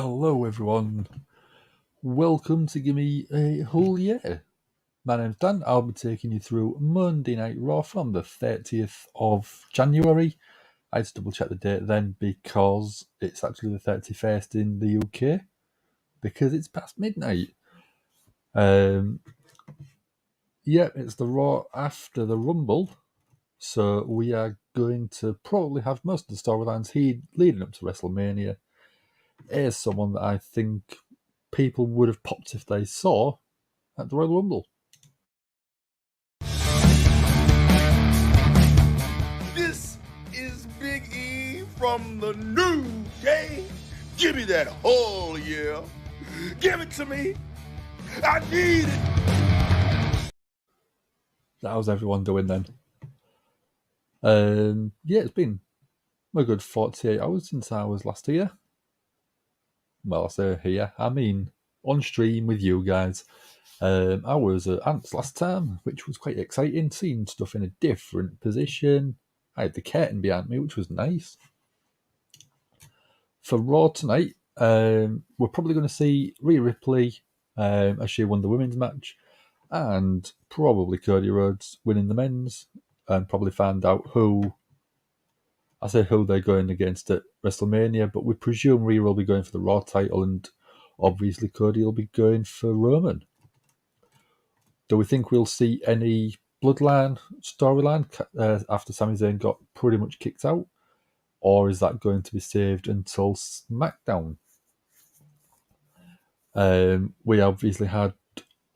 Hello everyone, welcome to Gimme a Whole Year. My name's Dan, I'll be taking you through Monday Night Raw from the 30th of January. I had to double check the date then because it's actually the 31st in the UK, because it's past midnight. It's the Raw after the Rumble, so we are going to probably have most of the storylines leading up to WrestleMania. Here's someone that I think people would have popped if they saw at the Royal Rumble. This is Big E from the New Day. Give me that whole year. Give it to me. I need it. How's everyone doing then? It's been a good 48 hours since I was last here. Well, I say here, I mean on stream with you guys. I was at Ants last time, which was quite exciting, seeing stuff in a different position. I had the curtain behind me, which was nice. For Raw tonight, we're probably going to see Rhea Ripley as she won the women's match, and probably Cody Rhodes winning the men's, and probably find out who they're going against at WrestleMania, but we presume Rhea will be going for the Raw title, and obviously Cody will be going for Roman. Do we think we'll see any Bloodline storyline after Sami Zayn got pretty much kicked out? Or is that going to be saved until SmackDown? We obviously had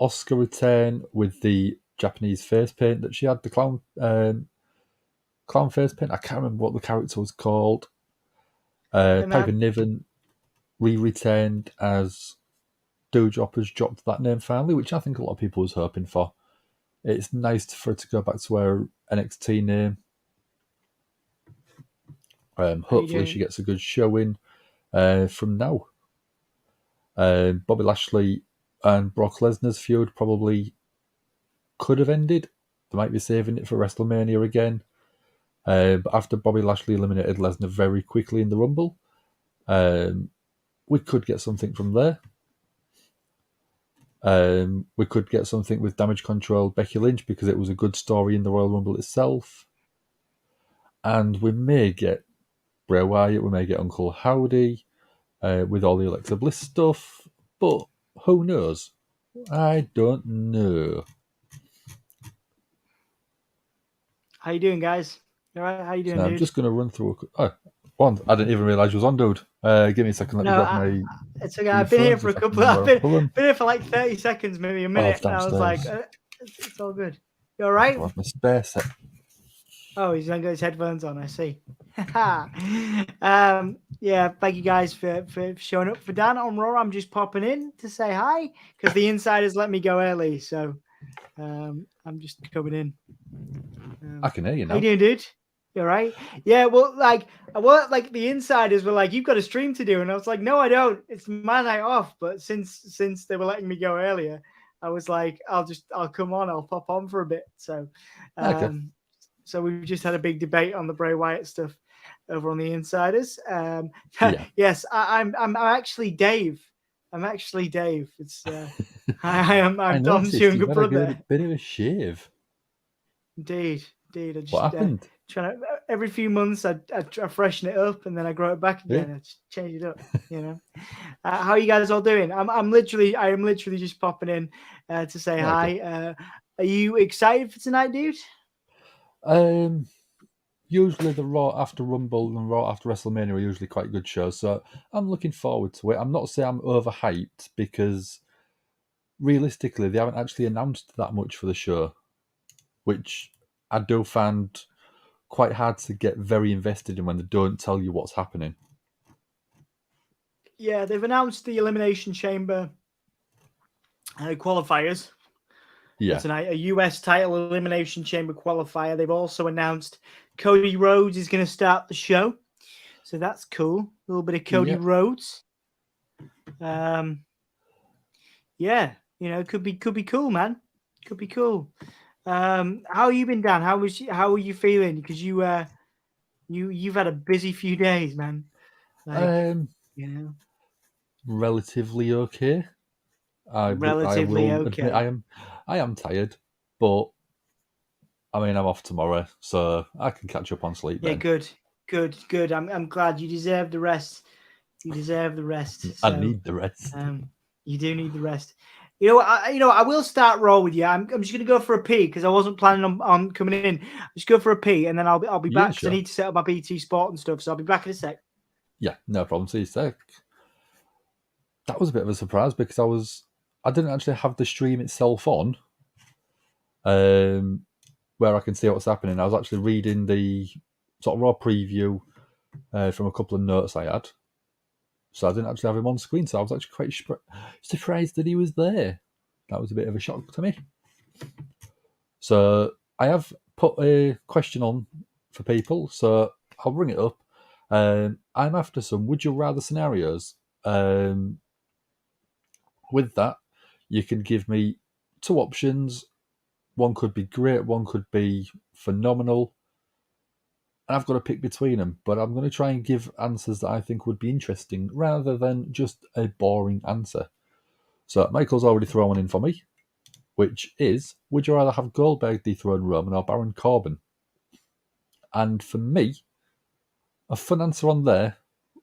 Asuka return with the Japanese face paint that she had, the clown face paint. I can't remember what the character was called. Piper Niven returned as Doudrop has dropped that name finally, which I think a lot of people was hoping for. It's nice for her to go back to her NXT name. Hopefully she gets a good showing from now. Bobby Lashley and Brock Lesnar's feud probably could have ended. They might be saving it for WrestleMania again. But after Bobby Lashley eliminated Lesnar very quickly in the Rumble, we could get something from there. We could get something with Damage Control Becky Lynch, because it was a good story in the Royal Rumble itself. And we may get Bray Wyatt, we may get Uncle Howdy with all the Alexa Bliss stuff, but who knows? I don't know. How you doing, guys? All right, how you doing, So dude? I'm just going to run through one. I didn't even realise you was on, dude. Give me a second. Let me grab my... It's okay. I've been here for a couple. I've been here for like 30 seconds, maybe a minute. And I was like, it's all good. You all right? I have my spare set. Oh, he's got his headphones on. I see. Thank you guys for showing up for Dan on Raw. I'm just popping in to say hi because the insiders let me go early, so I'm just coming in. I can hear you now. How you doing, dude? You all right? Yeah, well, the insiders were like, you've got a stream to do. And I was like, no, I don't. It's my night off. But since they were letting me go earlier, I was like, I'll come on. I'll pop on for a bit. So, okay. So we've just had a big debate on the Bray Wyatt stuff over on the insiders. Yes, I'm actually Dave. It's I'm Dom's younger brother. A bit of a shave. Indeed. I just, what happened? Trying to, every few months I freshen it up and then I grow it back again. I just change it up, you know. How are you guys all doing? I am literally just popping in to say hi. Are you excited for tonight, dude? Usually the Raw after Rumble and Raw after WrestleMania are usually quite good shows, so I'm looking forward to it. I'm not saying I'm overhyped, because realistically they haven't actually announced that much for the show, which I do find quite hard to get very invested in when they don't tell you what's happening. Yeah, they've announced the Elimination Chamber qualifiers. Yeah. Tonight, a US title Elimination Chamber qualifier. They've also announced Cody Rhodes is going to start the show. So that's cool. A little bit of Cody Rhodes. Yeah, could be cool, man. Could be cool. How have you been, Dan? How are you feeling? Because you've had a busy few days, man. relatively okay. I Relatively will okay. admit I am tired, but I mean I'm off tomorrow, so I can catch up on sleep Yeah, then. good. I'm glad you deserve the rest. You deserve the rest. I So need the rest. you do need the rest. You know, I will start Raw with you. I'm just gonna go for a pee because I wasn't planning on coming in. Just go for a pee and then I'll be Yeah, back because sure. I need to set up my BT Sport and stuff. So I'll be back in a sec. Yeah, no problem. See you sec. That was a bit of a surprise because I didn't actually have the stream itself on, where I can see what's happening. I was actually reading the sort of Raw preview from a couple of notes I had, so I didn't actually have him on screen. So I was actually quite surprised that he was there. That was a bit of a shock to me. So I have put a question on for people, so I'll bring it up. I'm after some would you rather scenarios. With that, you can give me two options. One could be great, one could be phenomenal. And I've got to pick between them, but I'm going to try and give answers that I think would be interesting rather than just a boring answer. So Michael's already thrown one in for me, which is, would you rather have Goldberg dethrone Roman or Baron Corbin? And for me, a fun answer on there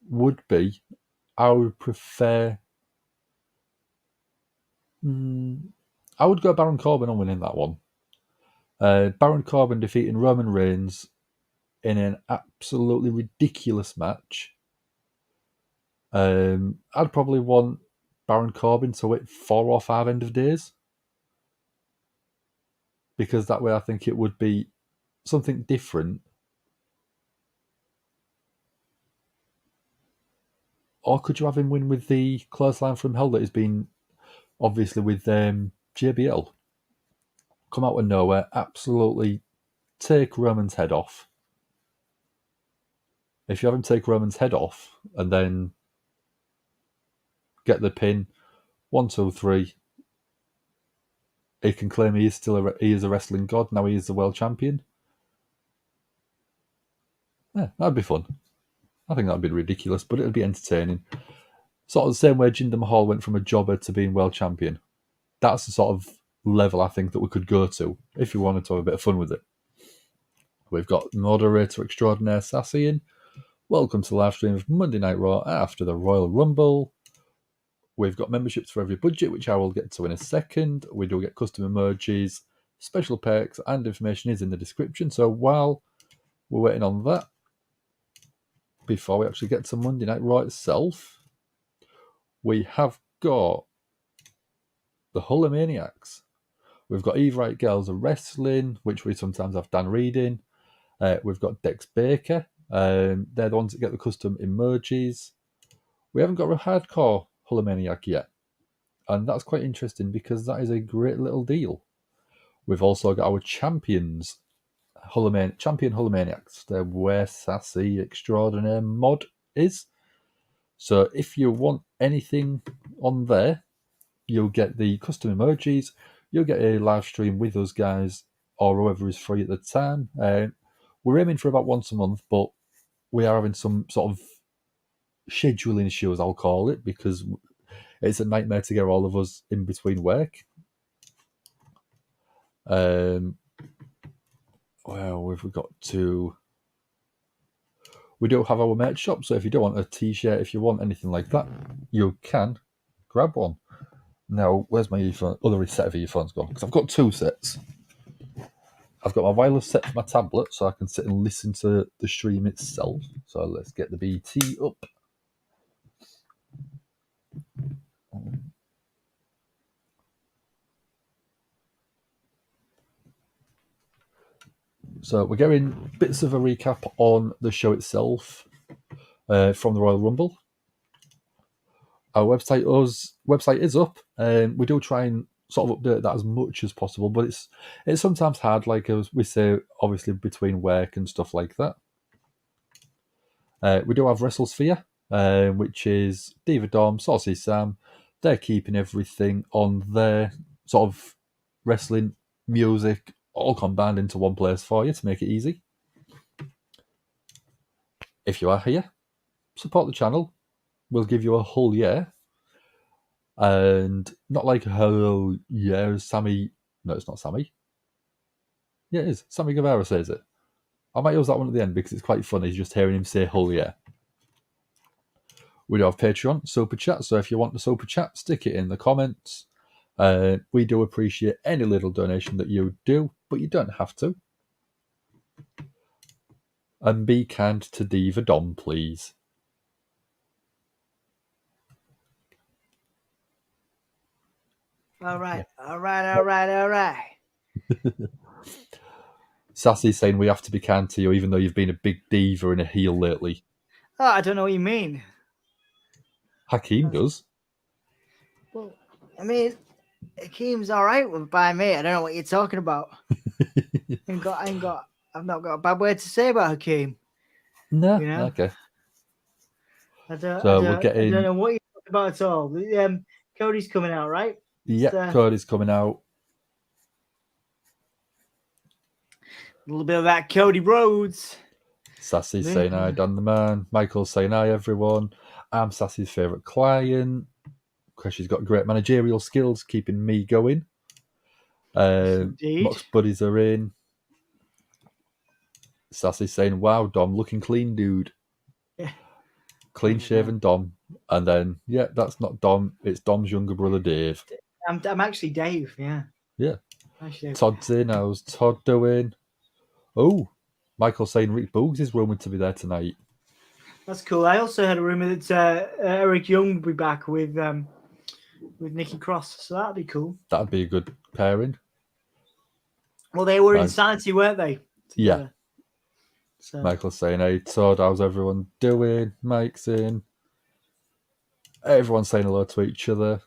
would be, I would prefer... I would go Baron Corbin on winning that one. Baron Corbin defeating Roman Reigns in an absolutely ridiculous match. I'd probably want Baron Corbin to win 4 or 5 end of days, because that way I think it would be something different. Or could you have him win with the clothesline from hell that has been obviously with JBL? Come out of nowhere, absolutely take Roman's head off. If you have him take Roman's head off and then get the pin, 1, 2, 3, he can claim he is a wrestling god. Now he is the world champion. Yeah, that'd be fun. I think that'd be ridiculous, but it'd be entertaining. Sort of the same way Jinder Mahal went from a jobber to being world champion. That's the sort of level I think that we could go to if you wanted to have a bit of fun with it. We've got moderator extraordinaire Sassy in. Welcome to the live stream of Monday Night Raw after the Royal Rumble. We've got memberships for every budget, which I will get to in a second. We do get custom emojis, special perks, and information is in the description. So while we're waiting on that, before we actually get to Monday Night Raw itself, we have got the Hulkamaniacs. We've got Eve Wright Girls of Wrestling, which we sometimes have Dan reading. We've got Dex Baker. They're the ones that get the custom emojis. We haven't got a hardcore Hulkamaniac yet, and that's quite interesting because that is a great little deal. We've also got our champions, champion Hulkamaniacs. They're where Sassy Extraordinaire Mod is. So if you want anything on there, you'll get the custom emojis, you'll get a live stream with us guys, or whoever is free at the time. We're aiming for about once a month, but we are having some sort of scheduling issues, I'll call it, because it's a nightmare to get all of us in between work. Well, we've got to... We do have our merch shop, so if you do want a t-shirt, if you want anything like that, you can grab one. Now, where's my other set of earphones gone? Because I've got 2 sets. I've got my wireless set for my tablet, so I can sit and listen to the stream itself. So let's get the BT up. So we're getting bits of a recap on the show itself from the Royal Rumble. Our website is up. We do try and sort of update that as much as possible, but it's sometimes hard, like as we say, obviously between work and stuff like that. We do have WrestleSphere, which is Diva Dom, Saucy Sam. They're keeping everything on their sort of wrestling music all combined into one place for you to make it easy. If you are here, support the channel. We'll give you a whole year And not like, oh, yeah, Sami. No, it's not Sami. Yeah, it is. Sami Guevara says it. I might use that one at the end because it's quite funny just hearing him say, oh, yeah. We do have Patreon, Super Chat, so if you want the Super Chat, stick it in the comments. We do appreciate any little donation that you do, but you don't have to. And be kind to Diva Dom, please. All right, all right, all right, all right. Sassy's saying we have to be kind to you, even though you've been a big diva and a heel lately. Oh, I don't know what you mean. Hakeem does. Well, I mean, Hakeem's all right by me. I don't know what you're talking about. I've not got a bad word to say about Hakeem. No, You know? okay. I don't We're getting... I don't know what you're talking about at all. Cody's coming out, right? Yeah, Cody's coming out. A little bit of that Cody Rhodes. Sassy's saying hi, Dan the Man. Michael's saying hi, everyone. I'm Sassy's favourite client. Because she's got great managerial skills, keeping me going. Mox buddies are in. Sassy's saying, wow, Dom, looking clean, dude. Yeah. Clean shaven Dom. And then, yeah, that's not Dom. It's Dom's younger brother, Dave. I'm actually Dave, yeah. Yeah. Actually, Todd's in. How's Todd doing? Oh, Michael's saying Rick Boogs is rumoured to be there tonight. That's cool. I also had a rumour that Eric Young will be back with Nikki Cross, so that'd be cool. That'd be a good pairing. Well, they were Insanity, weren't they? Together. Yeah. So. Michael's saying, hey, Todd, how's everyone doing? Mike's in. Everyone's saying hello to each other.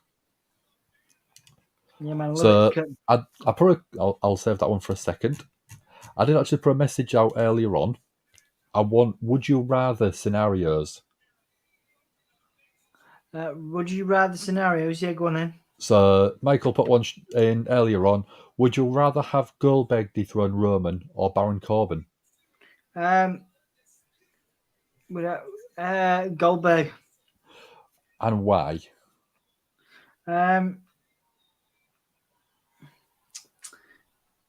Yeah, man. So I'll save that one for a second. I did actually put a message out earlier on. I want would you rather scenarios. Would you rather scenarios? Yeah, go on then. So Michael put one in earlier on. Would you rather have Goldberg dethrone Roman or Baron Corbin? Goldberg. And why?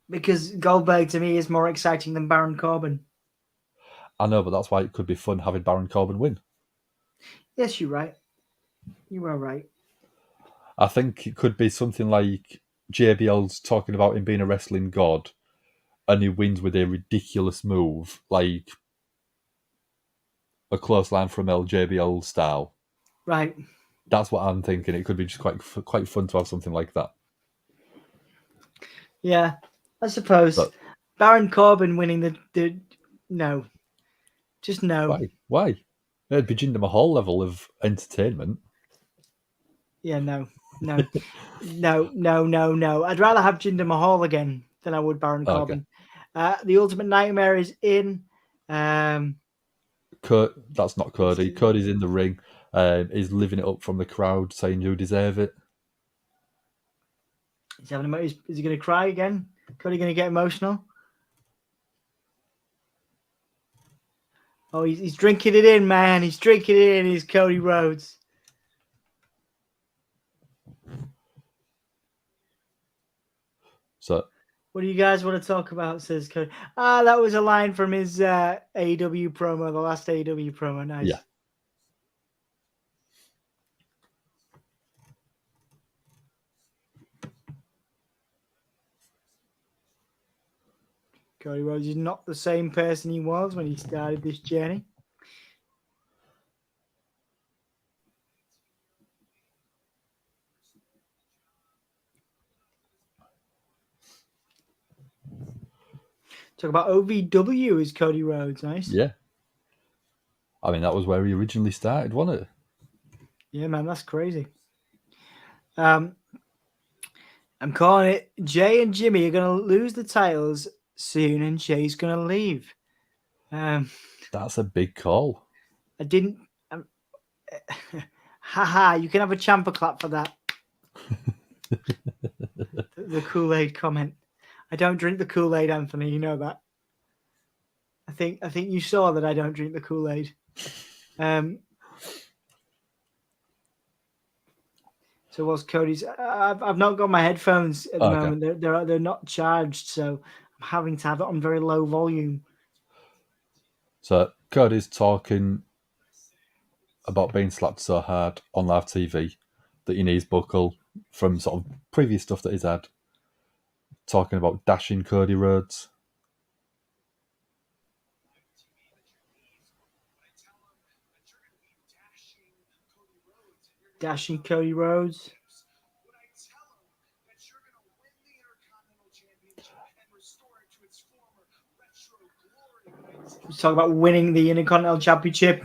Because Goldberg to me is more exciting than Baron Corbin. I know, but that's why it could be fun having Baron Corbin win. Yes, you're right. You are right. I think it could be something like JBL's talking about him being a wrestling god, and he wins with a ridiculous move, like a clothesline from LJBL style. Right. That's what I'm thinking. It could be just quite fun to have something like that. Yeah, I suppose. But Baron Corbin winning the no. Just no. Why? It'd be Jinder Mahal level of entertainment. Yeah, no. No. I'd rather have Jinder Mahal again than I would Baron Corbin. The Ultimate Nightmare is in. That's not Cody. Cody's in the ring. He's living it up from the crowd, saying you deserve it. Is he going to cry again? Cody going to get emotional? Oh, he's drinking it in, man. He's drinking it in. He's Cody Rhodes. So, what do you guys want to talk about? Says Cody. That was a line from his AEW promo, the last AEW promo. Nice. Yeah. Cody Rhodes is not the same person he was when he started this journey. Talk about OVW is Cody Rhodes. Nice. Yeah. I mean, that was where he originally started, wasn't it? Yeah, man, that's crazy. I'm calling it. Jay and Gimme are going to lose the titles soon, and Jay's going to leave. That's a big call. I didn't. Haha! You can have a champer clap for that. The Kool-Aid comment. I don't drink the Kool-Aid, Anthony. You know that. I think you saw that I don't drink the So what's Cody's? I've not got my headphones at the Okay. moment. They're not charged, so I'm having to have it on very low volume. So Cody's talking about being slapped so hard on live TV that your knees buckle from sort of previous stuff that he's had. Talking about dashing Cody Rhodes. Dashing Cody Rhodes. Let's talk about winning the Intercontinental Championship.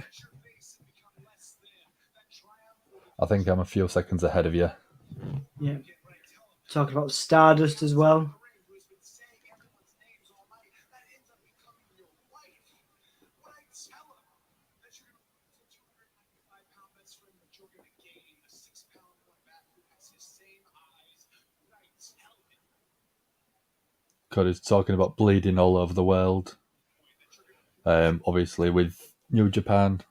I think I'm a few seconds ahead of you. Yeah. Talking about Stardust as well. Cody's talking about bleeding all over the world. Obviously with New Japan,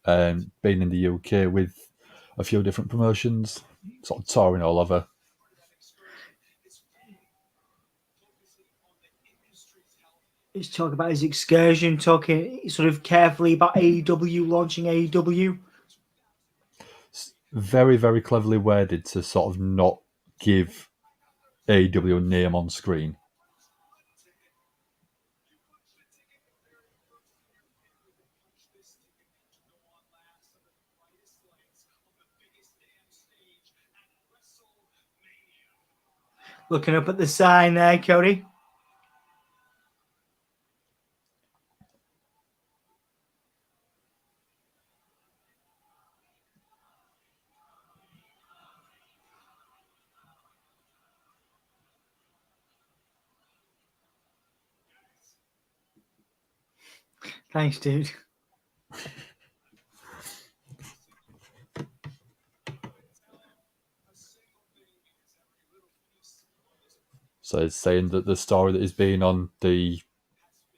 being in the UK with a few different promotions, sort of touring all over. He's talking about his excursion, talking sort of carefully about AEW, launching AEW. Very, very cleverly worded to sort of not give AEW a name on screen. Looking up at the sign there, Cody. Thanks, dude. So it's saying that the story that he's been on, the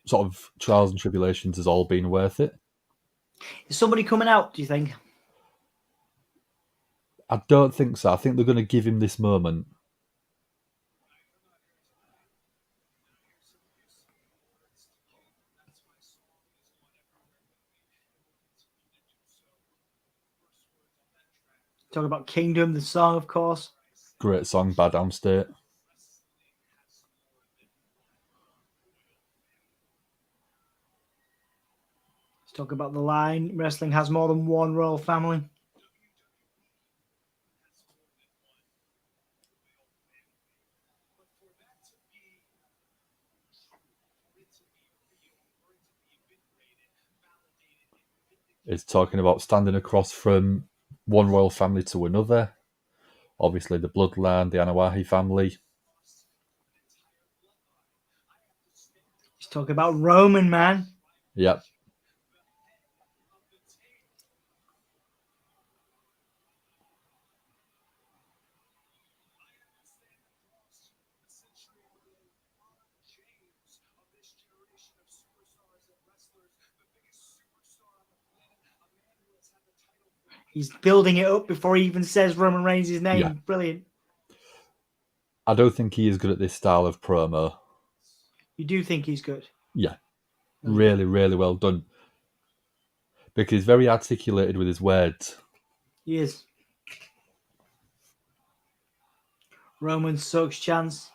sort of trials and tribulations, has all been worth it. Is somebody coming out, do you think? I don't think so. I think they're going to give him this moment. Talk about Kingdom, the song, of course. Great song, Bad Down State. Let's talk about the line. Wrestling has more than one royal family. It's talking about standing across from one royal family to another. Obviously, the Bloodline, the Anawahi family. He's talking about Roman, man. Yep. He's building it up before he even says Roman Reigns' name. Yeah. Brilliant. I don't think he is good at this style of promo. You do think he's good? Yeah. Really, really well done. Because he's very articulated with his words. He is. Roman sucks chance.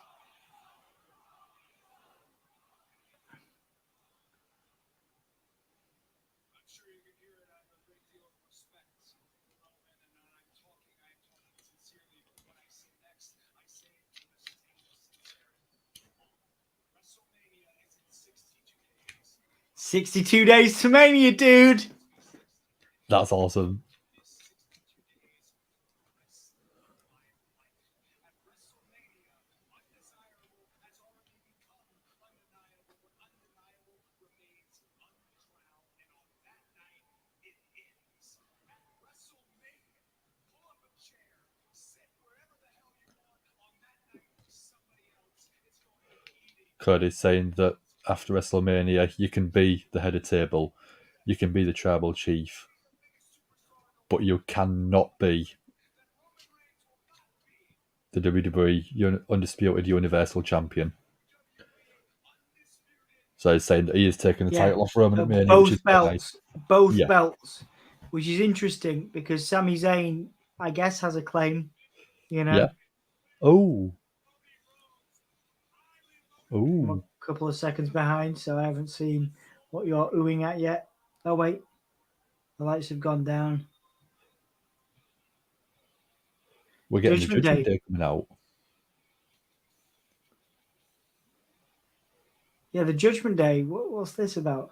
"62 days to Mania, dude." That's awesome. Cody's saying that after WrestleMania, you can be the head of table, you can be the tribal chief, but you cannot be the WWE Undisputed Universal Champion. So he's saying that he is taking the title off Roman at Mania, which is both belts, which is interesting because Sami Zayn, I guess, has a claim. Yeah. Oh. I'm a couple of seconds behind, so I haven't seen what you're oohing at yet. Oh wait, the lights have gone down. We're getting the Judgment Day coming out. Yeah, the Judgment Day. What's this about?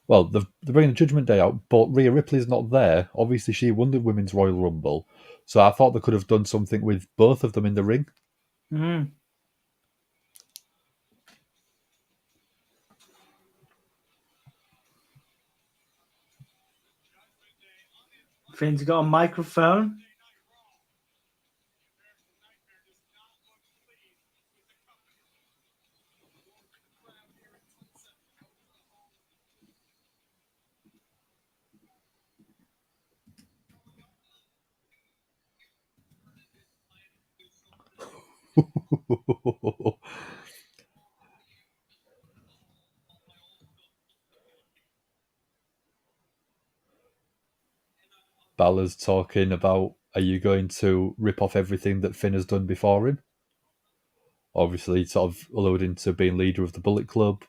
Well, they're bringing the Judgment Day out, but Rhea Ripley's not there. Obviously, she won the Women's Royal Rumble, so I thought they could have done something with both of them in the ring. Mm. Finn's got a microphone. Balor's talking about, are you going to rip off everything that Finn has done before him? Obviously, sort of alluding to being leader of the Bullet Club.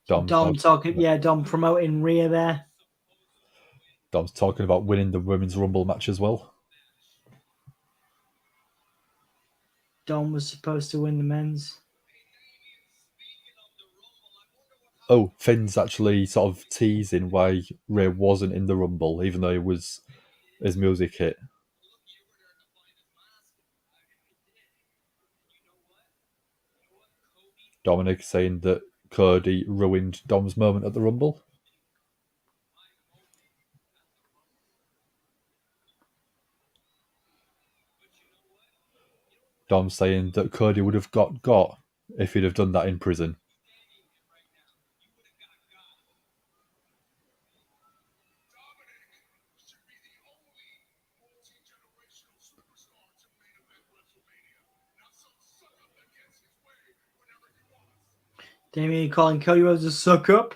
Dom promoting Rhea there. Dom's talking about winning the Women's Rumble match as well. Dom was supposed to win the men's. Oh, Finn's actually sort of teasing why Rhea wasn't in the Rumble, even though his music hit. Dominic saying that Cody ruined Dom's moment at the Rumble. Dom saying that Cody would have got if he'd have done that in prison. Damien calling Cody Rhodes a suck up.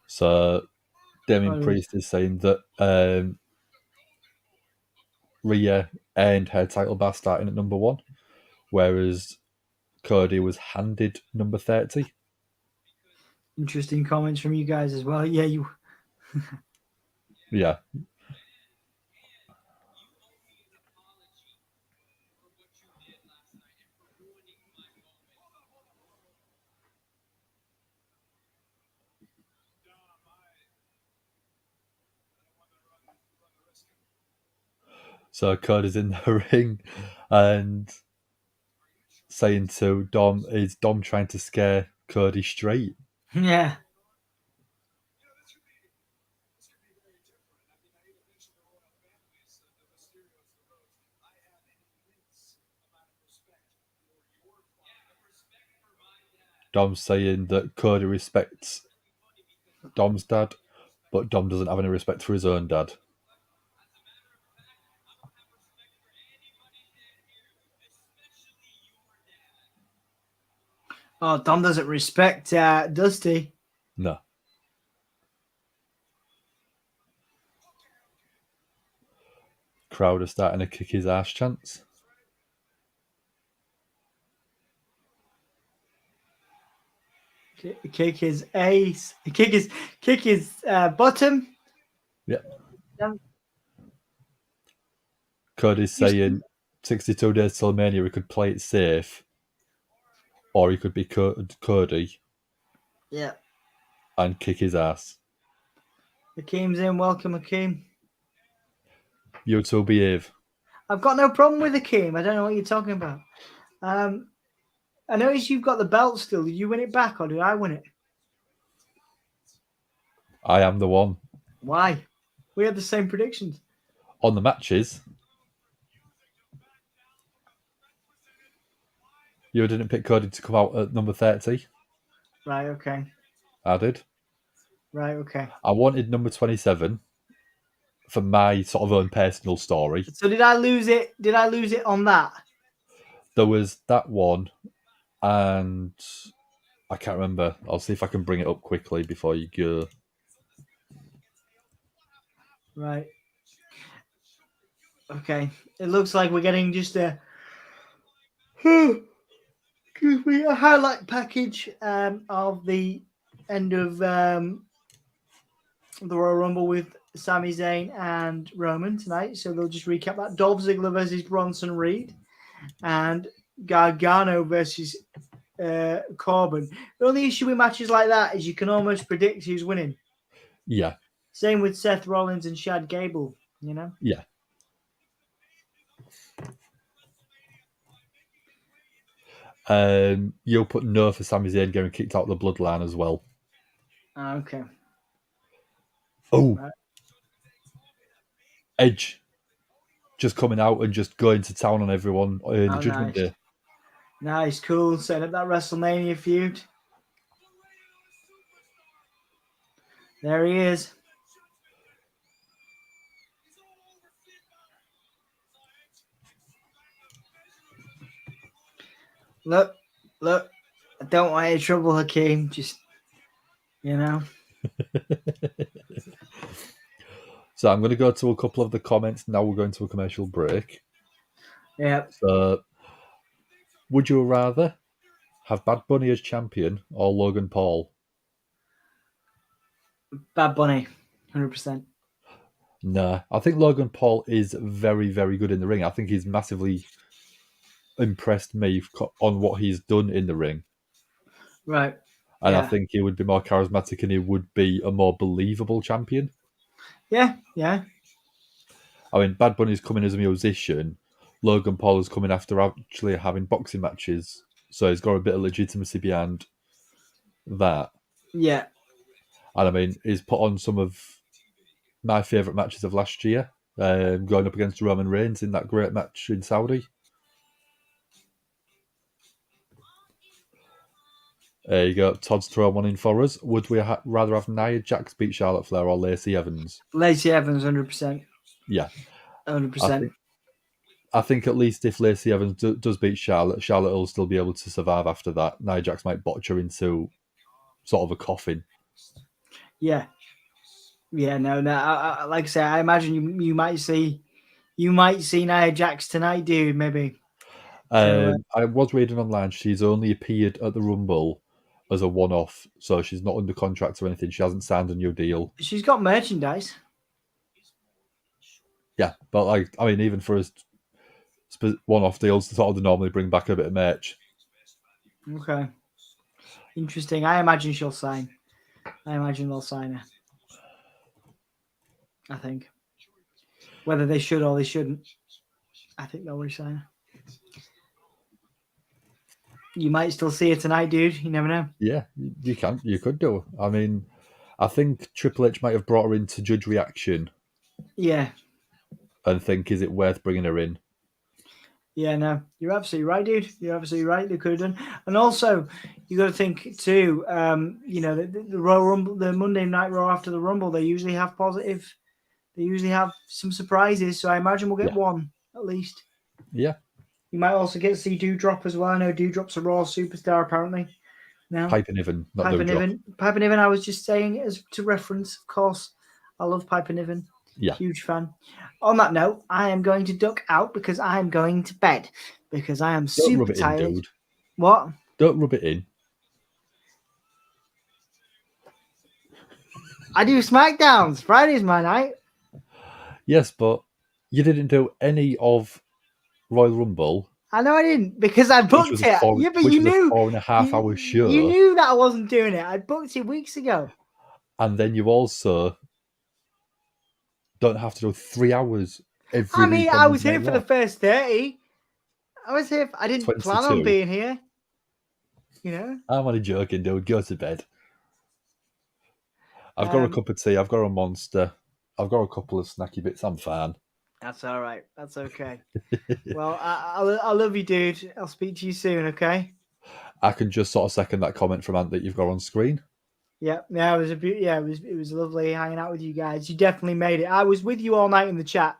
So Damien Priest is saying that Rhea earned her title by starting at number 1, whereas Cody was handed number 30. Interesting comments from you guys as well. Yeah, you. Yeah. So Cody's in the ring and saying to Dom, is Dom trying to scare Cody straight? Yeah. Dom's saying that Cody respects Dom's dad, but Dom doesn't have any respect for his own dad. Oh, Dom doesn't respect Dusty. No. Crowd are starting to kick his ass chants. Kick his ace. Kick his bottom. Yeah. Cody's saying 62 days till Mania, he could play it safe, or he could be Cody. Yeah. And kick his ass. Akeem's in. Welcome, Akeem. You two behave. I've got no problem with Akeem. I don't know what you're talking about. I noticed you've got the belt still. Did you win it back or did I win it? I am the one. Why? We had the same predictions. On the matches, you didn't pick Cody to come out at number 30. Right, okay. I did. Right, okay. I wanted number 27 for my sort of own personal story. So did I lose it? Did I lose it on that? There was that one, and I can't remember. I'll see if I can bring it up quickly before you go. Right. Okay. It looks like we're getting just a highlight package of the end of the Royal Rumble with Sami Zayn and Roman tonight. So they'll just recap that. Dolph Ziggler versus Bronson Reed and Gargano versus Corbin. The only issue with matches like that is you can almost predict who's winning. Yeah. Same with Seth Rollins and Chad Gable, you know? Yeah. You'll put no for Sami Zayn getting kicked out of the Bloodline as well. Okay. Oh. Right. Edge just coming out and just going to town on everyone in the Judgment Nice. Day. Nice, cool. Setting up that WrestleMania feud. There he is. Look. I don't want any trouble, Hakeem. Just, you know. So I'm going to go to a couple of the comments. Now we're going to a commercial break. Yeah. So, would you rather have Bad Bunny as champion or Logan Paul? Bad Bunny, 100%. Nah, I think Logan Paul is very, very good in the ring. I think he's massively impressed me on what he's done in the ring. Right. And yeah. I think he would be more charismatic and he would be a more believable champion. Yeah. I mean, Bad Bunny's coming as a musician. Logan Paul is coming after actually having boxing matches. So he's got a bit of legitimacy behind that. Yeah. And I mean, he's put on some of my favourite matches of last year, going up against Roman Reigns in that great match in Saudi. There you go. Todd's thrown one in for us. Would we rather have Nia Jax beat Charlotte Flair or Lacey Evans? Lacey Evans, 100%. Yeah. 100%. I think at least if Lacey Evans does beat Charlotte, Charlotte will still be able to survive after that. Nia Jax might botch her into sort of a coffin. Yeah. Yeah, no. Like I say, I imagine you might see Nia Jax tonight, dude. Maybe. I was reading online. She's only appeared at the Rumble as a one-off, so she's not under contract or anything. She hasn't signed a new deal. She's got merchandise. Yeah, but like, I mean, even for us one-off deals, sort of normally bring back a bit of merch. Okay. Interesting. I imagine she'll sign. I imagine they'll sign her. I think. Whether they should or they shouldn't, I think they'll resign her. You might still see her tonight, dude. You never know. Yeah, you can. You could do. I mean, I think Triple H might have brought her in to judge reaction. Yeah. And think, is it worth bringing her in? Yeah, no, you're absolutely right, dude. You're absolutely right. They could have done. And also, you got to think too. You know, the Royal Rumble, the Monday Night Raw after the Rumble, they usually have positive. They usually have some surprises. So I imagine we'll get one at least. Yeah. You might also get to see Doudrop as well. I know Doudrop's a Raw superstar apparently. Now, Piper Niven, not Piper Doudrop. Niven. Piper Niven. I was just saying as to reference, of course. I love Piper Niven. Yeah. Huge fan. On that note, I am going to duck out because I am going to bed because I am super tired. In, dude. What? Don't rub it in. I do SmackDowns. Friday's my night. Yes, but you didn't do any of Royal Rumble. I know I didn't because I booked it. Yeah, but you knew. 4.5 hour show. You knew that I wasn't doing it. I booked it weeks ago. And then you also don't have to do 3 hours every week. I was here for the first 30. I was here. I didn't 22. plan on being here. You know? I'm only joking, dude. Go to bed. I've got a cup of tea. I've got a Monster. I've got a couple of snacky bits. I'm fine. That's all right. That's okay. Well, I love you, dude. I'll speak to you soon. Okay. I can just sort of second that comment from Ant that you've got on screen. Yeah, yeah, it was lovely hanging out with you guys. You definitely made it. I was with you all night in the chat.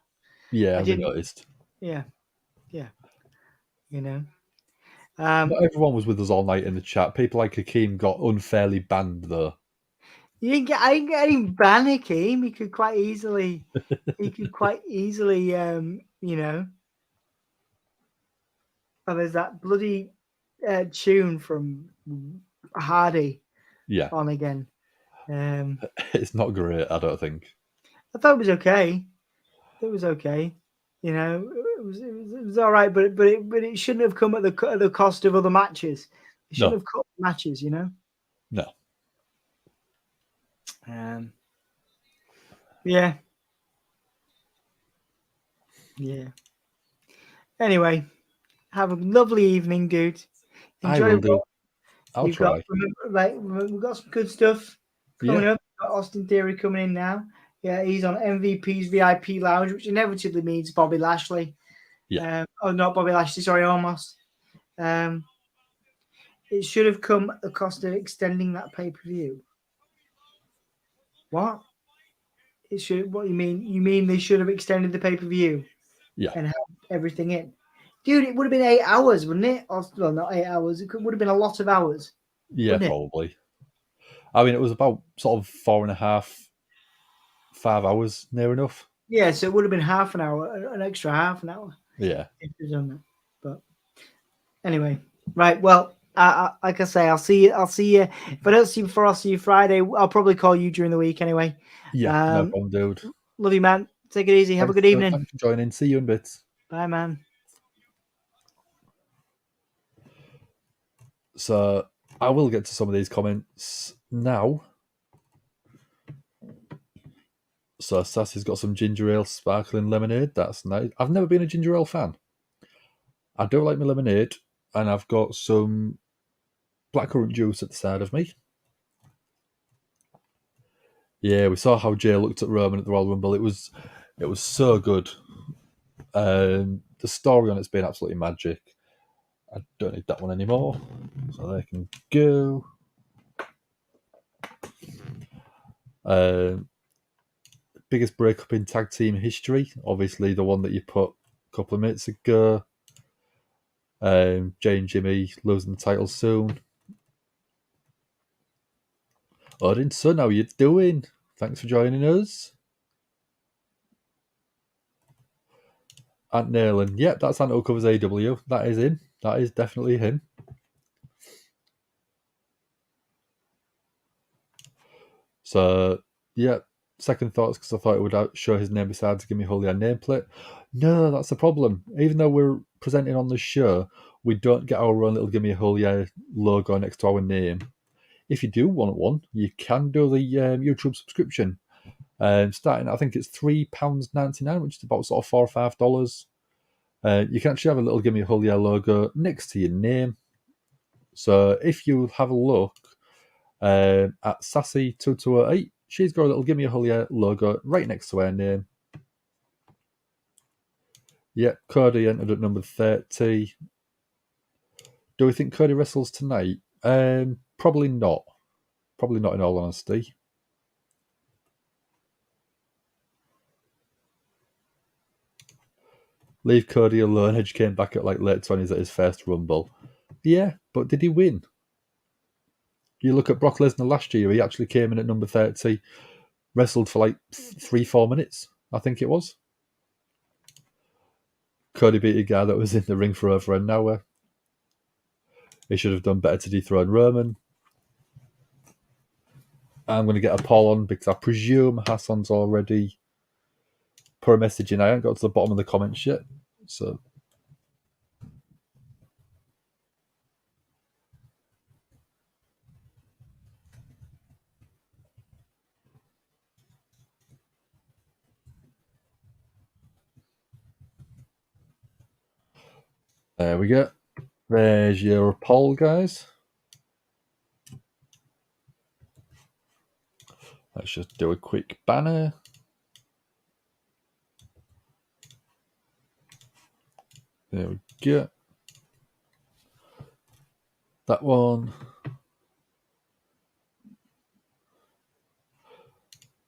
Yeah, I we didn't. noticed. Yeah, yeah. You know. Not everyone was with us all night in the chat. People like Hakeem got unfairly banned, though. You didn't get. I didn't get him banned, him. He could quite easily. He could quite easily. You know. Oh, there's that bloody tune from Hardy Yeah, on again. it's not great, I don't think. I thought it was okay. It was okay. You know, it was all right, but it shouldn't have come at the cost of other matches. It shouldn't No, have cut matches. You know. no. Yeah. Yeah. Anyway, have a lovely evening, dude. I Enjoy will what do. I'll you've got. try. Like we've got some good stuff coming Yeah, up. We've got Austin Theory coming in now. Yeah, he's on MVP's VIP Lounge, which inevitably means Bobby Lashley. yeah, Oh, not Bobby Lashley. Sorry, almost. Um, it should have come at the cost of extending that pay per view. What? It should. What you mean? You mean they should have extended the pay per view yeah, and had everything in? Dude, it would have been 8 hours, wouldn't it? Or, well, not 8 hours. Would have been a lot of hours, yeah, wouldn't it? probably. I mean, it was about sort of 4.5, 5 hours, near enough. Yeah, so it would have been half an hour, an extra half an hour Yeah, if you'd done that. But anyway, right. Well, like I say, I'll see you. I'll see you. If I don't see you before, I'll see you Friday. I'll probably call you during the week anyway. yeah, no problem, dude. Love you, man. Take it easy. Have a good evening. Thanks for joining. See you in bits. Bye, man. So I will get to some of these comments now. So Sassy's got some ginger ale sparkling lemonade. That's nice. I've never been a ginger ale fan. I do like my lemonade, and I've got some blackcurrant juice at the side of me. Yeah, we saw how Jay looked at Roman at the Royal Rumble. It was so good. The story on it's been absolutely magic. I don't need that one anymore, so they can go. Biggest breakup in tag team history. Obviously, the one that you put a couple of minutes ago. Jay and Jimmy losing the title soon. Odin Son, how you doing? Thanks for joining us. Ant Nailing. Yep, that's Ant who covers AW. That is him. That is definitely him. So, yeah, second thoughts because I thought it would show his name besides Gimme Holy nameplate. No, that's the problem. Even though we're presenting on the show, we don't get our own little Gimme Holy logo next to our name. If you do want one, you can do the YouTube subscription. Starting, I think it's £3.99, which is about sort of $4 or $5. You can actually have a little Gimme Holy logo next to your name. So if you have a look at Sassy2208, she's got a little Gimme Holy logo right next to her name. Yeah, Cody entered at number 30. Do we think Cody wrestles tonight? Probably not. Probably not, in all honesty. Leave Cody alone. Edge came back at like late 20s at his first Rumble. Yeah, but did he win? You look at Brock Lesnar last year, he actually came in at number 30, wrestled for like 3-4 minutes, I think it was. Cody beat a guy that was in the ring for over an hour. He should have done better to dethrone Roman. I'm going to get a poll on because I presume Hassan's already put a message in. I haven't got to the bottom of the comments yet. So there we go. There's your poll, guys. Let's just do a quick banner. There we go. That one.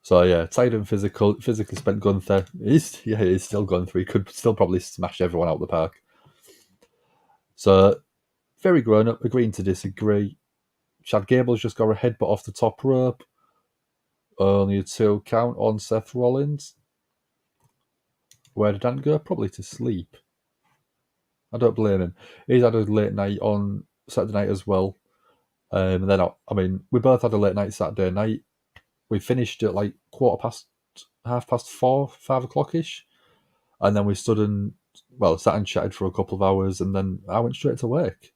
So yeah, tired and physically spent Gunther. He's still Gunther. He could still probably smash everyone out the park. So very grown up, agreeing to disagree. Chad Gable's just got a headbutt off the top rope. Only a 2 count on Seth Rollins. Where did Ant go? Probably to sleep. I don't blame him. He's had a late night on Saturday night as well. And then, we both had a late night Saturday night. We finished at like 4:30, 5 o'clock ish. And then we sat and chatted for a couple of hours. And then I went straight to work.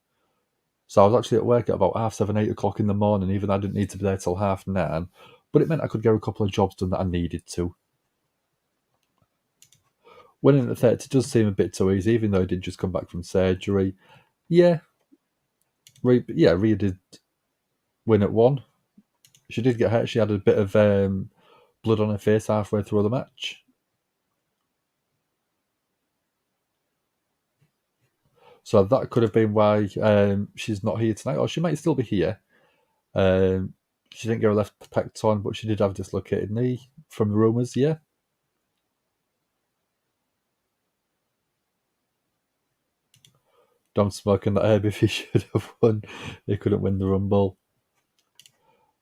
So I was actually at work at about 7:30, 8 o'clock in the morning, even though I didn't need to be there till 9:30. But it meant I could get a couple of jobs done that I needed to. Winning at 30 does seem a bit too easy, even though I did just come back from surgery. Yeah. Rhea did win at 1. She did get hurt. She had a bit of blood on her face halfway through the match. So that could have been why she's not here tonight, or she might still be here. She didn't get her left pec on, but she did have a dislocated knee from the rumours, yeah. Dom smoking that herb if he should have won. He couldn't win the Rumble.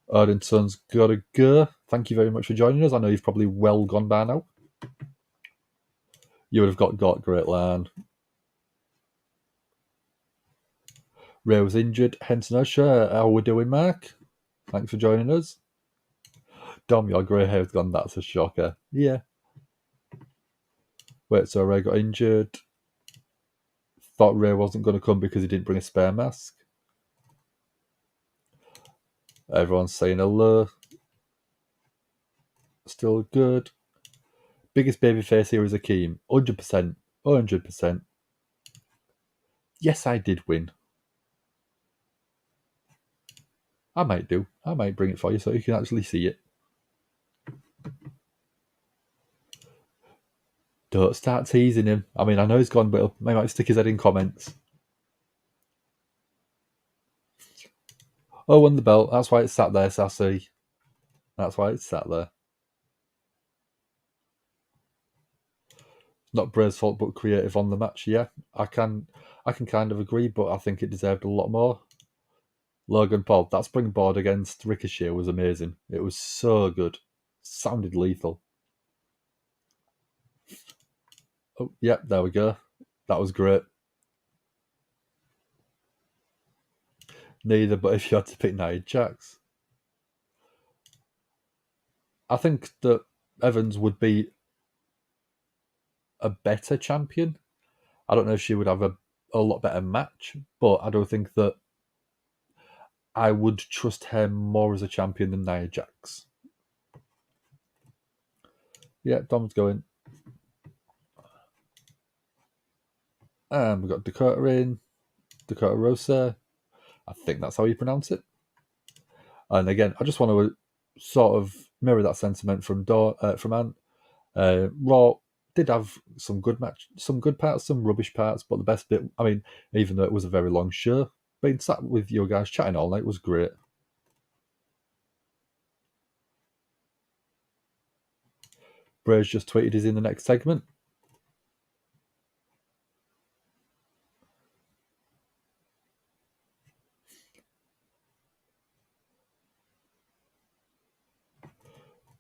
Ardington's got to go. Thank you very much for joining us. I know you've probably well gone by now. You would have got great line. Ray was injured, hence no shirt. How we doing, Mark? Thanks for joining us. Dom, your grey hair's gone. That's a shocker. Yeah. Wait, so Ray got injured. Thought Ray wasn't going to come because he didn't bring a spare mask. Everyone's saying hello. Still good. Biggest babyface here is Akeem. 100%. 100%. Yes, I did win. I might do. I might bring it for you so you can actually see it. Don't start teasing him. I mean, I know he's gone, but he might stick his head in comments. Oh, won the belt. That's why it's sat there, Sassy. That's why it's sat there. Not Bray's fault, but creative on the match. Yeah, I can kind of agree, but I think it deserved a lot more. Logan Paul, that springboard against Ricochet was amazing. It was so good. Sounded lethal. Oh, yeah, there we go. That was great. Neither, but if you had to pick Nia Jax, I think that Evans would be a better champion. I don't know if she would have a lot better match, but I don't think that I would trust her more as a champion than Nia Jax. Yeah, Dom's going. And we've got Dakota in. Dakota Rosa. I think that's how you pronounce it. And again, I just want to sort of mirror that sentiment from Ant. Raw did have some good parts, some rubbish parts, but the best bit, I mean, even though it was a very long show, being sat with you guys chatting all night was great. Bray's just tweeted he's in the next segment.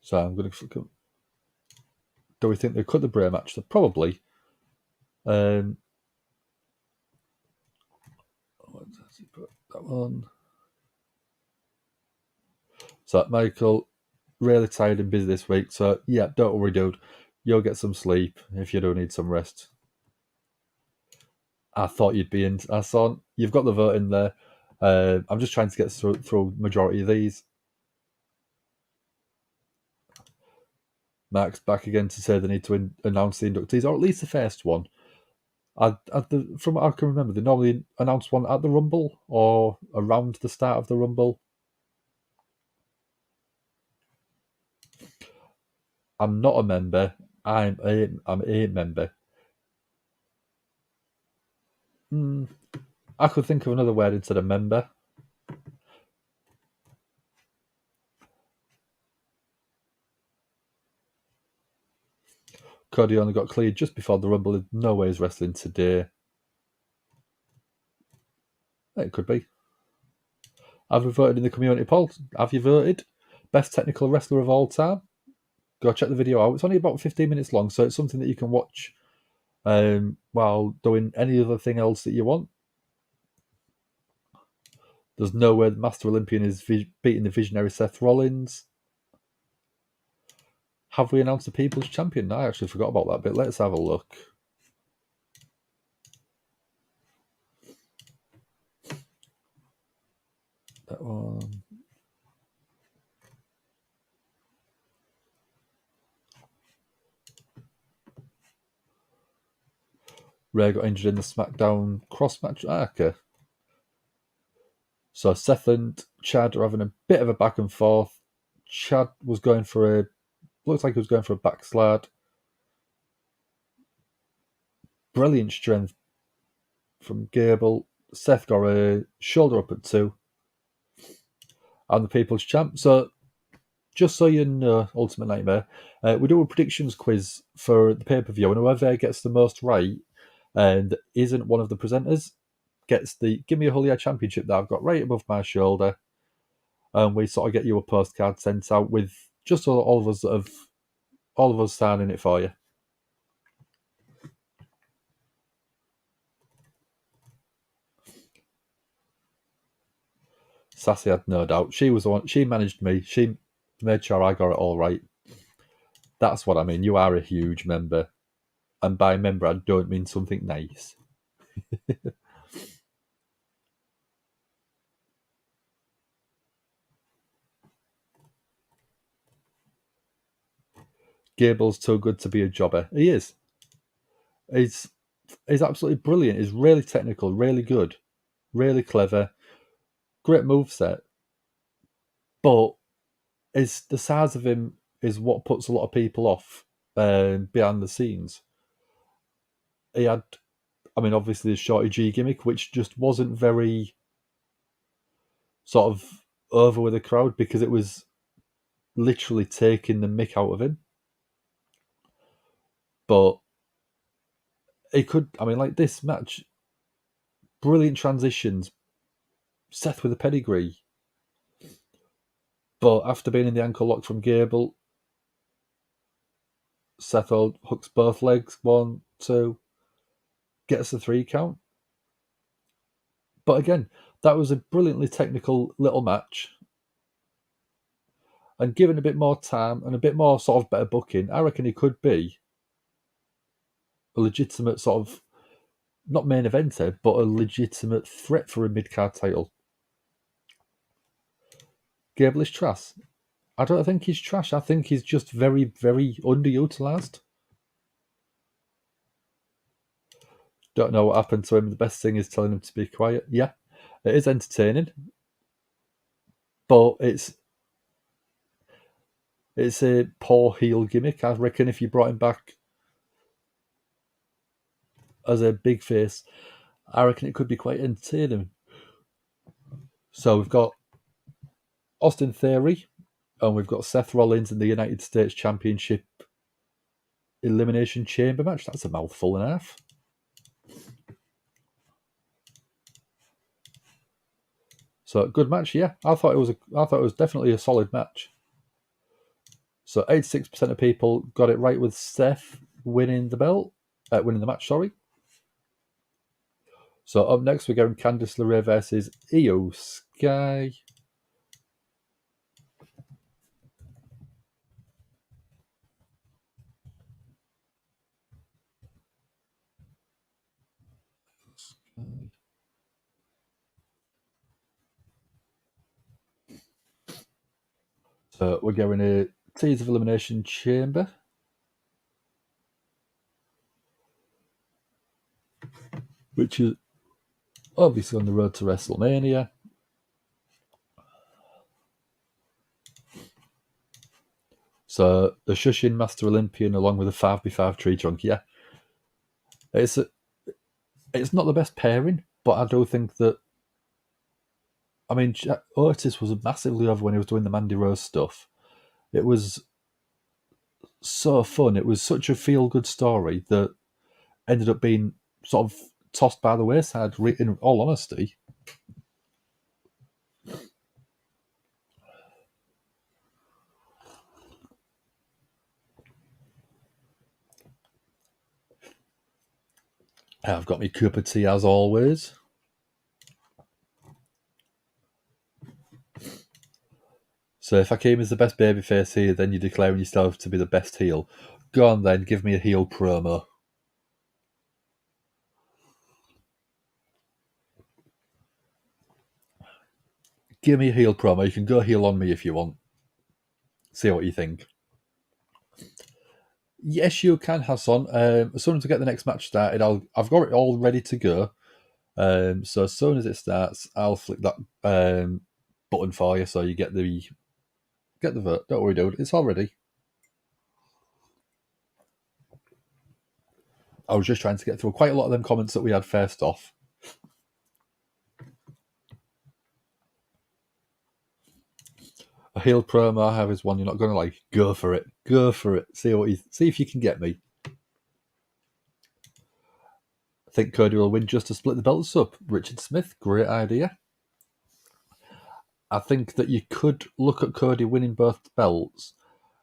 So I'm going to... Do we think they cut the Bray match? Probably. What does he put that one? So Michael, really tired and busy this week. So yeah, don't worry, dude. You'll get some sleep if you do need some rest. I thought you'd be in. I saw you've got the vote in there. I'm just trying to get through majority of these. Mark's back again to say they need to announce the inductees, or at least the first one. From what I can remember, they normally announce one at the Rumble or around the start of the Rumble. I'm not a member. I'm a member. I could think of another word instead of member. Cody only got cleared just before the Rumble. No way he's wrestling today. It could be. Have you voted in the community poll? Have you voted? Best technical wrestler of all time? Go check the video out. It's only about 15 minutes long, so it's something that you can watch while doing any other thing else that you want. There's no way the Master Olympian is beating the visionary Seth Rollins. Have we announced the People's Champion? I actually forgot about that bit. Let's have a look. That one. Rhea got injured in the SmackDown cross match. Okay. So Seth and Chad are having a bit of a back and forth. Chad was going for looks like he was going for a backslide. Brilliant strength from Gable. Seth got a shoulder up at 2. And the People's Champ. So, just so you know, Ultimate Nightmare, we do a predictions quiz for the pay-per-view, and whoever gets the most right and isn't one of the presenters gets the Gimme a Hulia Championship that I've got right above my shoulder. And we sort of get you a postcard sent out with just all of us signing it for you. Sassy had no doubt. She was the one. She managed me. She made sure I got it all right. That's what I mean. You are a huge member. And by member, I don't mean something nice. Gable's too good to be a jobber. He is. He's absolutely brilliant. He's really technical, really good, really clever, great moveset. But the size of him is what puts a lot of people off behind the scenes. He had, obviously the Shorty G gimmick, which just wasn't very sort of over with the crowd because it was literally taking the mick out of him. But he could, like this match, brilliant transitions, Seth with a pedigree. But after being in the ankle lock from Gable, Seth hooks both legs, 1, 2, gets the 3 count. But again, that was a brilliantly technical little match. And given a bit more time and a bit more sort of better booking, I reckon he could be a legitimate sort of, not main eventer, but a legitimate threat for a mid-card title. Gable is trash. I don't think he's trash. I think he's just very, very underutilized. Don't know what happened to him. The best thing is telling him to be quiet. Yeah, it is entertaining. But it's a poor heel gimmick. I reckon if you brought him back as a big face, I reckon it could be quite entertaining. So we've got Austin Theory, and we've got Seth Rollins in the United States Championship Elimination Chamber match. That's a mouthful and a half. So good match, yeah. I thought it was definitely a solid match. So 86% of people got it right with Seth winning the match. Sorry. So up next we're going Candice LeRae versus Io Sky. So we're going to Tears of Elimination Chamber. Which is obviously on the road to WrestleMania. So the Shushin Master Olympian along with a 5x5 tree trunk, yeah. It's not the best pairing, but I do think that. I mean, Otis was massively over when he was doing the Mandy Rose stuff. It was so fun. It was such a feel-good story that ended up being sort of tossed by the wayside, in all honesty. I've got my cup of tea as always. So if I came as the best babyface here, then you're declaring yourself to be the best heel. Go on then, give me a heel promo. Give me a heel promo. You can go heel on me if you want. See what you think. Yes, you can, Hassan. As soon as I get the next match started, I've got it all ready to go. So as soon as it starts, I'll flick that button for you, so you get the vote. Don't worry, dude. It's all ready. I was just trying to get through quite a lot of them comments that we had first off. A heel promo I have is one you're not going to like. Go for it. Go for it. See if you can get me. I think Cody will win just to split the belts up. Richard Smith, great idea. I think that you could look at Cody winning both belts,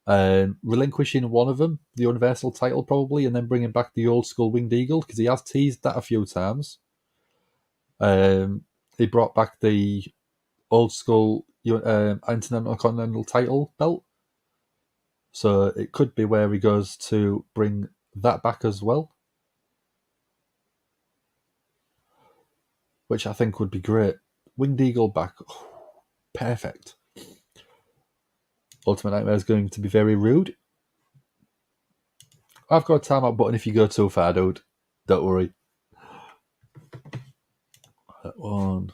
relinquishing one of them, the Universal title probably, and then bringing back the old school Winged Eagle, because he has teased that a few times. He brought back the old school Intercontinental title belt, so it could be where he goes to bring that back as well, which I think would be great. Winged Eagle back, perfect. Ultimate Nightmare is going to be very rude. I've got a timeout button if you go too far, dude. Don't worry. That one.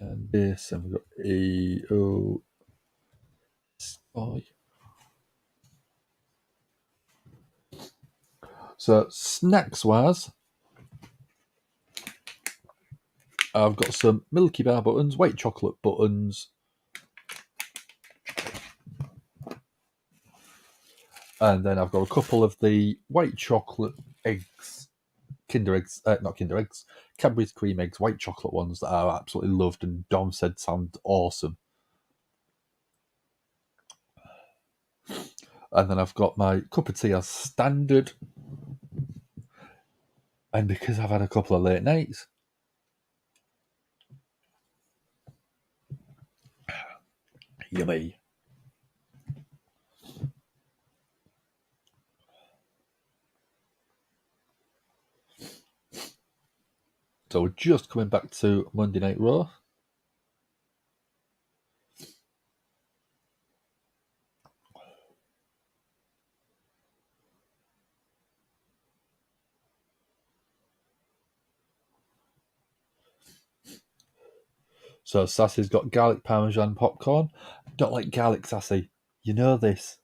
And this, and we've got A-O. So, snacks-wise, I've got some Milky Bar buttons, white chocolate buttons, and then I've got a couple of the white chocolate eggs, Cadbury's cream eggs, white chocolate ones that I absolutely loved, and Dom said sound awesome. And then I've got my cup of tea as standard. And because I've had a couple of late nights, yummy. So we're just coming back to Monday Night Raw. So Sassy's got garlic parmesan popcorn. Don't like garlic, Sassy. You know this.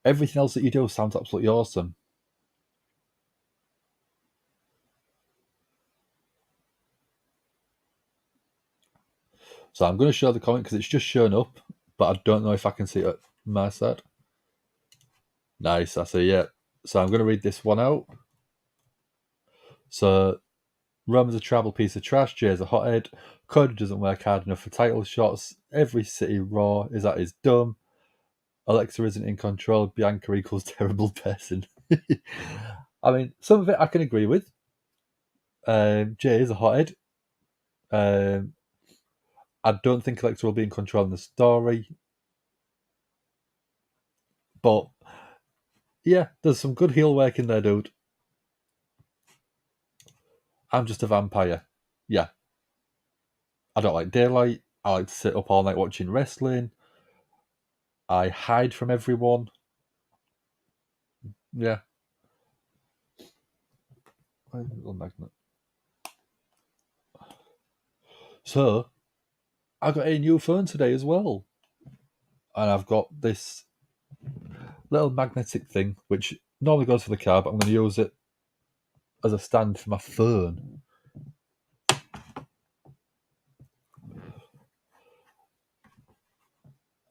Everything else that you do sounds absolutely awesome. So I'm going to show the comment because it's just shown up, but I don't know if I can see it at my side. Nice, Sassy, yeah. So I'm going to read this one out. So Roman's a travel piece of trash, Jay's a hothead, Cody doesn't work hard enough for title shots, every city Raw is at his dumb, Alexa isn't in control, Bianca equals terrible person. I mean, some of it I can agree with. Jay is a hothead. I don't think Alexa will be in control in the story. But, yeah, there's some good heel work in there, dude. I'm just a vampire. Yeah. I don't like daylight. I like to sit up all night watching wrestling. I hide from everyone. Yeah. Where's the little magnet? So, I got a new phone today as well. And I've got this little magnetic thing, which normally goes for the car, but I'm going to use it as a stand for my phone.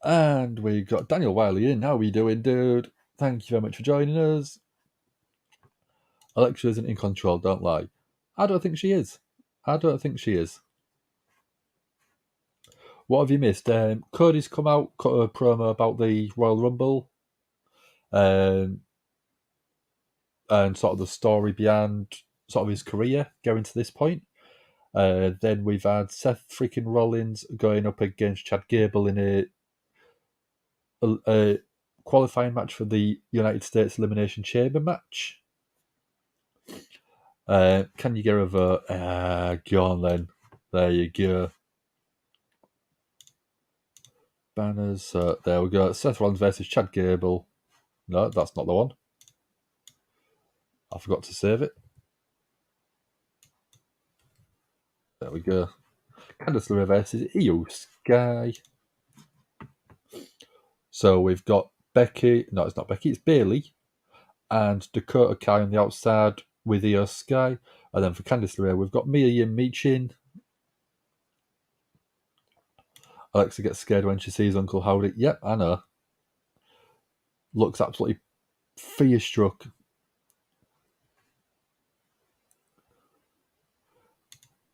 And we got Daniel Wiley in. How are you doing, dude? Thank you very much for joining us. Alexa isn't in control, don't lie. I don't think she is. What have you missed? Cody's come out, cut a promo about the Royal Rumble, and sort of the story behind sort of his career going to this point. Then we've had Seth freaking Rollins going up against Chad Gable in a qualifying match for the United States Elimination Chamber match. Can you get a vote? Go on then. There you go. Banners. There we go. Seth Rollins versus Chad Gable. No, that's not the one. I forgot to save it. There we go. Candice LeRae versus Io Sky. So we've got Becky. No, it's not Becky. It's Bayley and Dakota Kai on the outside with Io Sky. And then for Candice LeRae, we've got Mia Yim Meechin. Alexa gets scared when she sees Uncle Howdy. Yep, I know. Looks absolutely fear-struck.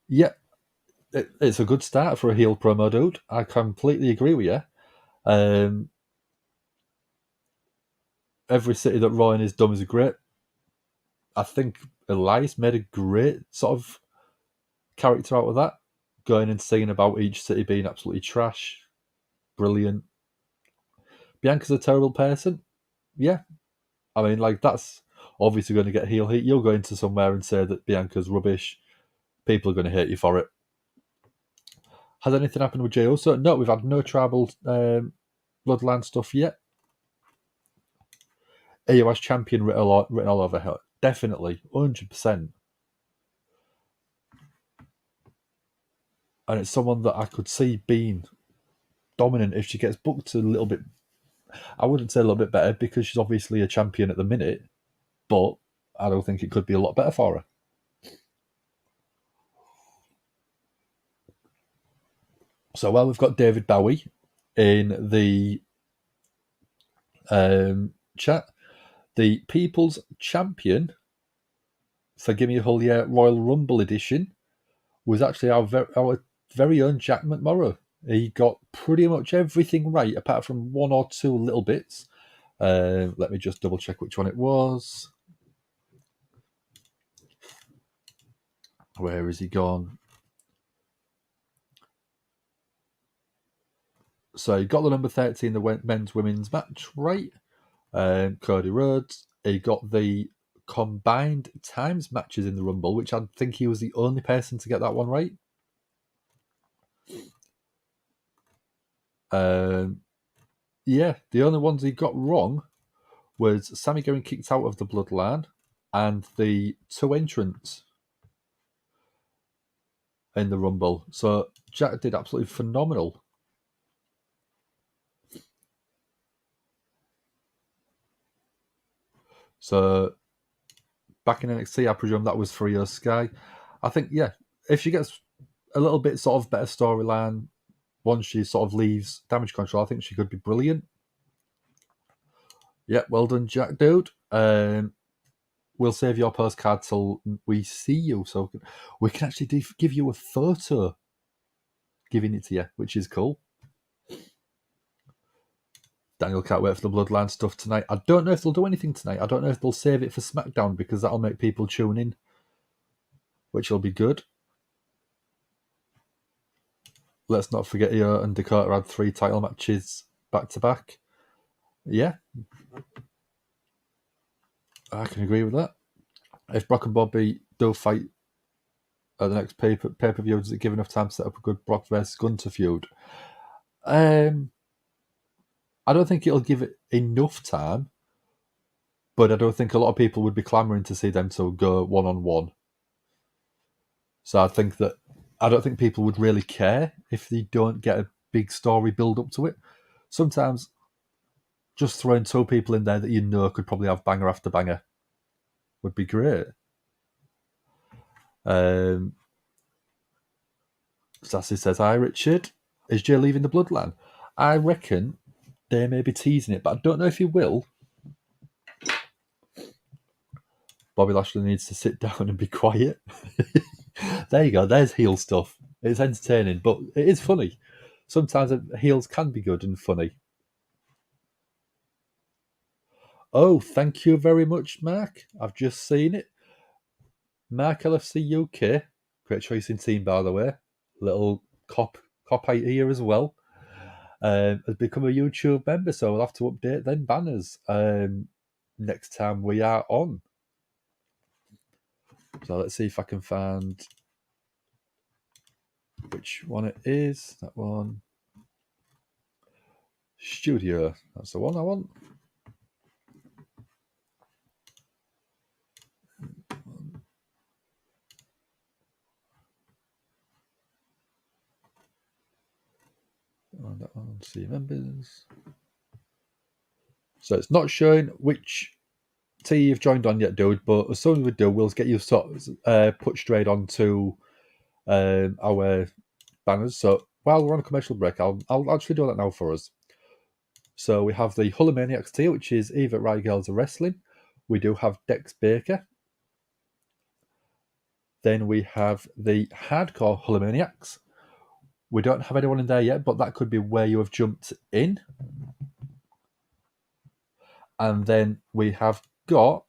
Yep, it's a good start for a heel promo, dude. I completely agree with you. Every city that Ryan has done is great. I think Elias made a great sort of character out of that, going and singing about each city being absolutely trash. Brilliant. Bianca's a terrible person. Yeah. I mean, like, that's obviously going to get heel heat. You'll go into somewhere and say that Bianca's rubbish. People are going to hate you for it. Has anything happened with Jey Uso? No, we've had no tribal bloodline stuff yet. AOS champion written all over her. Definitely, 100%. And it's someone that I could see being dominant if she gets booked a little bit. I wouldn't say a little bit better because she's obviously a champion at the minute, but I don't think it could be a lot better for her. So while we've got David Bowie in the chat, the People's Champion for Gimme Royal Rumble edition was actually our very own Jack McMorrow. He got pretty much everything right, apart from one or two little bits. Let me just double check which one it was. Where has he gone? So he got the number 13, the men's women's match right. Cody Rhodes. He got the combined times matches in the Rumble, which I think he was the only person to get that one right. Yeah, the only ones he got wrong was Sami getting kicked out of the Bloodline and the two entrants in the Rumble. So Jack did absolutely phenomenal. So back in NXT, I presume that was for Io Sky. I think, yeah, if she gets a little bit sort of better storyline once she sort of leaves Damage Control, I think she could be brilliant. Yeah, well done, Jack, dude. We'll save your postcard till we see you, so we can actually give you a photo giving it to you, which is cool. Daniel can't wait for the Bloodline stuff tonight. I don't know if they'll do anything tonight. I don't know if they'll save it for SmackDown because that'll make people tune in, which will be good. Let's not forget Io and Dakota had 3 title matches back to back. Yeah. I can agree with that. If Brock and Bobby do fight at the next pay-per-view, does it give enough time to set up a good Brock versus Gunter feud? I don't think it'll give it enough time, but I don't think a lot of people would be clamouring to see them to go one-on-one. So I think that I don't think people would really care if they don't get a big story build up to it. Sometimes just throwing 2 people in there that you know could probably have banger after banger would be great. Sassy says, "Hi Richard, is Jay leaving the Bloodline?" I reckon they may be teasing it, but I don't know if he will. Bobby Lashley needs to sit down and be quiet. There you go. There's heel stuff. It's entertaining, but it is funny. Sometimes heels can be good and funny. Oh, thank you very much, Mark. I've just seen it. Mark LFC UK. Great choice in team, by the way. Little cop out here as well. Has become a YouTube member, so we'll have to update them banners next time we are on. So let's see if I can find which one it is. That one. Studio. That's the one I want. That one. See members. So it's not showing which T you've joined on yet, dude. But as soon as we do, we'll get you put straight onto our banners. So while we're on a commercial break, I'll actually do that now for us. So we have the Hulkamaniacs tier, which is Eva Riot Girls of Wrestling. We do have Dex Baker. Then we have the Hardcore Hulkamaniacs. We don't have anyone in there yet, but that could be where you have jumped in. And then we have got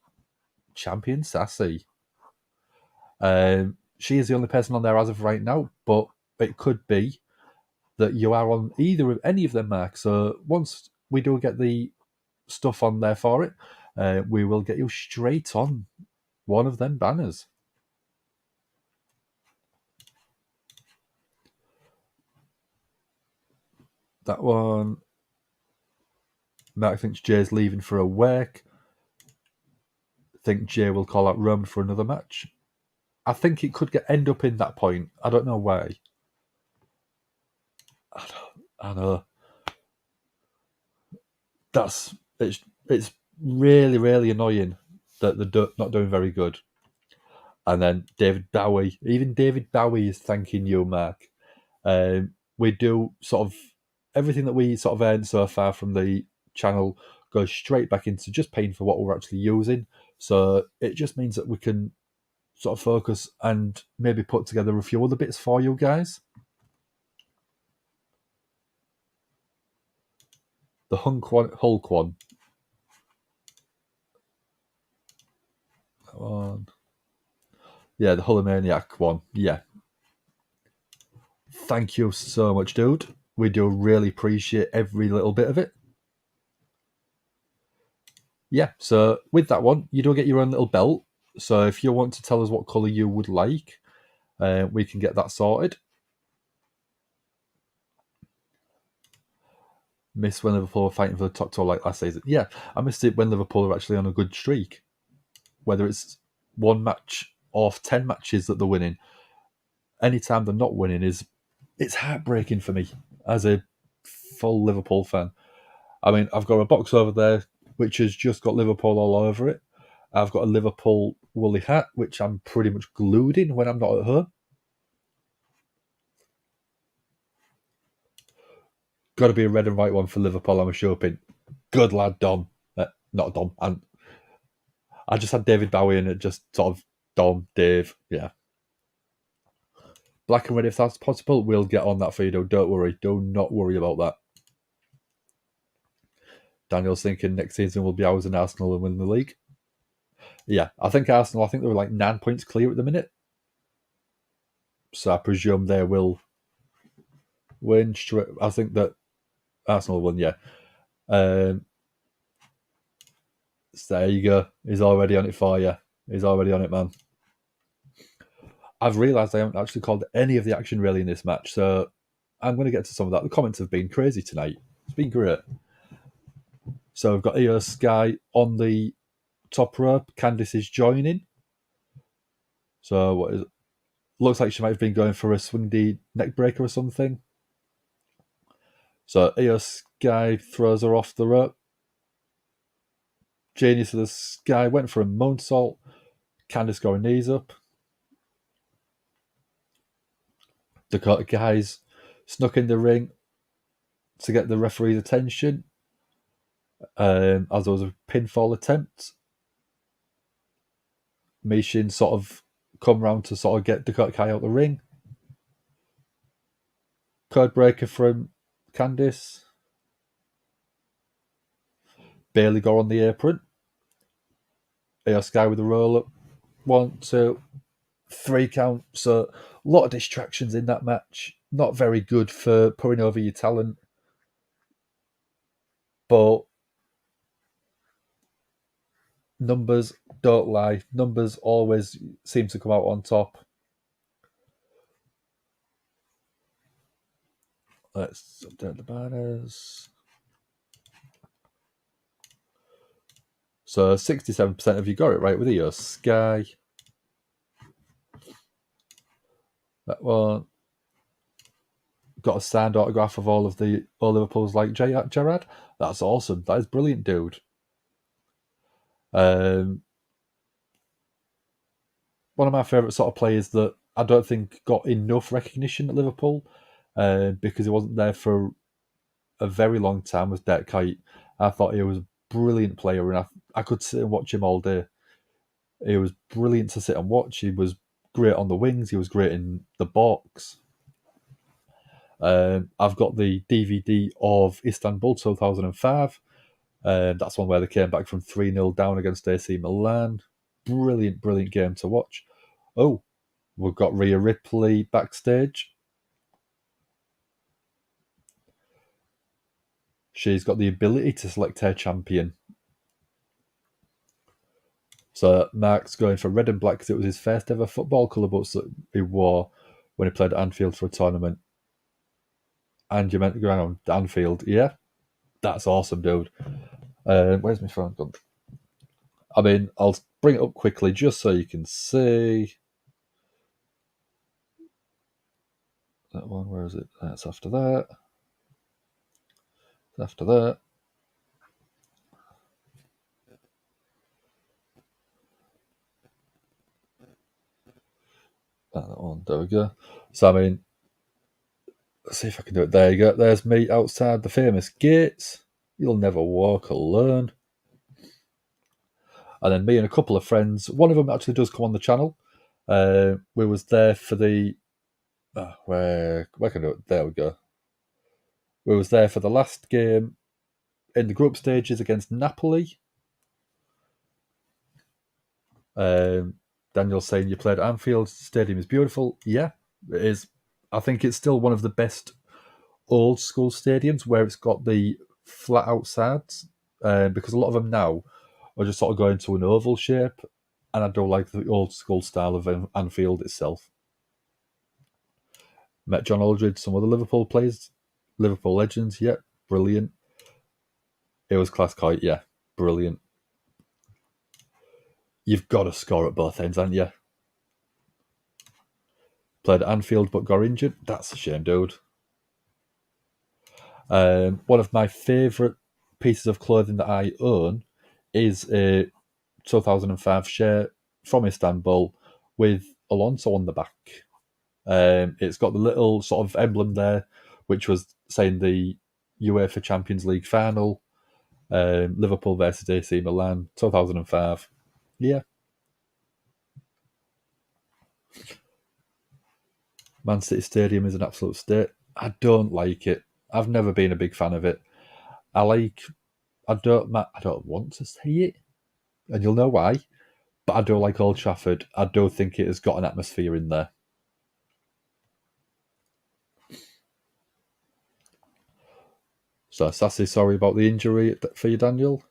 Champion Sassy. She is the only person on there as of right now, but it could be that you are on either of any of them, Mark. So once we do get the stuff on there for it, we will get you straight on one of them banners. That one, Mark thinks Jay's leaving for a work. Think Jay will call out Roman for another match. I think it could end up in that point. I don't know why. I know. It's really, really annoying that they're not doing very good. And then David Bowie, even David Bowie is thanking you, Mark. We do sort of everything that we sort of earned so far from the channel goes straight back into just paying for what we're actually using. So it just means that we can sort of focus and maybe put together a few other bits for you guys. The Hulk one. That one. Yeah, the Hulkamaniac one. Yeah. Thank you so much, dude. We do really appreciate every little bit of it. Yeah, so with that one, you do get your own little belt. So if you want to tell us what colour you would like, we can get that sorted. Miss when Liverpool were fighting for the top 12 like last season. Yeah, I missed it when Liverpool are actually on a good streak. Whether it's one match or 10 matches that they're winning, anytime they're not winning it's heartbreaking for me as a full Liverpool fan. I mean, I've got a box over there which has just got Liverpool all over it. I've got a Liverpool woolly hat, which I'm pretty much glued in when I'm not at home. Got to be a red and white one for Liverpool, I'm hoping. Good lad, Dom. Not Dom. And I just had David Bowie in it, just sort of Dom, Dave. Yeah. Black and red, if that's possible, we'll get on that for you. Don't worry. Do not worry about that. Daniel's thinking next season will be ours and Arsenal and win the league. Yeah, I think Arsenal, they were like 9 points clear at the minute. So I presume they will win. I think that Arsenal will win, yeah. So there you go. He's already on it for you. He's already on it, man. I've realised I haven't actually called any of the action really in this match, so I'm going to get to some of that. The comments have been crazy tonight. It's been great. So we've got Io Sky on the top rope. Candice is joining. So what is it? Looks like she might have been going for a swingy neck breaker or something. So Io Sky throws her off the rope. Genius of the Sky went for a moonsault. Candice got her knees up. Dakota Kai's snuck in the ring to get the referee's attention, as there was a pinfall attempt. Mishin sort of come round to sort of get Dakota Kai out the ring. Code breaker from Candice. Bailey got on the apron. Io Sky with a roll up. 1, 2, 3 count. So a lot of distractions in that match. Not very good for putting over your talent. But numbers don't lie. Numbers always seem to come out on top. Let's update the banners. So 67% of you got it right with Io Sky. That one. Got a signed autograph of all Liverpool's like Gerard. That's awesome. That is brilliant, dude. One of my favourite sort of players that I don't think got enough recognition at Liverpool because he wasn't there for a very long time was Dirk Kuyt. I thought he was a brilliant player and I could sit and watch him all day. He was brilliant to sit and watch. He was great on the wings. He was great in the box. I've got the DVD of Istanbul 2005. That's one where they came back from 3-0 down against AC Milan. Brilliant, brilliant game to watch. Oh, we've got Rhea Ripley backstage. She's got the ability to select her champion. So Mark's going for red and black because it was his first ever football colour boots that he wore when he played at Anfield for a tournament. And you meant to go around Anfield, yeah? That's awesome, dude. Where's my phone gone? I mean, I'll bring it up quickly just so you can see. That one, where is it? That's after that. After that. That one, there we go. So, I mean, let's see if I can do it. There you go. There's me outside the famous gates. You'll never walk alone. And then me and a couple of friends. One of them actually does come on the channel. We was there for the... where can I do it? There we go. We was there for the last game in the group stages against Napoli. Daniel's saying you played at Anfield. Stadium is beautiful. Yeah, it is. I think it's still one of the best old school stadiums where it's got the flat outsides, because a lot of them now are just sort of going to an oval shape, and I don't like the old school style of Anfield itself. Met John Aldridge, some other Liverpool players, Liverpool legends. Yeah, brilliant. It was class kite. Yeah, brilliant. You've got to score at both ends, haven't you? Played at Anfield but got injured. That's a shame, dude. One of my favourite pieces of clothing that I own is a 2005 shirt from Istanbul with Alonso on the back. It's got the little sort of emblem there, which was saying the UEFA Champions League final, Liverpool versus AC Milan, 2005. Yeah. Man City Stadium is an absolute state. I don't like it. I've never been a big fan of it. I don't want to see it, and you'll know why. But I do like Old Trafford. I do think it has got an atmosphere in there. So, Sassy, sorry about the injury for you, Daniel.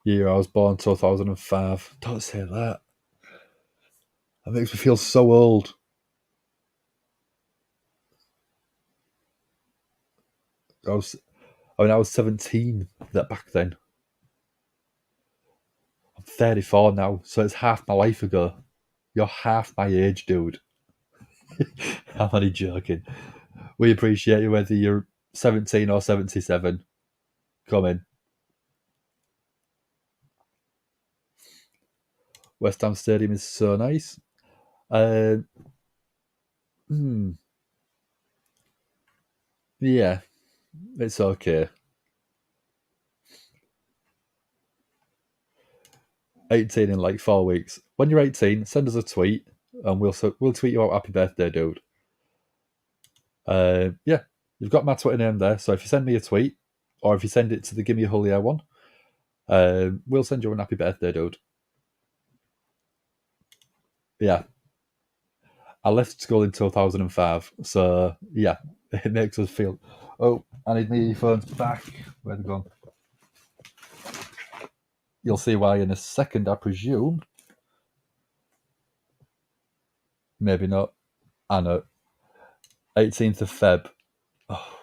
Year I was born, 2005. Don't say that. That makes me feel so old. I was 17 back then. I'm 34 now, so it's half my life ago. You're half my age, dude. I'm only joking. We appreciate you whether you're 17 or 77. Come in. West Ham Stadium is so nice. Yeah, it's okay. 18 in like 4 weeks. When you're 18, send us a tweet and we'll tweet you out happy birthday, dude. Yeah, you've got my Twitter name there. So if you send me a tweet or if you send it to the Gimme Hulia one, we'll send you an happy birthday, dude. Yeah. I left school in 2005, so yeah, it makes us feel. Oh, I need my earphones back. Where they gone? You'll see why in a second, I presume. Maybe not. I know. 18th of Feb. Oh,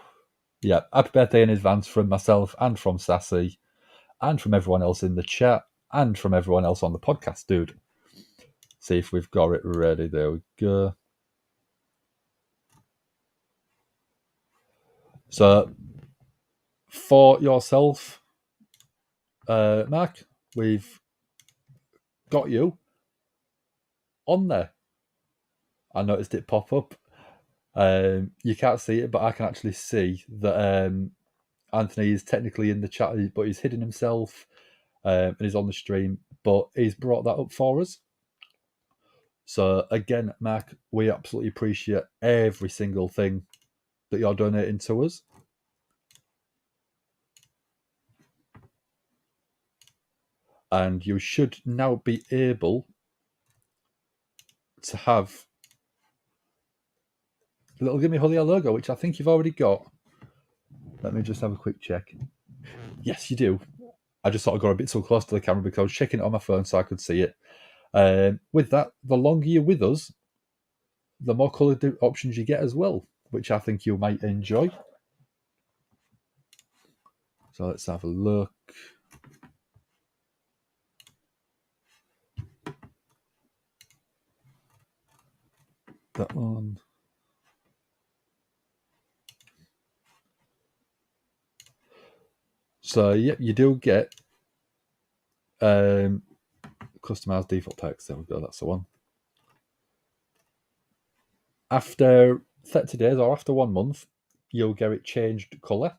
yeah, happy birthday in advance from myself and from Sassy and from everyone else in the chat and from everyone else on the podcast, dude. See if we've got it ready. There we go. So, for yourself, Mark, we've got you on there. I noticed it pop up. You can't see it, but I can actually see that Anthony is technically in the chat, but he's hidden himself and he's on the stream. But he's brought that up for us. So again, Mark, we absolutely appreciate every single thing that you're donating to us. And you should now be able to have the little Gimme Hulia logo, which I think you've already got. Let me just have a quick check. Yes, you do. I just sort of got a bit so close to the camera because I was checking it on my phone so I could see it. With that, the longer you're with us, the more coloured options you get as well, which I think you might enjoy. So let's have a look. That one. So, yep, you do get customized default text. There we go, that's the one. After 30 days or after 1 month, you'll get it changed colour.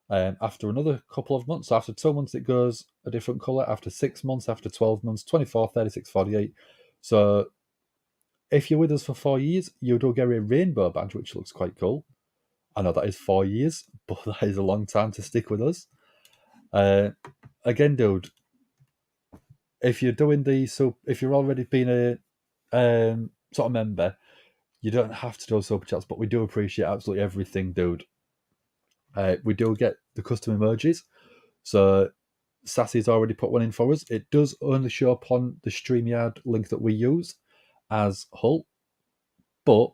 After another couple of months, after 2 months, it goes a different colour. After 6 months, after 12 months, 24, 36, 48. So if you're with us for 4 years, you do get a rainbow badge, which looks quite cool. I know that is 4 years, but that is a long time to stick with us. Again, dude, if you're doing if you're already been a sort of member, you don't have to do super chats, but we do appreciate absolutely everything, dude. We do get the custom emojis. So Sassy's already put one in for us. It does only show up on the StreamYard link that we use as Hull, but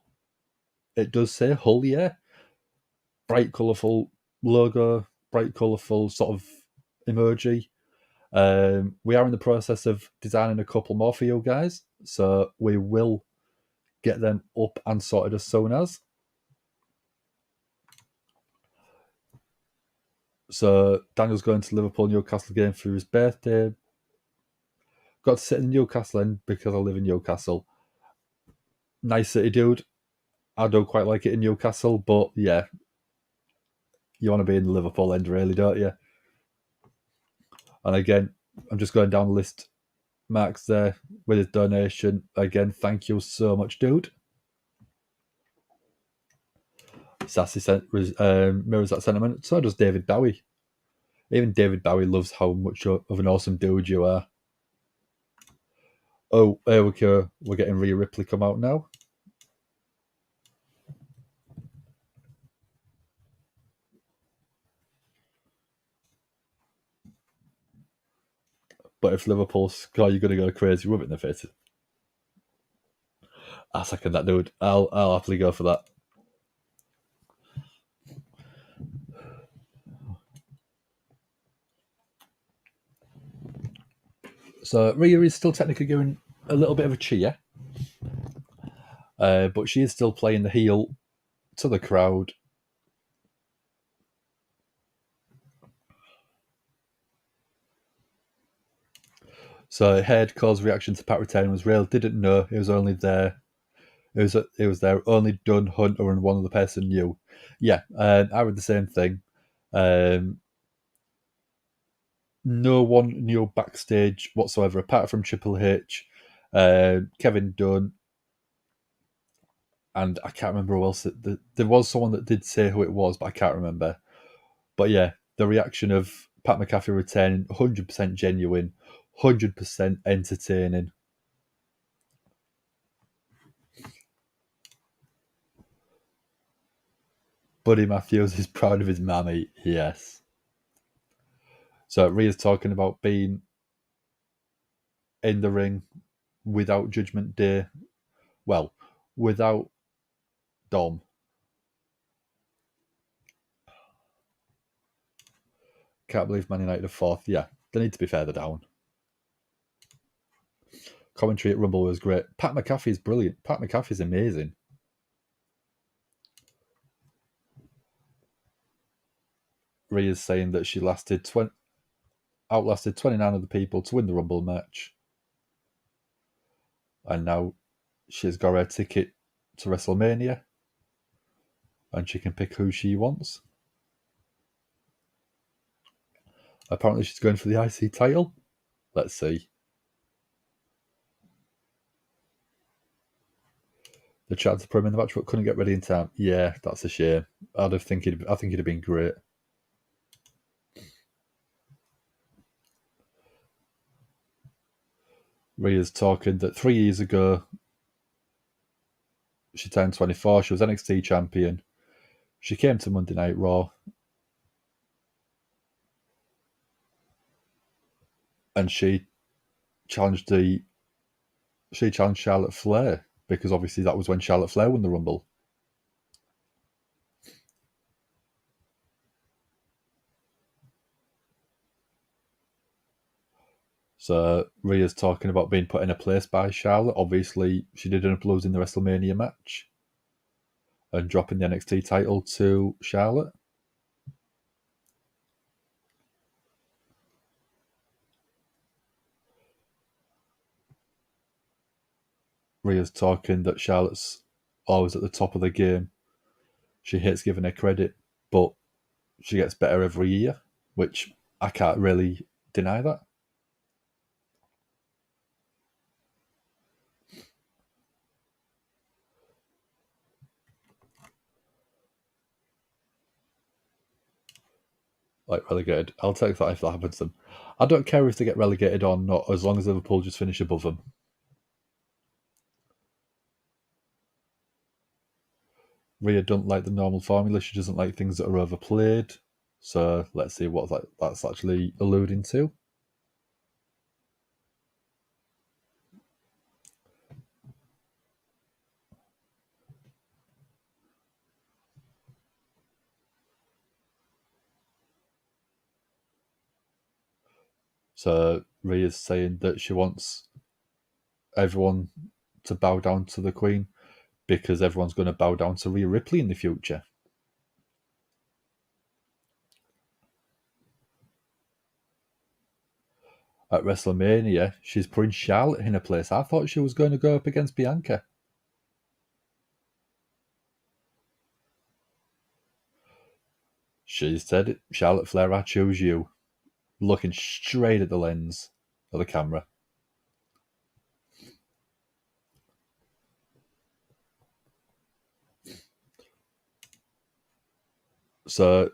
it does say Hull, yeah. Bright, colourful logo, bright, colourful sort of emoji. We are in the process of designing a couple more for you guys, so we will get them up and sorted as soon as. So Daniel's going to Liverpool Newcastle game for his birthday. Got to sit in Newcastle end because I live in Newcastle. Nice city, dude. I don't quite like it in Newcastle, but yeah, you want to be in the Liverpool end, really, don't you? And again, I'm just going down the list. Mark's there with his donation. Again, thank you so much, dude. Sassy mirrors that sentiment. So does David Bowie. Even David Bowie loves how much of an awesome dude you are. Oh, there we go. We're getting Rhea Ripley come out now. But if Liverpool score, you're going to go crazy, rub it in the face. I'll second that, dude. I'll happily go for that. So Rhea is still technically going a little bit of a cheer, but she is still playing the heel to the crowd. So Head Cole's reaction to Pat retaining was real. Didn't know it was only there. It was there. Only Dunn, Hunter, and one other person knew. Yeah, I read the same thing. No one knew backstage whatsoever, apart from Triple H, Kevin Dunn, and I can't remember who else. There was someone that did say who it was, but I can't remember. But yeah, the reaction of Pat McAfee retaining, 100% genuine, 100% entertaining. Buddy Matthews is proud of his mammy, yes. So Rhea's talking about being in the ring without Judgment Day. Well, without Dom. Can't believe Man United are fourth. Yeah, they need to be further down. Commentary at Rumble was great. Pat McAfee is brilliant. Pat McAfee is amazing. Rhea's saying that she outlasted 29 other people to win the Rumble match. And now she's got her ticket to WrestleMania. And she can pick who she wants. Apparently she's going for the IC title. Let's see. The chance to put him in the match but couldn't get ready in time. Yeah, that's a shame. I think it'd have been great. Rhea's talking that 3 years ago she turned 24. She was NXT champion. She came to Monday Night Raw. And she challenged Charlotte Flair, because obviously that was when Charlotte Flair won the Rumble. So Rhea's talking about being put in a place by Charlotte. Obviously, she did end up losing the WrestleMania match and dropping the NXT title to Charlotte. Rhea's talking that Charlotte's always at the top of the game. She hates giving her credit, but she gets better every year, which I can't really deny that. Like relegated. I'll take that if that happens to them. I don't care if they get relegated or not, as long as Liverpool just finish above them. Rhea doesn't like the normal formula. She doesn't like things that are overplayed. So let's see what that's actually alluding to. So Rhea's saying that she wants everyone to bow down to the Queen because everyone's going to bow down to Rhea Ripley in the future. At WrestleMania, she's putting Charlotte in a place. I thought she was going to go up against Bianca. She said, Charlotte Flair, I choose you. Looking straight at the lens of the camera. So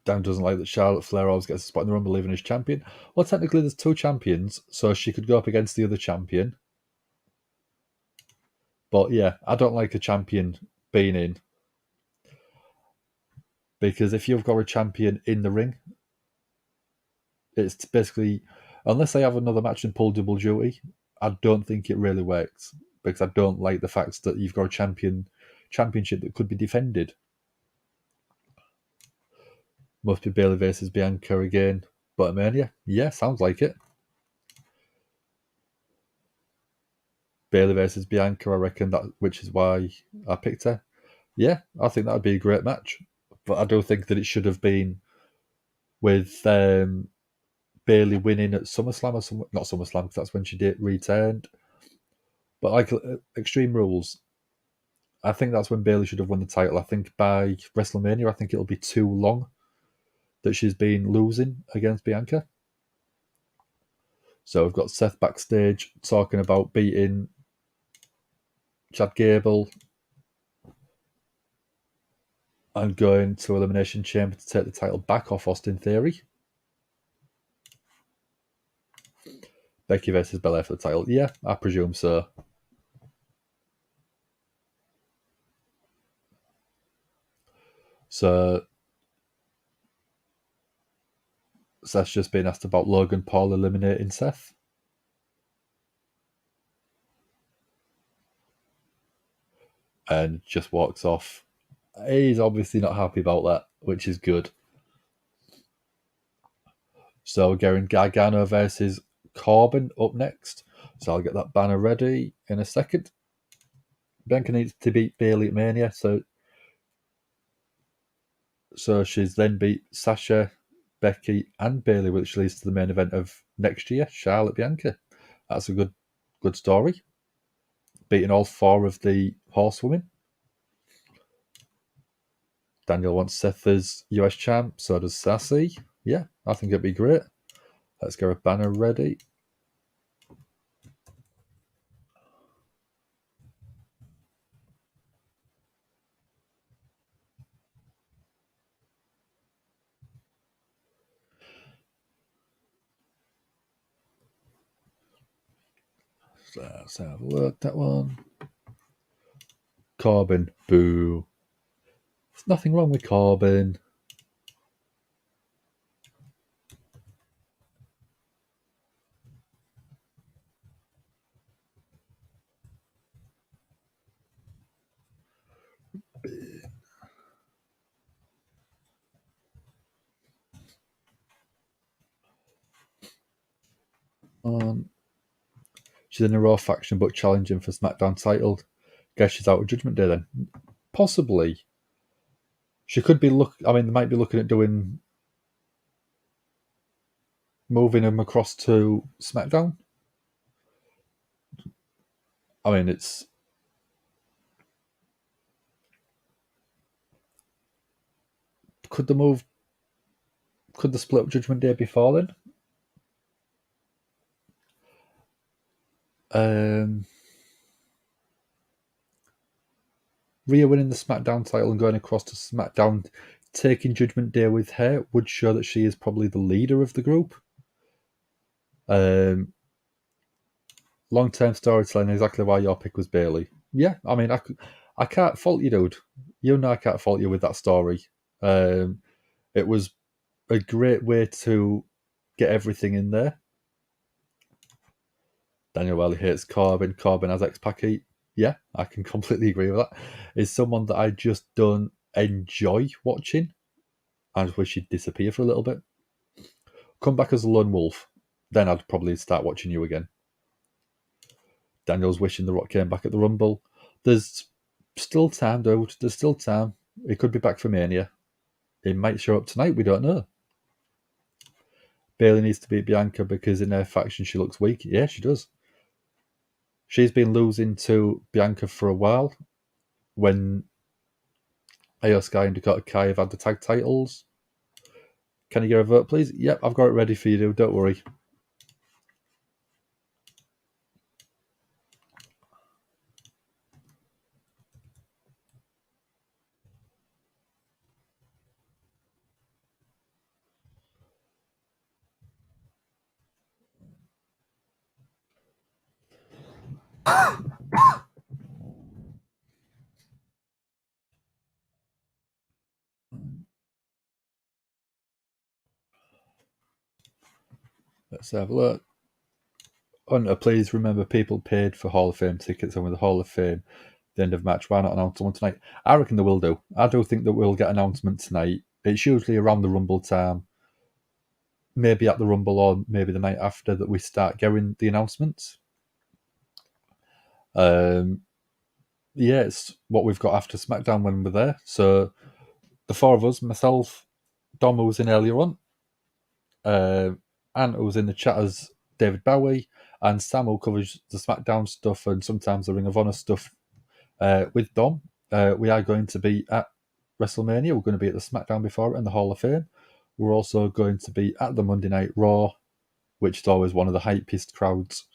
Dan doesn't like that Charlotte Flair always gets a spot in the Rumble even as champion. Well, technically there's two champions, so she could go up against the other champion. But yeah, I don't like a champion being in. Because if you've got a champion in the ring, it's basically, unless they have another match and pull double duty, I don't think it really works. Because I don't like the fact that you've got a championship that could be defended. Must be Bayley versus Bianca again. But Mania? Yeah, sounds like it. Bailey versus Bianca, I reckon that, which is why I picked her. Yeah, I think that would be a great match. But I do think that it should have been with Bailey winning at SummerSlam or not SummerSlam, because that's when she did returned. But like Extreme Rules, I think that's when Bailey should have won the title. I think by WrestleMania, I think it'll be too long that she's been losing against Bianca. So we've got Seth backstage talking about beating Chad Gable and going to Elimination Chamber to take the title back off Austin Theory. Becky versus Belair for the title. Yeah, I presume so. So Seth's just been asked about Logan Paul eliminating Seth. And just walks off. He's obviously not happy about that, which is good. So we're going Gargano versus Corbin up next. So I'll get that banner ready in a second. Bianca needs to beat Bailey at Mania, so she's then beat Sasha, Becky, and Bailey, which leads to the main event of next year, Charlotte Bianca. That's a good story. Beating all 4 of the horsewomen. Daniel wants Seth as US champ, so does Sassy. Yeah, I think it'd be great. Let's get a banner ready. So let's have a look at that one. Corbin, boo. There's nothing wrong with Corbin. She's in a Raw faction but challenging for SmackDown title. Guess she's out of Judgment Day then. Possibly. She could be they might be looking at moving him across to SmackDown. I mean, it's could the split up Judgment Day before then? Rhea winning the SmackDown title and going across to SmackDown, taking Judgment Day with her, would show that she is probably the leader of the group. Long-term storytelling, exactly why your pick was Bailey. Yeah, I mean, I can't fault you, dude. You know I can't fault you with that story. It was a great way to get everything in there. Daniel Welly hates Corbin. Corbin has X-Pac heat. Yeah, I can completely agree with that. Is someone that I just don't enjoy watching. I just wish she'd disappear for a little bit. Come back as a lone wolf. Then I'd probably start watching you again. Daniel's wishing The Rock came back at the Rumble. There's still time, though. There's still time. He could be back for Mania. He might show up tonight. We don't know. Bailey needs to beat Bianca because in her faction she looks weak. Yeah, she does. She's been losing to Bianca for a while. When Io Sky and Dakota Kai have had the tag titles. Can you get a vote, please? Yep, I've got it ready for you, dude. Don't worry. Let's have a look. Hunter, please remember people paid for Hall of Fame tickets, and with the Hall of Fame, the end of match, why not announce one tonight? I reckon they will do. I do think that we'll get an announcement tonight. It's usually around the Rumble time. Maybe at the Rumble or maybe the night after that we start getting the announcements. Yeah, it's what we've got after SmackDown when we're there. So the four of us, myself, Dom, who was in earlier on, Ant, who was in the chat as David Bowie, and Sam, who covers the SmackDown stuff and sometimes the Ring of Honor stuff with Dom. We are going to be at WrestleMania. We're going to be at the SmackDown before it and the Hall of Fame. We're also going to be at the Monday Night Raw, which is always one of the hypest crowds.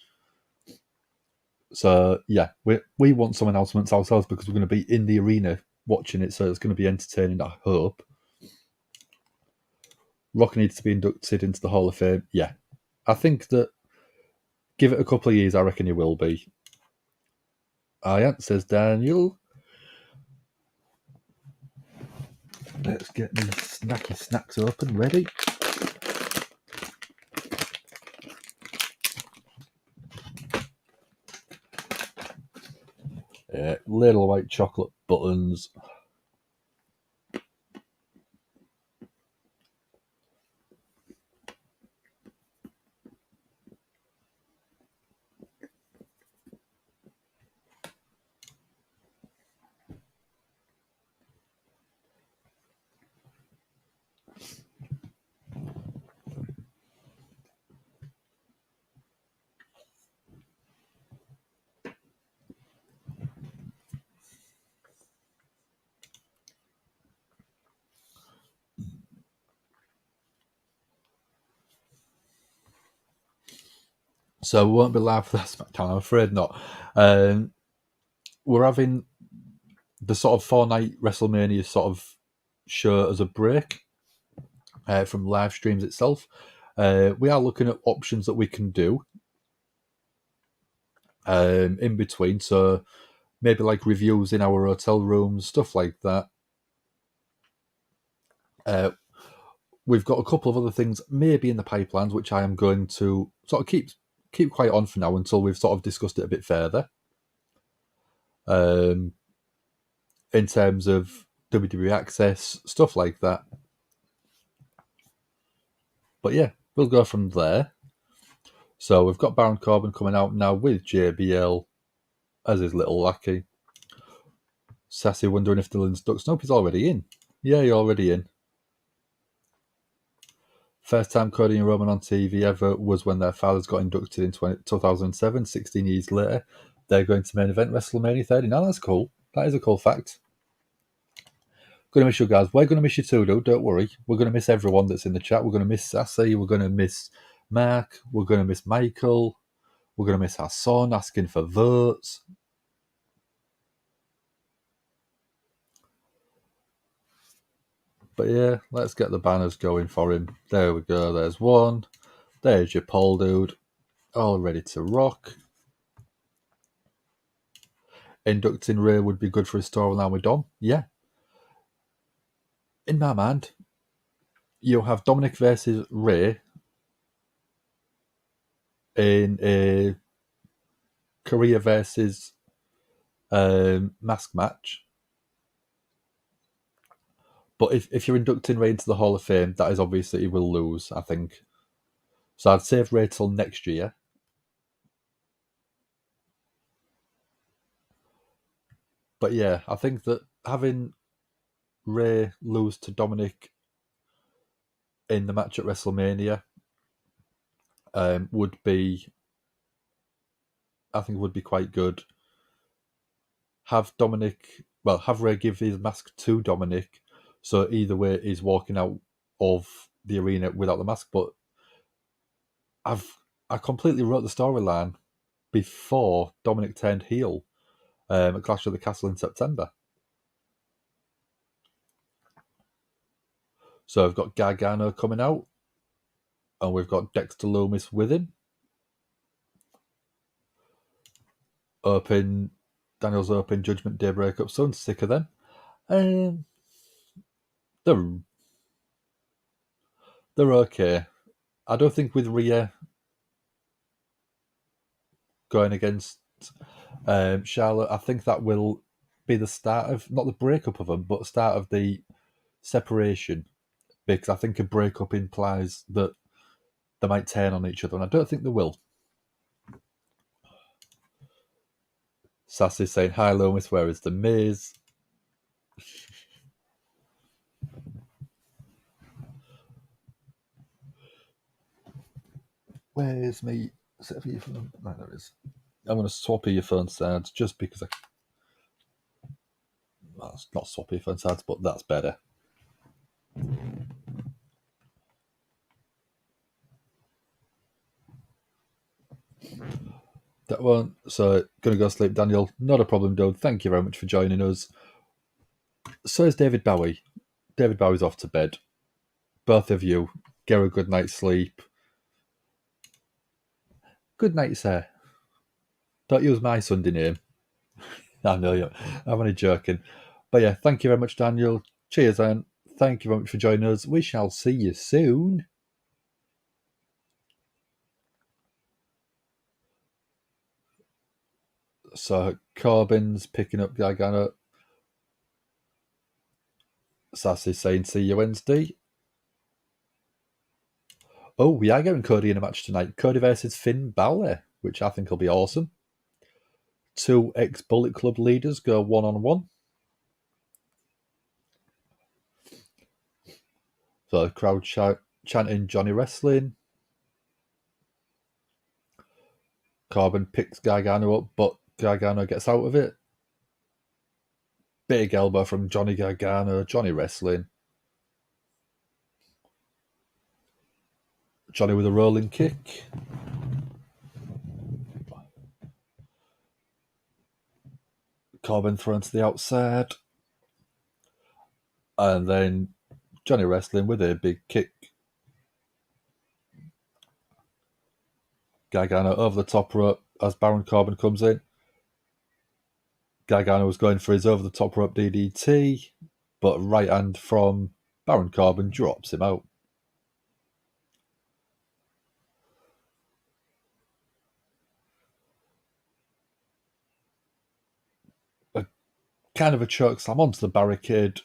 So, yeah, we want some announcements ourselves because we're going to be in the arena watching it, so it's going to be entertaining, I hope. Rock needs to be inducted into the Hall of Fame. Yeah, I think that give it a couple of years, I reckon he will be. Says Daniel. Let's get these snacky snacks open, ready. Little white chocolate buttons. So we won't be live for that SmackDown, I'm afraid not. We're having the sort of 4-night WrestleMania sort of show as a break from live streams itself. We are looking at options that we can do in between. So maybe like reviews in our hotel rooms, stuff like that. We've got a couple of other things maybe in the pipelines, which I am going to sort of keep quiet on for now until we've sort of discussed it a bit further. In terms of WWE Access, stuff like that. But yeah, we'll go from there. So we've got Baron Corbin coming out now with JBL as his little lackey. Sassy wondering if Dylan's ducks. Nope, he's already in. Yeah, you're already in. First time Cody and Roman on TV ever was when their fathers got inducted in 2007, 16 years later. They're going to main event WrestleMania 30. Now that's cool. That is a cool fact. Going to miss you guys. We're going to miss you too, though. Don't worry. We're going to miss everyone that's in the chat. We're going to miss Sassy. We're going to miss Mark. We're going to miss Michael. We're going to miss our son asking for votes. But yeah, let's get the banners going for him. There we go. There's one. There's your pole dude. All ready to rock. Inducting Rhea would be good for a storyline with Dom. Yeah. In my mind, you'll have Dominic versus Rhea in a career versus mask match. But if you're inducting Rhea into the Hall of Fame, that is obviously he will lose, I think. So I'd save Rhea till next year. But yeah, I think that having Rhea lose to Dominic in the match at WrestleMania would be quite good. Have Rhea give his mask to Dominic, so either way he's walking out of the arena without the mask. But I completely wrote the storyline before Dominic turned heel at Clash of the Castle in September. So I've got Gargano coming out, and we've got Dexter Lumis with him. Daniel's open Judgment Day breakup. So I'm sick of them. They're okay. I don't think with Rhea going against Charlotte, I think that will be the start of, not the breakup of them, but the start of the separation. Because I think a breakup implies that they might turn on each other, and I don't think they will. Sassy saying, "Hi Lomas, where is the Miz?" Where's me set of earphones? No, there it is. I'm going to swap earphone sounds just because well, it's not swap earphone sounds, but that's better. That one. So, going to go sleep, Daniel. Not a problem, dude. Thank you very much for joining us. So is David Bowie. David Bowie's off to bed. Both of you, get a good night's sleep. Good night, sir. Don't use my Sunday name. I know you. I'm only joking. But yeah, thank you very much, Daniel. Cheers, and thank you very much for joining us. We shall see you soon. So Corbin's picking up Gargano. Sassy saying, "See you Wednesday." Oh, we are getting Cody in a match tonight. Cody versus Finn Balor, which I think will be awesome. 2 ex-Bullet Club leaders go one-on-one. So the crowd chanting Johnny Wrestling. Corbin picks Gargano up, but Gargano gets out of it. Big elbow from Johnny Gargano, Johnny Wrestling. Johnny with a rolling kick. Corbin thrown to the outside. And then Johnny Wrestling with a big kick. Gargano over the top rope as Baron Corbin comes in. Gargano was going for his over the top rope DDT, but right hand from Baron Corbin drops him out. Kind of a choke slam onto the barricade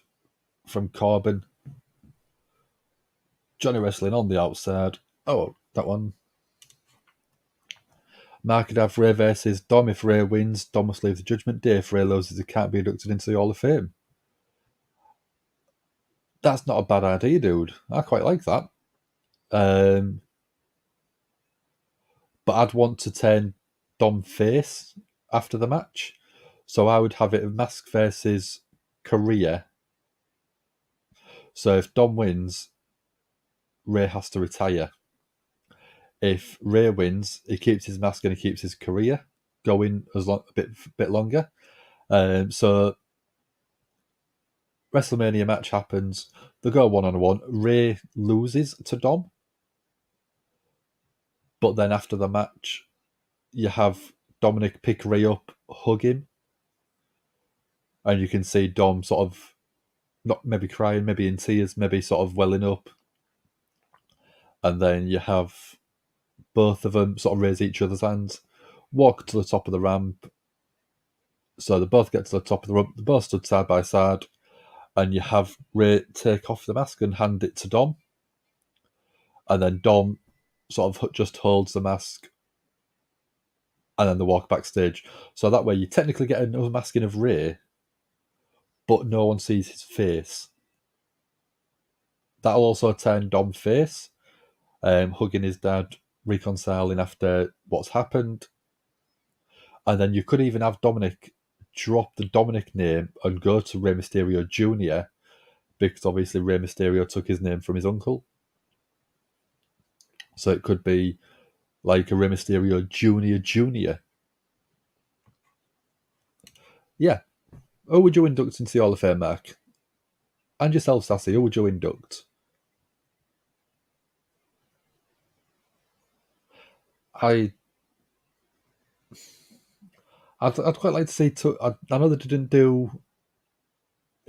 from Corbin. Johnny Wrestling on the outside. Oh, that one. Mark could have Rhea versus Dom. If Rhea wins, Dom must leave the Judgment Day. If Rhea loses, he can't be inducted into the Hall of Fame. That's not a bad idea, dude. I quite like that. But I'd want to turn Dom face after the match. So I would have it Mask versus Korea. So if Dom wins, Rhea has to retire. If Rhea wins, he keeps his mask and he keeps his career going a bit longer. So WrestleMania match happens. They go one-on-one. Rhea loses to Dom. But then after the match, you have Dominic pick Rhea up, hug him. And you can see Dom sort of not maybe crying, maybe in tears, maybe sort of welling up. And then you have both of them sort of raise each other's hands, walk to the top of the ramp. So they both get to the top of the ramp. They both stood side by side. And you have Rhea take off the mask and hand it to Dom. And then Dom sort of just holds the mask. And then they walk backstage. So that way you technically get another masking of Rhea, but no one sees his face. That'll also turn Dom face, hugging his dad, reconciling after what's happened. And then you could even have Dominic drop the Dominic name and go to Rey Mysterio Jr., because obviously Rey Mysterio took his name from his uncle. So it could be like a Rey Mysterio Jr. Yeah. Who would you induct into the Hall of Fame, Mark? And yourself, Sassy, who would you induct? I'd quite like to see. I know they didn't do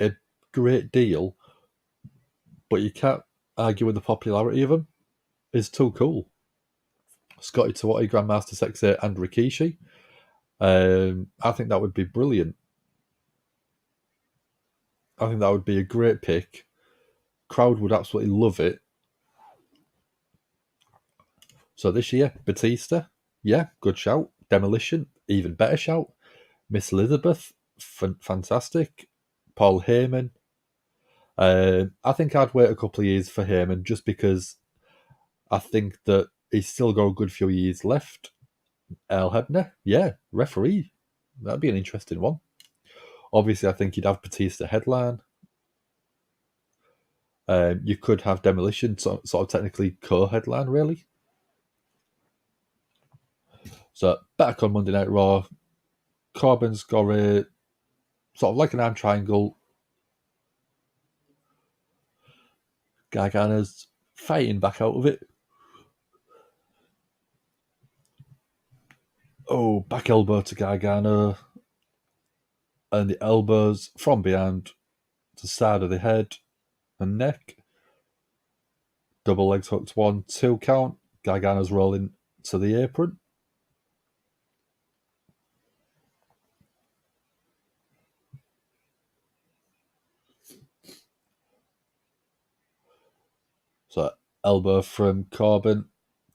a great deal, but you can't argue with the popularity of them. It's too cool. Scotty Tawati, Grandmaster Sexay, and Rikishi. I think that would be brilliant. I think that would be a great pick. Crowd would absolutely love it. So this year, Batista, yeah, good shout. Demolition, even better shout. Miss Elizabeth, fantastic. Paul Heyman. I think I'd wait a couple of years for Heyman just because I think that he's still got a good few years left. Earl Hebner, yeah, referee. That'd be an interesting one. Obviously, I think you'd have Batista headline. You could have Demolition sort of technically co-headline, really. So back on Monday Night Raw, Corbin's got a sort of like an arm triangle. Gargano's fighting back out of it. Oh, back elbow to Gargano. And the elbows from behind to the side of the head and neck. Double legs hooked 1, 2 count. Gargano's rolling to the apron. So elbow from Corbin.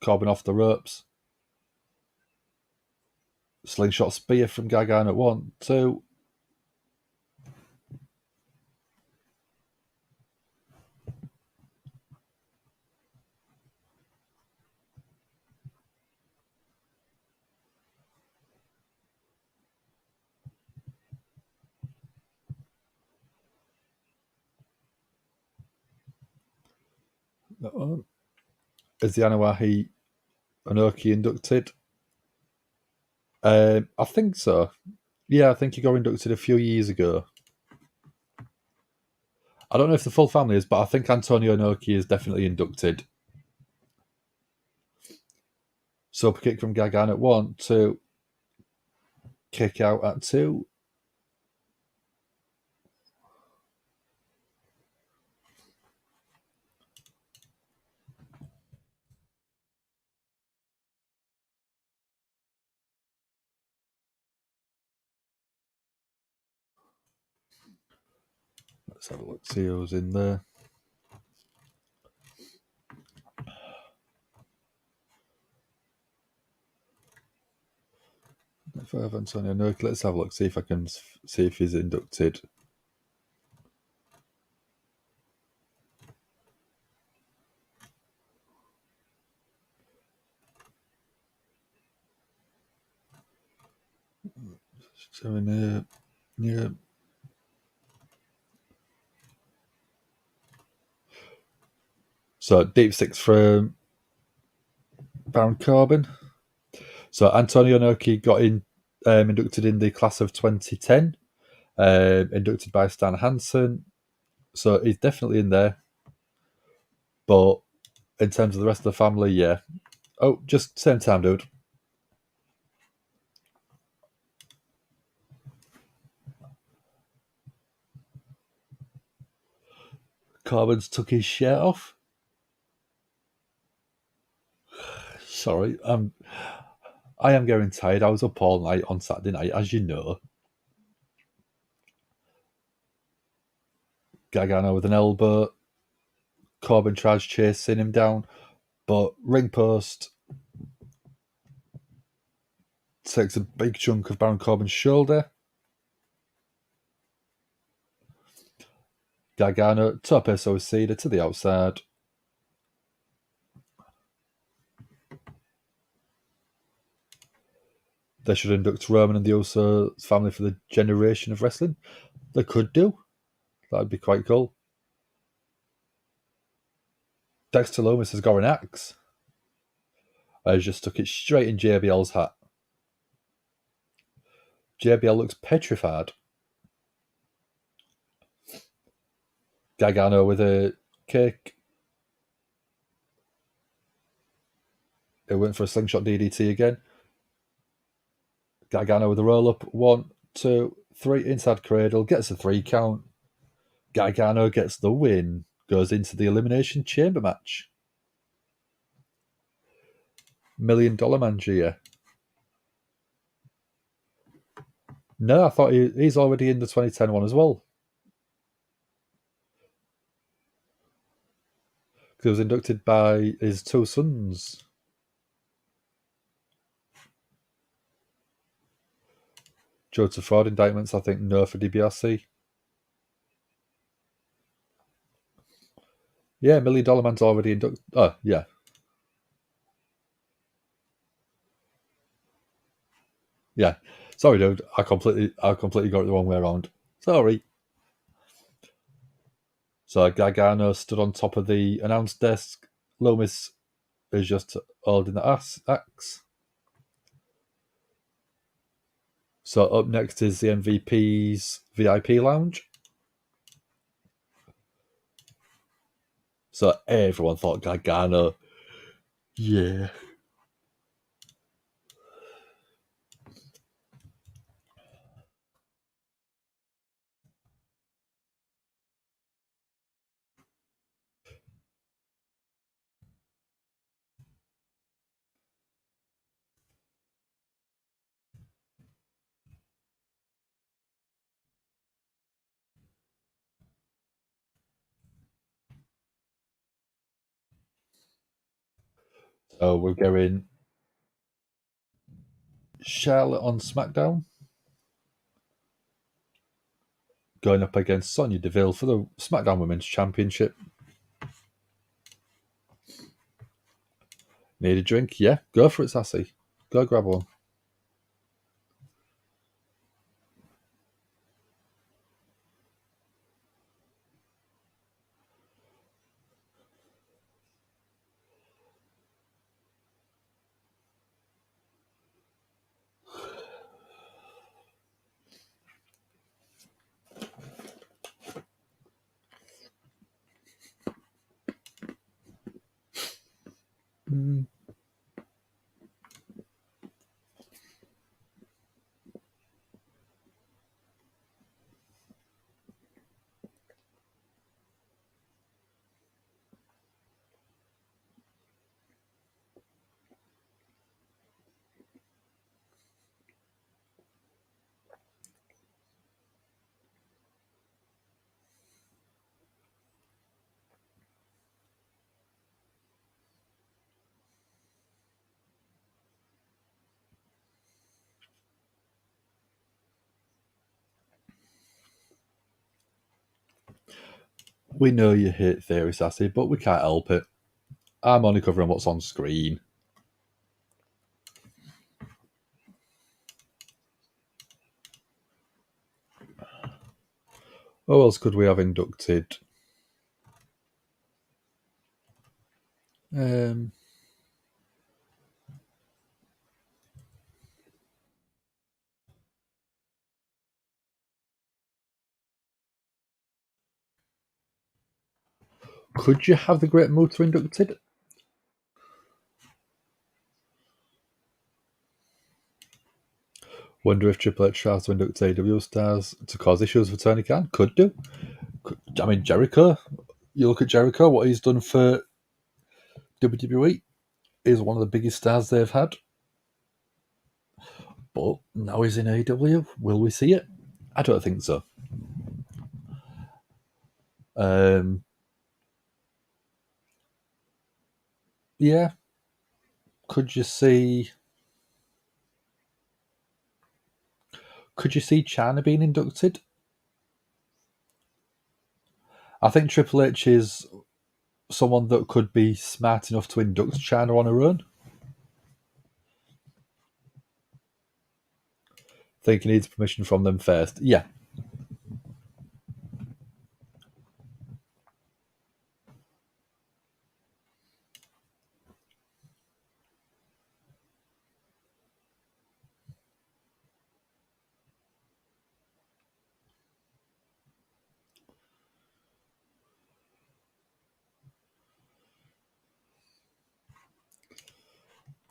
Corbin off the ropes. Slingshot spear from Gargano at 1, 2. Is the Anawahi Inoki inducted? I think so. Yeah, I think he got inducted a few years ago. I don't know if the full family is, but I think Antonio Inoki is definitely inducted. Super kick from Gargano at 1, 2. Kick out at 2. Let's have a look, see who's in there. If I have Antonio Inoki, let's have a look, see if I can see if he's inducted. Showing yeah. So deep six from Baron Corbin. So Antonio Inoki got inducted in the class of 2010, inducted by Stan Hansen. So he's definitely in there. But in terms of the rest of the family, yeah. Oh, just same time, dude. Corbin's took his shirt off. Sorry, I am getting tired. I was up all night on Saturday night, as you know. Gargano with an elbow. Corbin tries chasing him down, but ring post takes a big chunk of Baron Corbin's shoulder. Gargano, top SOC to the outside. They should induct Roman and the Uso family for the generation of wrestling. They could do. That'd be quite cool. Dexter Lumis has got an axe. I just stuck it straight in JBL's hat. JBL looks petrified. Gargano with a kick. It went for a slingshot DDT again. Gargano with a roll up. 1, 2, 3. Inside cradle. Gets a 3 count. Gargano gets the win. Goes into the Elimination Chamber match. $1 Million Man Gia. No, I thought he's already in the 2010 one as well. He was inducted by his 2 sons. Due to fraud indictments, I think no for DiBiase. Yeah, $1 Million Man's already inducted. Oh, yeah. Yeah. Sorry, dude. I completely got it the wrong way around. Sorry. So Gargano stood on top of the announce desk. Loomis is just holding the axe. So up next is the MVP's VIP lounge. So everyone thought Gargano. Yeah. So we're going Charlotte on SmackDown, going up against Sonya Deville for the SmackDown Women's Championship. Need a drink? Yeah, go for it, Sassy. Go grab one. We know you hate Theory, Sassy, but we can't help it. I'm only covering what's on screen. Who else could we have inducted? Could you have the Great Muta inducted? Wonder if Triple H tries to induct AEW stars to cause issues for Tony Khan. Could do. I mean, Jericho. You look at Jericho, what he's done for WWE is one of the biggest stars they've had. But now he's in AEW. Will we see it? I don't think so. Yeah. Could you see China being inducted? I think Triple H is someone that could be smart enough to induct China on her own. Think he needs permission from them first. Yeah.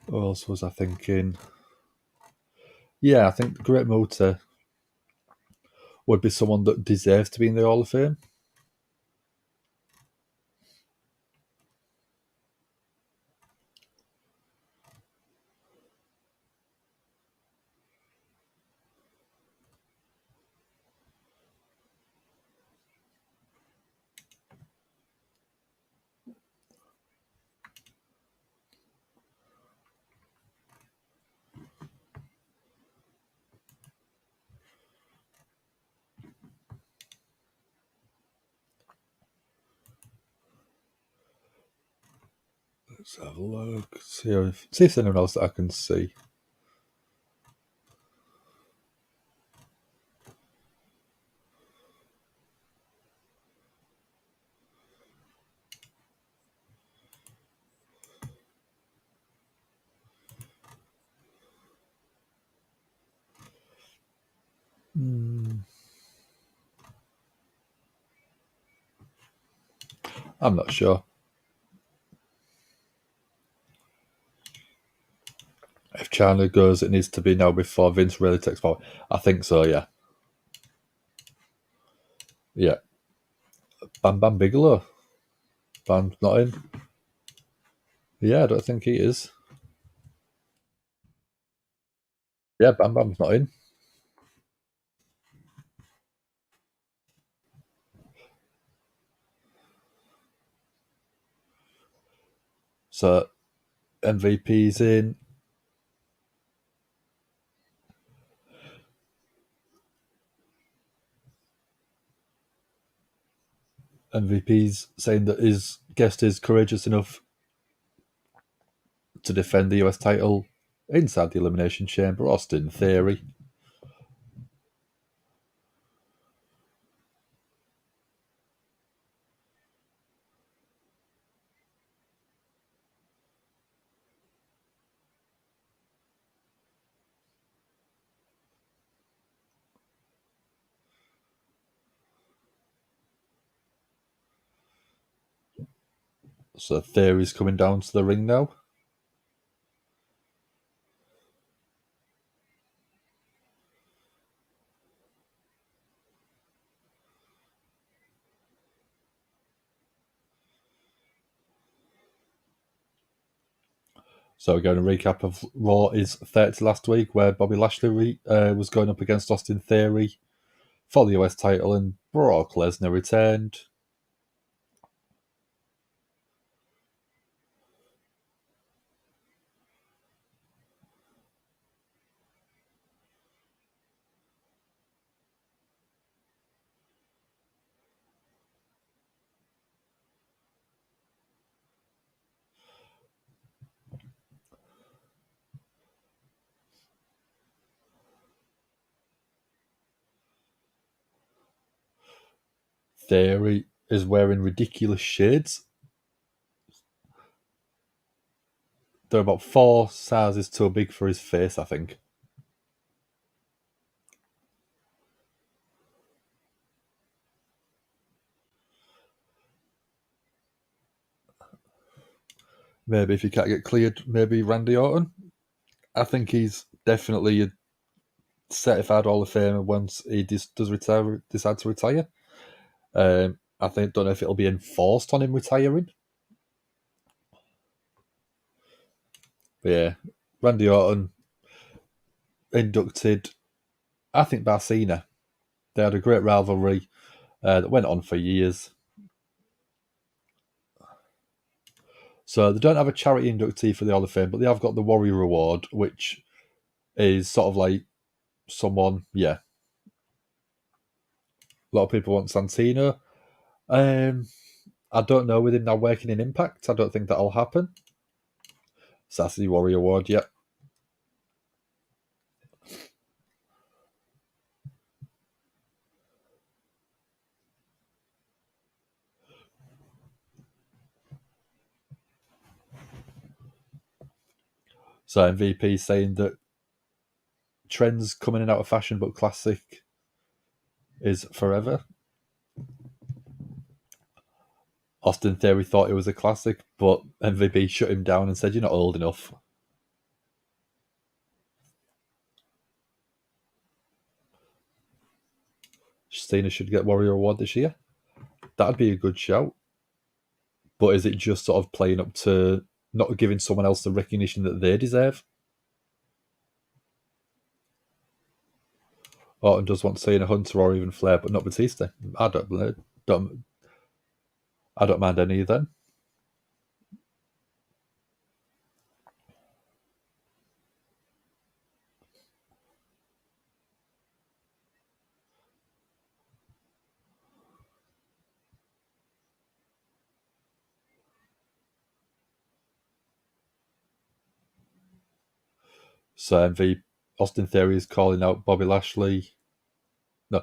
What else was I thinking? Yeah, I think Great Muta would be someone that deserves to be in the Hall of Fame. Let's have a look. See if there's anyone else that I can see. I'm not sure. If China goes, it needs to be now before Vince really takes power. I think so, yeah. Yeah. Bam Bam Bigelow. Bam's not in. Yeah, I don't think he is. Yeah, Bam Bam's not in. So MVP's in. MVP's saying that his guest is courageous enough to defend the US title inside the Elimination Chamber. Austin Theory. So Theory's coming down to the ring now. So we're going to recap of Raw is 30 last week, where Bobby Lashley was going up against Austin Theory for the US title, and Brock Lesnar returned. Theory is wearing ridiculous shades. They're about 4 sizes too big for his face, I think. Maybe if he can't get cleared, maybe Randy Orton. I think he's definitely a certified Hall of Famer once he does decide to retire. I don't know if it'll be enforced on him retiring. But yeah, Randy Orton inducted, I think, by Cena. They had a great rivalry that went on for years. So they don't have a charity inductee for the Hall of Fame, but they have got the Warrior Award, which is sort of like someone, yeah. A lot of people want Santino. I don't know, with him now working in Impact, I don't think that'll happen. Sassy Warrior Award, yeah. So MVP saying that trends coming in and out of fashion, but classic is forever. Austin Theory thought it was a classic, but MVP shut him down and said, "You're not old enough." Cena should get Warrior Award this year. That'd be a good shout. But is it just sort of playing up to not giving someone else the recognition that they deserve? Orton does want Cena, Hunter, or even Flair, but not Batista. I don't mind any of them. So Austin Theory is calling out Bobby Lashley. No,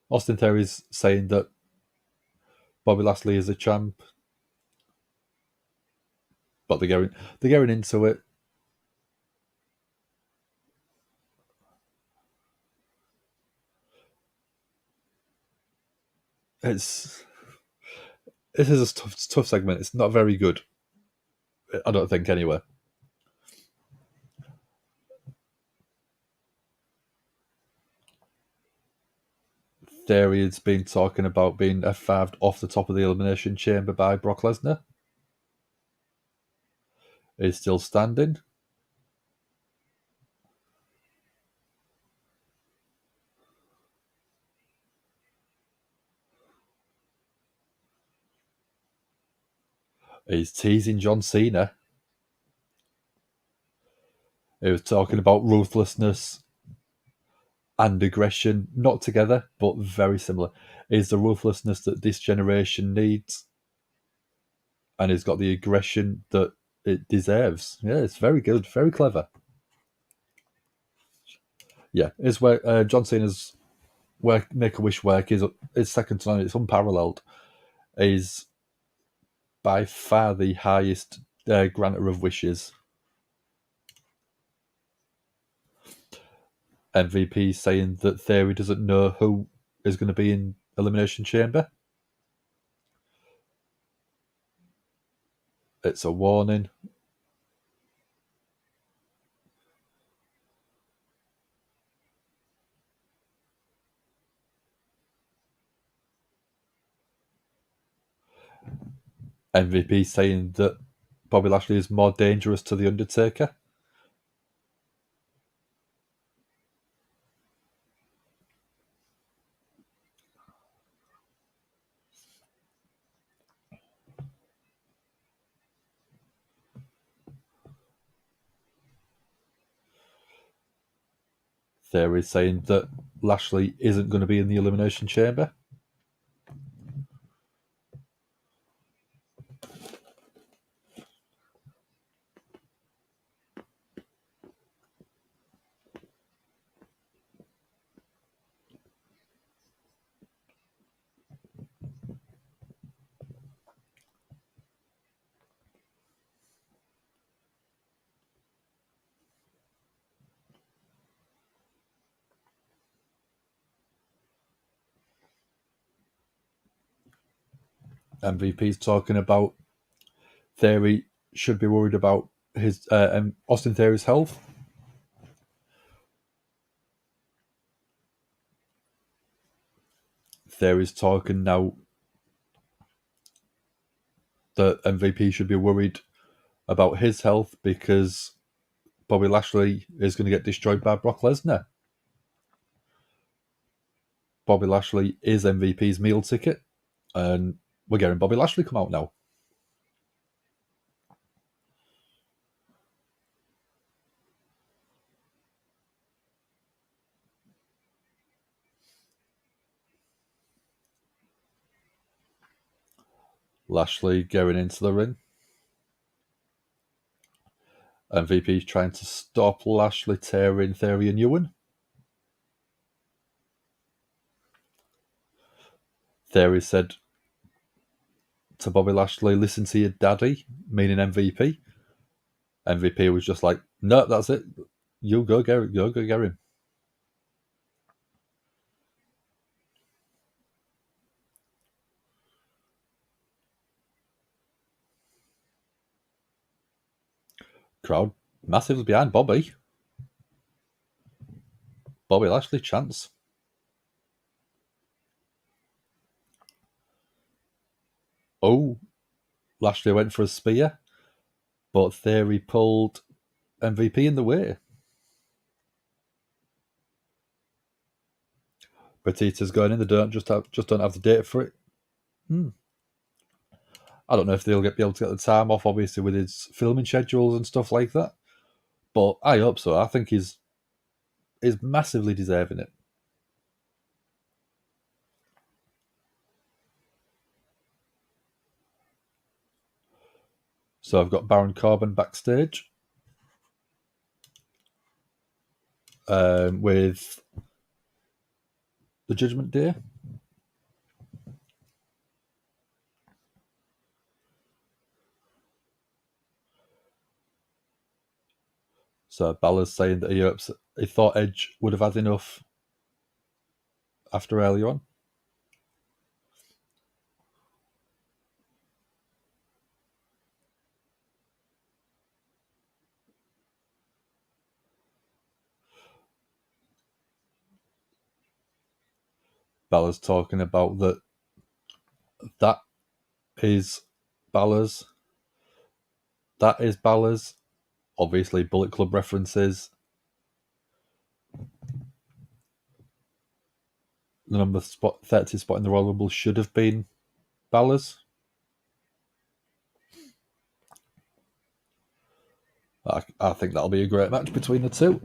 Austin Theory is saying that Bobby Lashley is a champ, but they're getting into it. This is a tough segment. It's not very good. I don't think anyway. Theory has been talking about being F5'd off the top of the Elimination Chamber by Brock Lesnar. He's still standing. He's teasing John Cena. He was talking about ruthlessness and aggression, not together, but very similar. Is the ruthlessness that this generation needs, and he's got the aggression that it deserves. Yeah, it's very good, very clever. Yeah, it's where John Cena's Make-A-Wish work is second to none. It's unparalleled. He's by far the highest granter of wishes. MVP saying that Theory doesn't know who is going to be in Elimination Chamber. It's a warning. MVP saying that Bobby Lashley is more dangerous to The Undertaker. Theory saying that Lashley isn't going to be in the Elimination Chamber. MVP's talking about Theory should be worried about his Austin Theory's health. Theory's talking now that MVP should be worried about his health because Bobby Lashley is going to get destroyed by Brock Lesnar. Bobby Lashley is MVP's meal ticket, and we're getting Bobby Lashley come out now. Lashley going into the ring. MVP's trying to stop Lashley tearing Theory and Ewan. Theory said to Bobby Lashley, "Listen to your daddy," meaning MVP. MVP was just like, "No, that's it. You go get him." Crowd massively behind Bobby. Bobby Lashley chance. Oh, Lashley went for a spear, but Theory pulled MVP in the way. Batita's going in. They don't have the data for it. I don't know if they'll be able to get the time off, obviously, with his filming schedules and stuff like that. But I hope so. I think he's massively deserving it. So I've got Baron Corbin backstage. with the Judgment Day. So Balor's saying that he thought Edge would have had enough after earlier on. Balor's talking about that is Balor's. That is Balor's. Obviously, Bullet Club references. The number 30 spot in the Royal Rumble should have been Balor's. I think that'll be a great match between the two.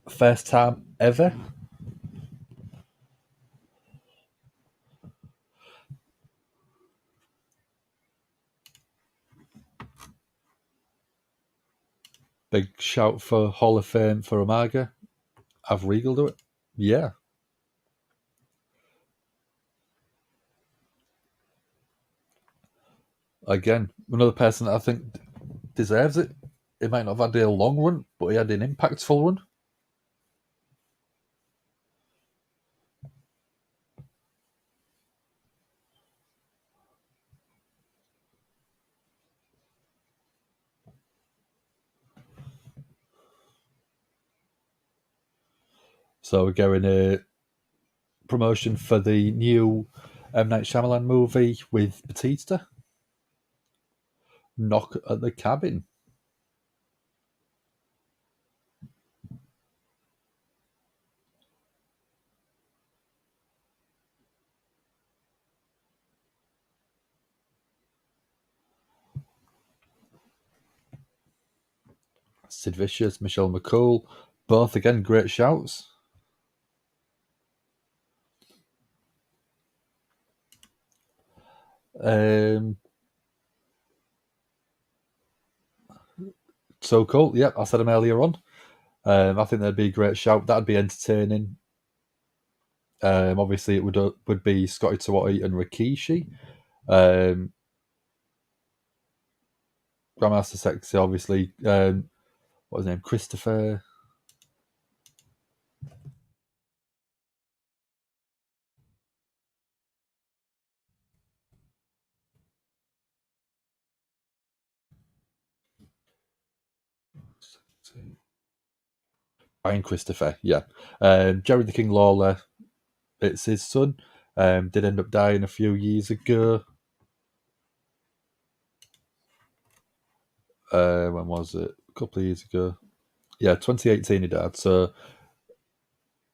First time ever. Big shout for Hall of Fame for Umaga. Have Regal do it? Yeah. Again, another person that I think deserves it. He might not have had a long run, but he had an impactful run. So we're getting a promotion for the new M. Night Shyamalan movie with Batista. Knock at the Cabin. Sid Vicious, Michelle McCool, both again great shouts. So cool. Yep, I said them earlier on. I think that'd be a great shout. That'd be entertaining. Obviously, it would be Scotty Tawati and Rikishi. Grandmaster Sexy, obviously. What was his name? Christopher. Brian Christopher, yeah. Jerry the King Lawler, it's his son. Did end up dying a few years ago. When was it? A couple of years ago. Yeah, 2018 he died. So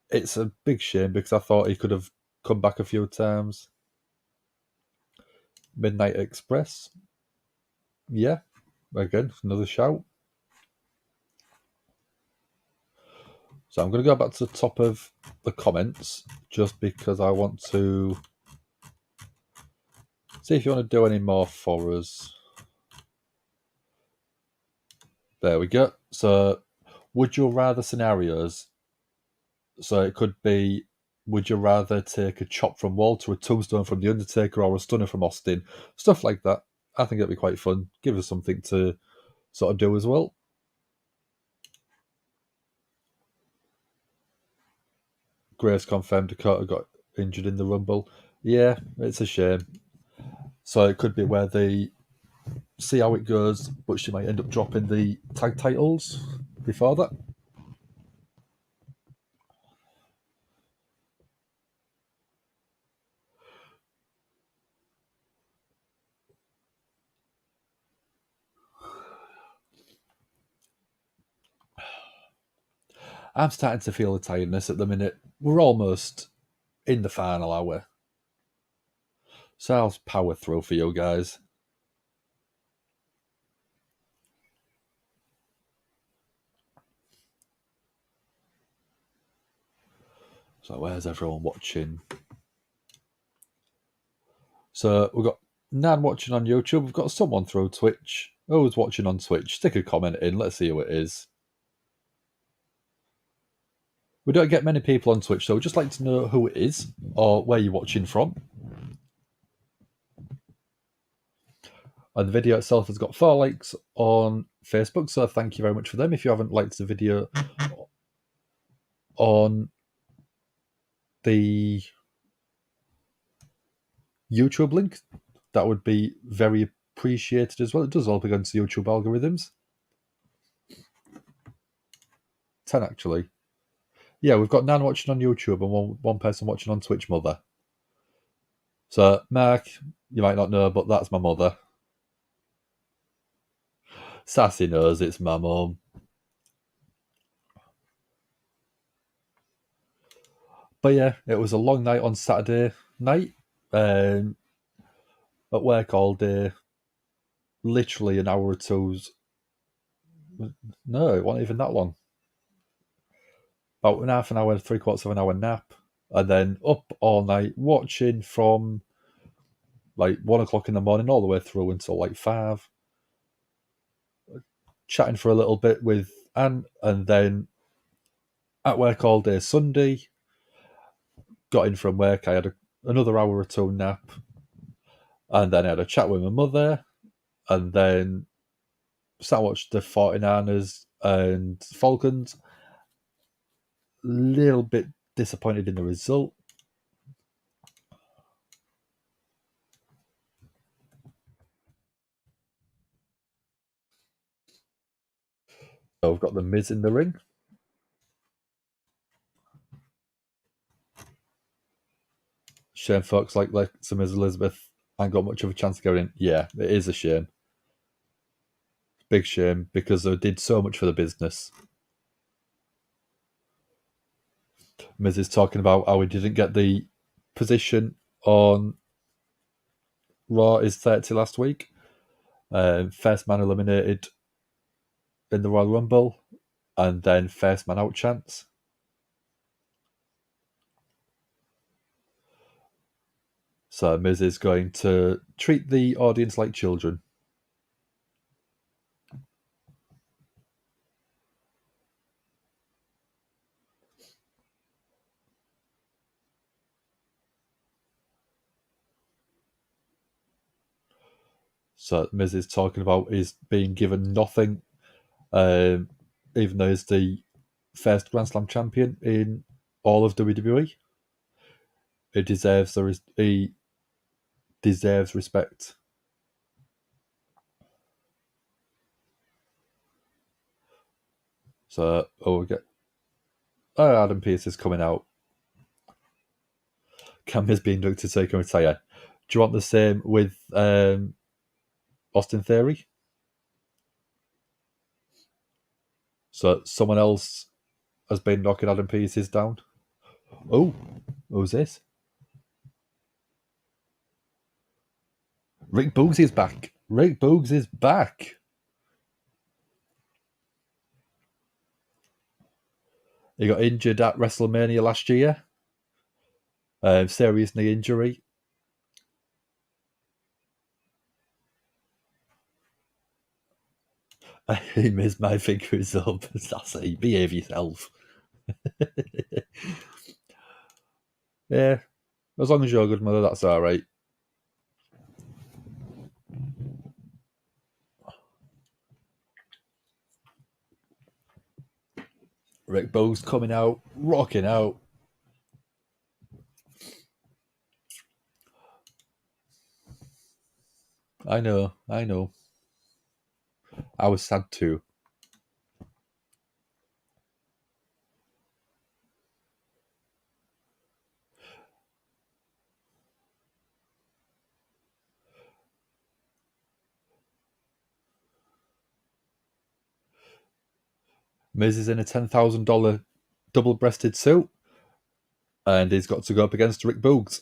it's a big shame because I thought he could have come back a few times. Midnight Express. Yeah, again, another shout. So I'm going to go back to the top of the comments just because I want to see if you want to do any more for us. There we go. So, would you rather scenarios? So it could be, would you rather take a chop from Walter, a tombstone from The Undertaker, or a stunner from Austin? Stuff like that. I think it'd be quite fun. Give us something to sort of do as well. Grace confirmed Dakota got injured in the Rumble. Yeah, it's a shame. So it could be where they see how it goes, but she might end up dropping the tag titles before that. I'm starting to feel the tiredness at the minute. We're almost in the final hour. So I'll power through for you guys. So where's everyone watching? So we've got Nan watching on YouTube. We've got someone through Twitch. Who's watching on Twitch? Stick a comment in. Let's see who it is. We don't get many people on Twitch, so we'd just like to know who it is or where you're watching from. And the video itself has got 4 likes on Facebook, so thank you very much for them. If you haven't liked the video on the YouTube link, that would be very appreciated as well. It does help against the YouTube algorithms. 10 actually. Yeah, we've got 9 watching on YouTube and one person watching on Twitch, mother. So, Mark, you might not know, but that's my mother. Sassy knows it's my mum. But yeah, it was a long night on Saturday night. At work all day. Literally an hour or two's. No, it wasn't even that long. About half an hour, 3/4 of an hour nap. And then up all night watching from like 1 o'clock in the morning all the way through until like 5. Chatting for a little bit with Anne, and then at work all day Sunday. Got in from work, I had another hour or two nap, and then I had a chat with my mother, and then sat and watched the 49ers and Falcons. Little bit disappointed in the result. So I've got the Miz in the ring. Shame folks like some Miz Elizabeth ain't got much of a chance of going in. Yeah, it is a shame. Big shame, because they did so much for the business. Miz is talking about how he didn't get the position on Raw is 30 last week. First man eliminated in the Royal Rumble, and then first man out chance. So Miz is going to treat the audience like children. So Miz is talking about is being given nothing, even though he's the first Grand Slam champion in all of WWE. He deserves respect. So Adam Pearce is coming out. Cam is being looked to take and retire. Do you want the same with Austin Theory? So someone else has been knocking Adam Pearce's down. Oh, who's this? Rick Boogs is back. Rick Boogs is back. He got injured at WrestleMania last year. Serious knee injury. He missed my fingers up. Sassy, behave yourself. Yeah, as long as you're a good mother, that's all right. Rick Boogs coming out, rocking out. I know. I was sad too. Miz is in a $10,000 double-breasted suit, and he's got to go up against Rick Boogs.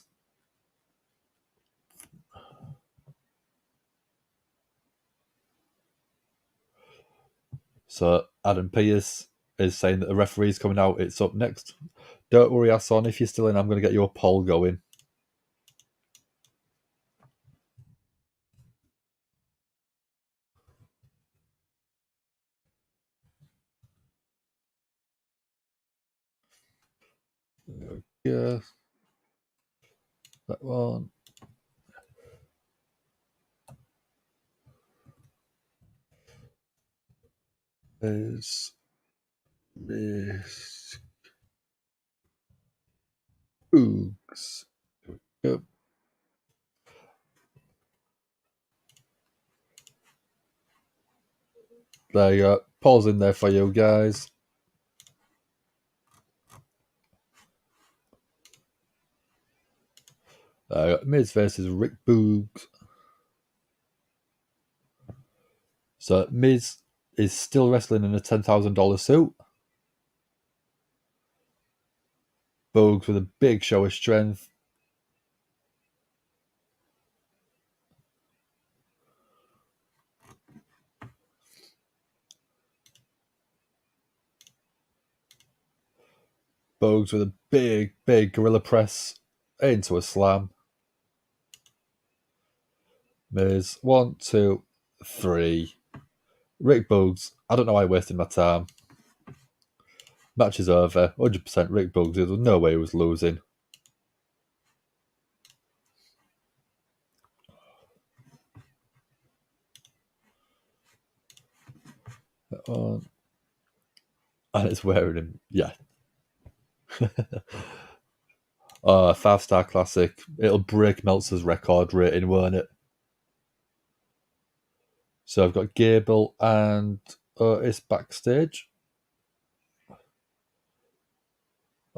So Adam Pearce is saying that the referee's coming out. It's up next. Don't worry, Hassan. If you're still in, I'm going to get you a poll going. Yeah. That one. Is Miss Boogs. Yep. There you go. Pause in there for you guys. Miz versus Rick Boogs. So Miz is still wrestling in a $10,000 suit. Boogs with a big show of strength. Boogs with a big gorilla press into a slam. Miz, 1, 2, 3. Rick Boogs, I don't know why I wasted my time. Match is over. 100% Rick Boogs. There was no way he was losing. And it's wearing him. Yeah. 5-star classic. It'll break Meltzer's record rating, won't it? So I've got Gable and Otis backstage.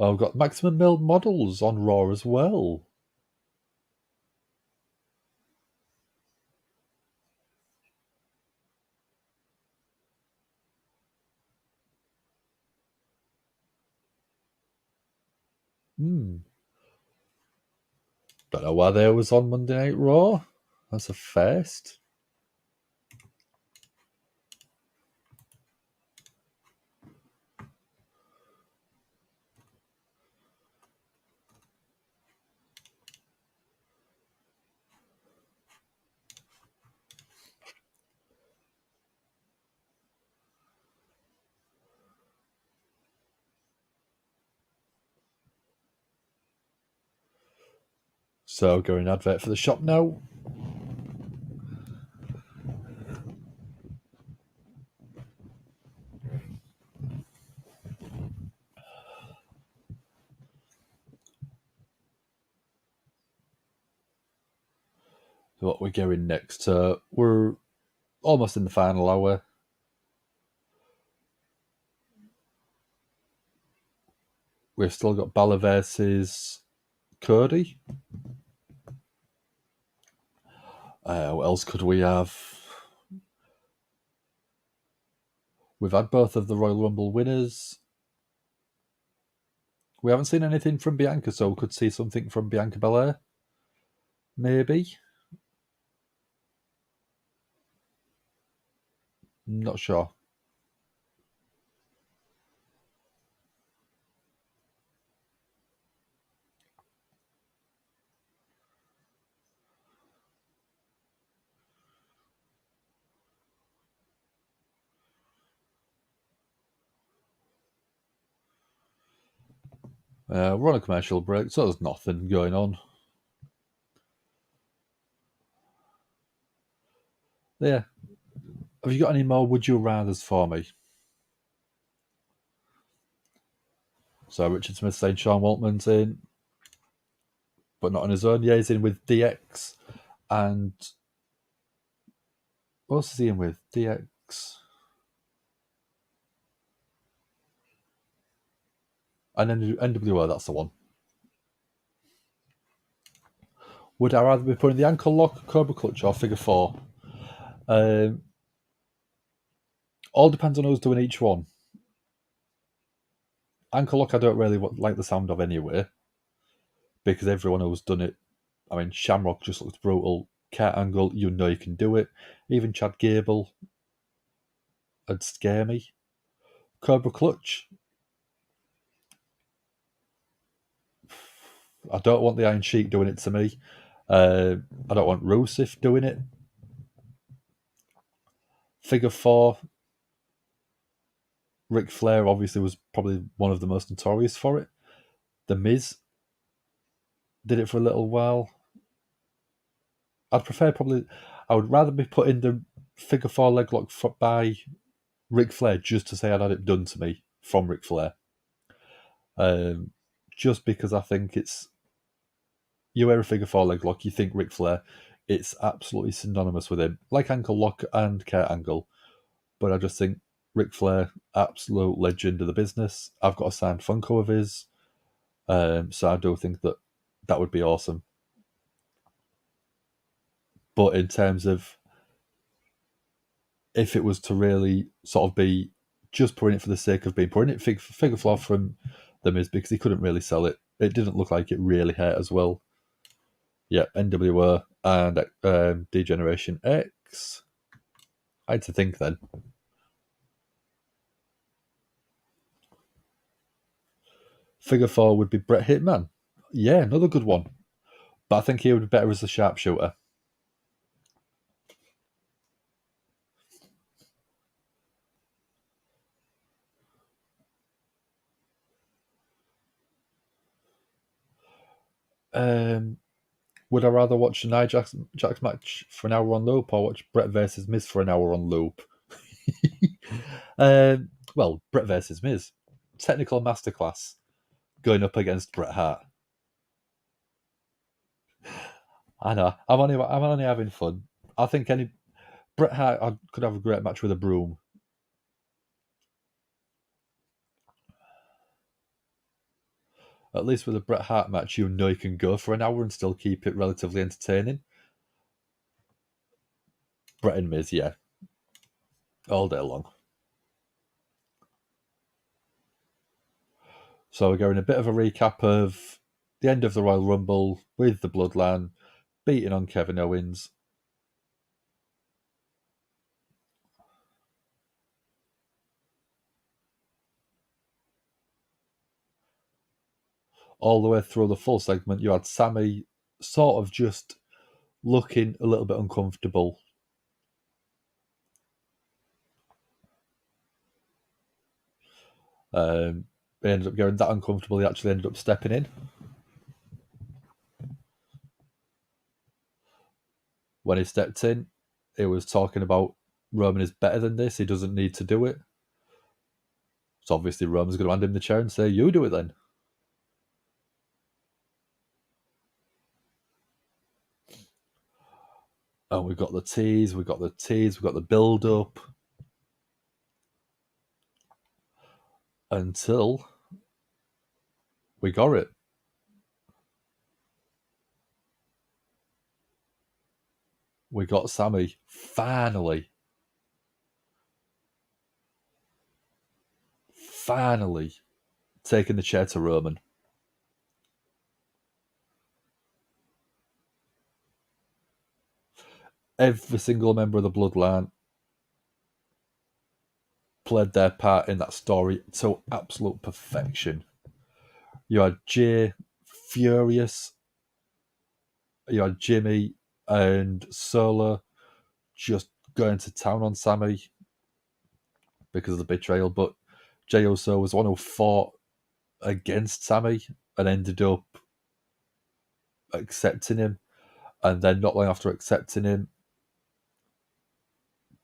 I've got Maximum Male Models on Raw as well. Don't know why they was on Monday Night Raw. That's a first. So going advert for the shop now. So what we're going next? We're almost in the final hour. We've still got Balor versus Cody. What else could we have? We've had both of the Royal Rumble winners. We haven't seen anything from Bianca, so we could see something from Bianca Belair. Maybe. Not sure. We're on a commercial break, so there's nothing going on. Yeah. Have you got any more would you rathers for me? So Richard Smith saying Sean Waltman's in, but not on his own. Yeah, he's in with DX. And what else is he in with? DX. And then NWO, that's the one. Would I rather be putting the ankle lock, Cobra Clutch, or figure 4? All depends on who's doing each one. Ankle lock, I don't really like the sound of anyway, because everyone who's done it, I mean, Shamrock just looks brutal. Kurt Angle, you know you can do it. Even Chad Gable would scare me. Cobra Clutch, I don't want the Iron Sheik doing it to me. I don't want Rusev doing it. Figure 4, Ric Flair obviously was probably one of the most notorious for it. The Miz did it for a little while. I would rather be put in the figure four leg lock by Ric Flair just to say I'd had it done to me from Ric Flair. Just because I think you wear a figure four leg lock, you think Ric Flair, it's absolutely synonymous with him, like ankle lock and Kurt Angle. But I just think Ric Flair, absolute legend of the business. I've got a signed Funko of his, so I do think that would be awesome. But in terms of if it was to really sort of be just putting it for the sake of being putting it figure four from The Miz, because he couldn't really sell it. It didn't look like it really hurt as well. Yeah, NWO and D-Generation X. I had to think then. Figure four would be Bret Hitman. Yeah, another good one. But I think he would be better as a sharpshooter. Would I rather watch a Nia Jax match for an hour on loop or watch Bret versus Miz for an hour on loop? Well, Bret versus Miz. Technical masterclass going up against Bret Hart. I know. I'm only having fun. I think Bret Hart could have a great match with a broom. At least with a Bret Hart match, you know you can go for an hour and still keep it relatively entertaining. Bret and Miz, yeah. All day long. So we're going a bit of a recap of the end of the Royal Rumble with the Bloodline beating on Kevin Owens. All the way through the full segment, you had Sami sort of just looking a little bit uncomfortable. He ended up going that uncomfortable, he actually ended up stepping in. When he stepped in, he was talking about Roman is better than this, he doesn't need to do it. So obviously Roman's going to hand him the chair and say, you do it then. And we've got the tease, we've got the build-up. Until we got it. We got Sami, finally taking the chair to Roman. Every single member of the Bloodline played their part in that story to absolute perfection. You had Jay furious. You had Gimme and Solo just going to town on Sami because of the betrayal. But Jey Uso was one who fought against Sami and ended up accepting him. And then not long after accepting him,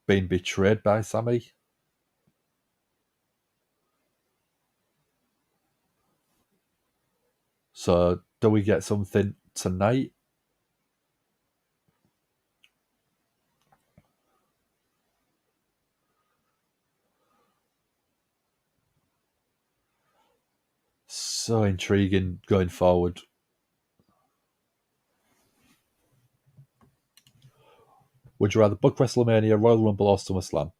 being betrayed by Sami. So, do we get something tonight? So intriguing going forward. Would you rather book WrestleMania, Royal Rumble, or SummerSlam?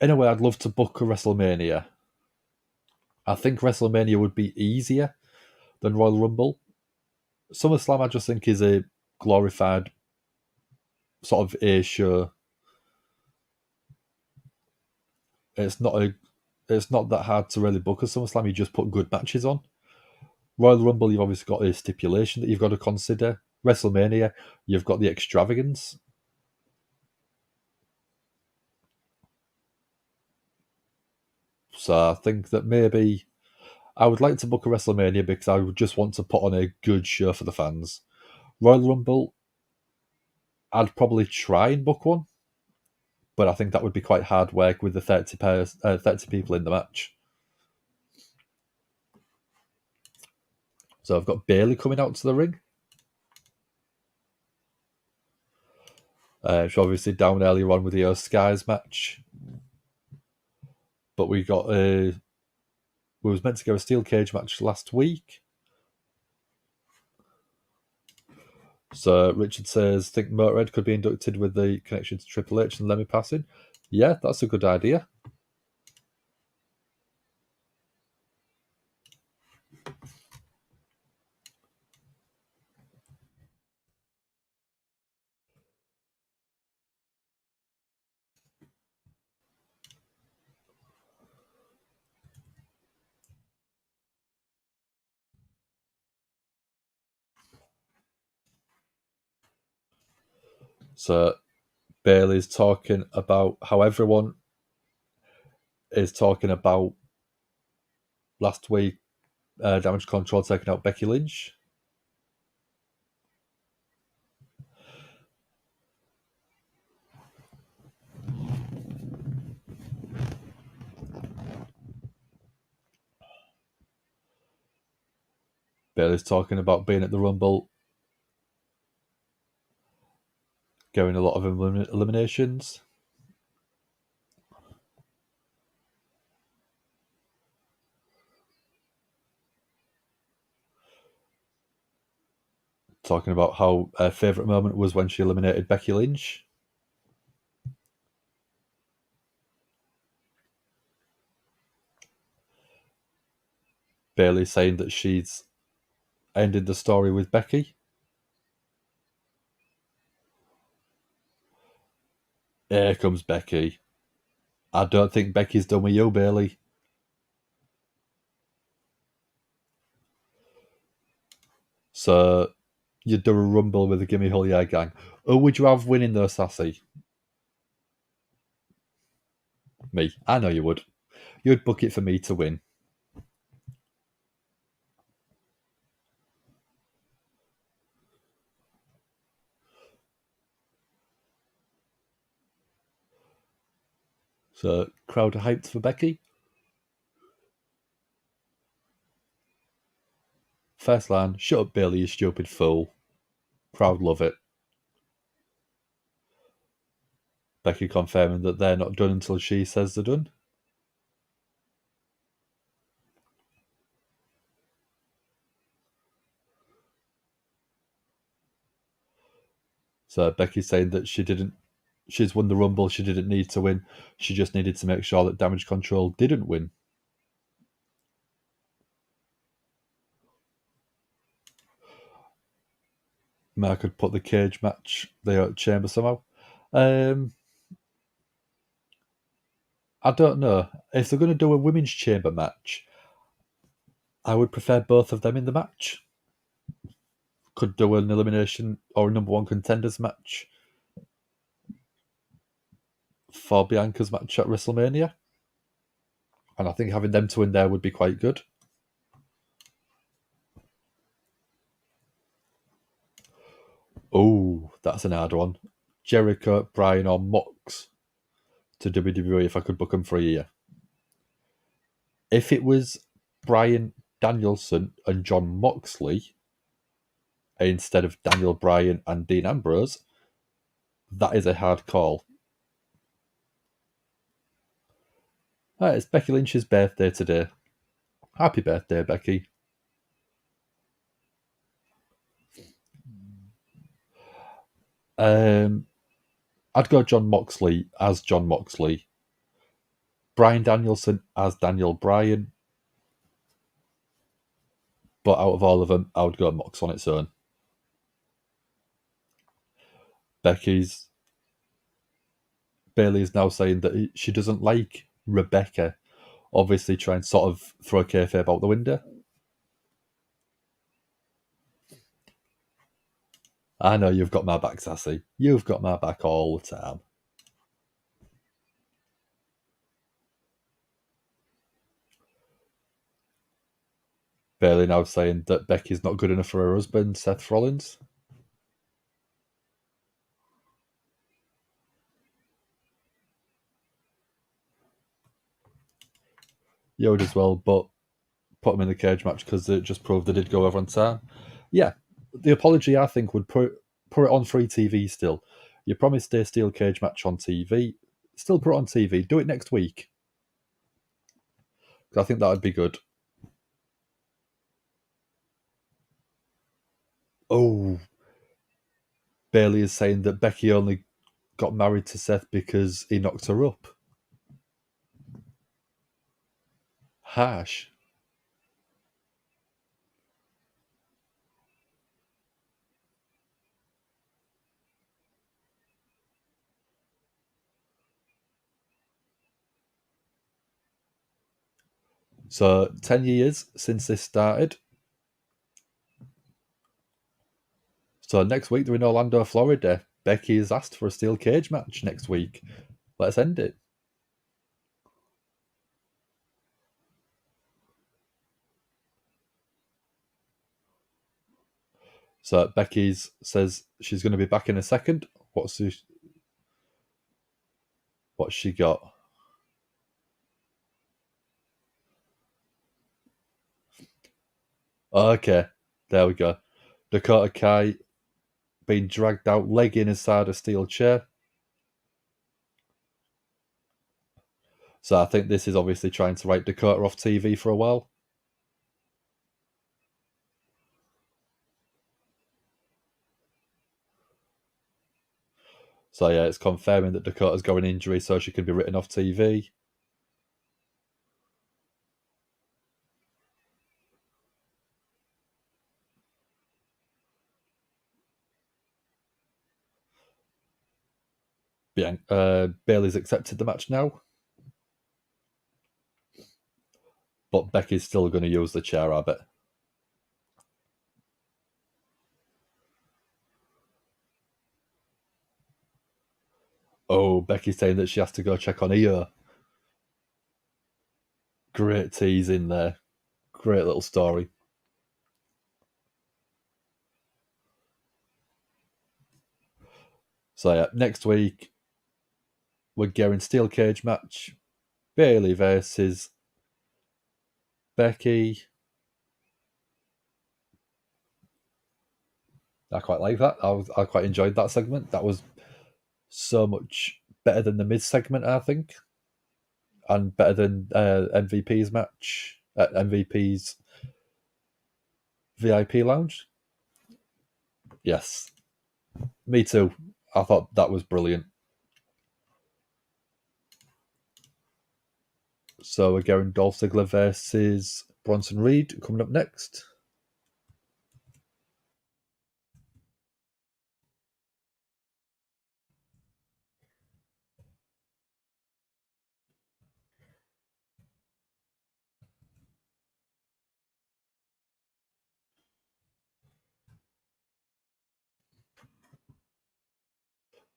In a way, I'd love to book a WrestleMania. I think WrestleMania would be easier than Royal Rumble. SummerSlam, I just think, is a glorified sort of A show. It's not that hard to really book a SummerSlam. You just put good matches on. Royal Rumble, you've obviously got a stipulation that you've got to consider. WrestleMania, you've got the extravagance. So I think that maybe I would like to book a WrestleMania because I would just want to put on a good show for the fans. Royal Rumble, I'd probably try and book one, but I think that would be quite hard work with the 30 people in the match. So I've got Bayley coming out to the ring. She's obviously down earlier on with the Skies match. But we was meant to go a steel cage match last week. So Richard says, think Motorhead could be inducted with the connection to Triple H and Lemmy passing. Yeah, that's a good idea. So Bayley's talking about how everyone is talking about last week, Damage Control taking out Becky Lynch. Bayley's talking about being at the Rumble, getting a lot of eliminations. Talking about how her favourite moment was when she eliminated Becky Lynch. Bayley saying that she's ended the story with Becky. Here comes Becky. I don't think Becky's done with you, Bayley. So you'd do a Rumble with the Gimme Hull Yeah gang. Who would you have winning though, Sassy? Me. I know you would. You'd book it for me to win. So crowd are hyped for Becky. First line, shut up Bayley, you stupid fool. Crowd love it. Becky confirming that they're not done until she says they're done. So Becky's saying that she's won the Rumble, she didn't need to win. She just needed to make sure that Damage Control didn't win. Mark could put the cage match there at Chamber somehow. I don't know. If they're going to do a women's chamber match, I would prefer both of them in the match. Could do an elimination or a number one contenders match for Bianca's match at WrestleMania. And I think having them two in there would be quite good. Oh, that's an hard one. Jericho, Bryan, or Mox to WWE if I could book them for a year. If it was Bryan Danielson and John Moxley instead of Daniel Bryan and Dean Ambrose, that is a hard call. Right, it's Becky Lynch's birthday today. Happy birthday, Becky. I'd go John Moxley as John Moxley. Bryan Danielson as Daniel Bryan. But out of all of them, I would go Mox on its own. Bayley is now saying that she doesn't like Rebecca, obviously trying to sort of throw kayfabe out the window. I know you've got my back, Sassy. You've got my back all the time. Bailey now saying that Becky's not good enough for her husband, Seth Rollins. Yoda as well, but put him in the cage match because it just proved they did go over on time. Yeah, the apology I think would put it on free TV still. You promised a steel cage match on TV. Still put it on TV. Do it next week. I think that would be good. Oh, Bailey is saying that Becky only got married to Seth because he knocked her up. Harsh. So 10 years since this started. So next week they're in Orlando, Florida. Becky has asked for a steel cage match next week. Let's end it. So Becky says she's going to be back in a second. What's she got? Okay, there we go. Dakota Kai being dragged out, leg in inside a steel chair. So I think this is obviously trying to write Dakota off TV for a while. So yeah, it's confirming that Dakota's got an injury so she can be written off TV. Bailey's accepted the match now. But Becky's still going to use the chair, I bet. Oh, Becky's saying that she has to go check on Io. Great tease in there. Great little story. So yeah, next week we're getting steel cage match. Bailey versus Becky. I quite like that. I quite enjoyed that segment. That was so much better than the Miz segment, I think, and better than MVP's match at MVP's VIP lounge. Yes, me too. I thought that was brilliant. So we're going Dolph Ziggler versus Bronson Reed coming up next.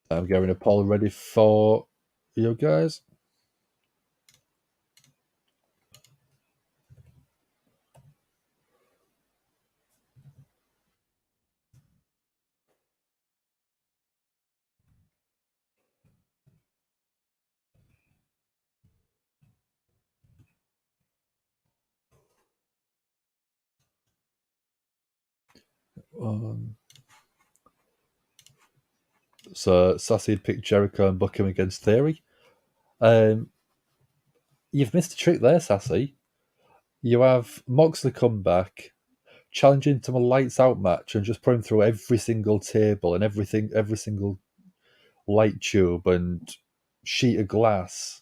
I'm getting a poll ready for you guys. So Sassy had picked Jericho and book him against Theory. You've missed a trick there, Sassy. You have Moxley come back, challenging to a lights out match, and just put him through every single table and every single light tube and sheet of glass.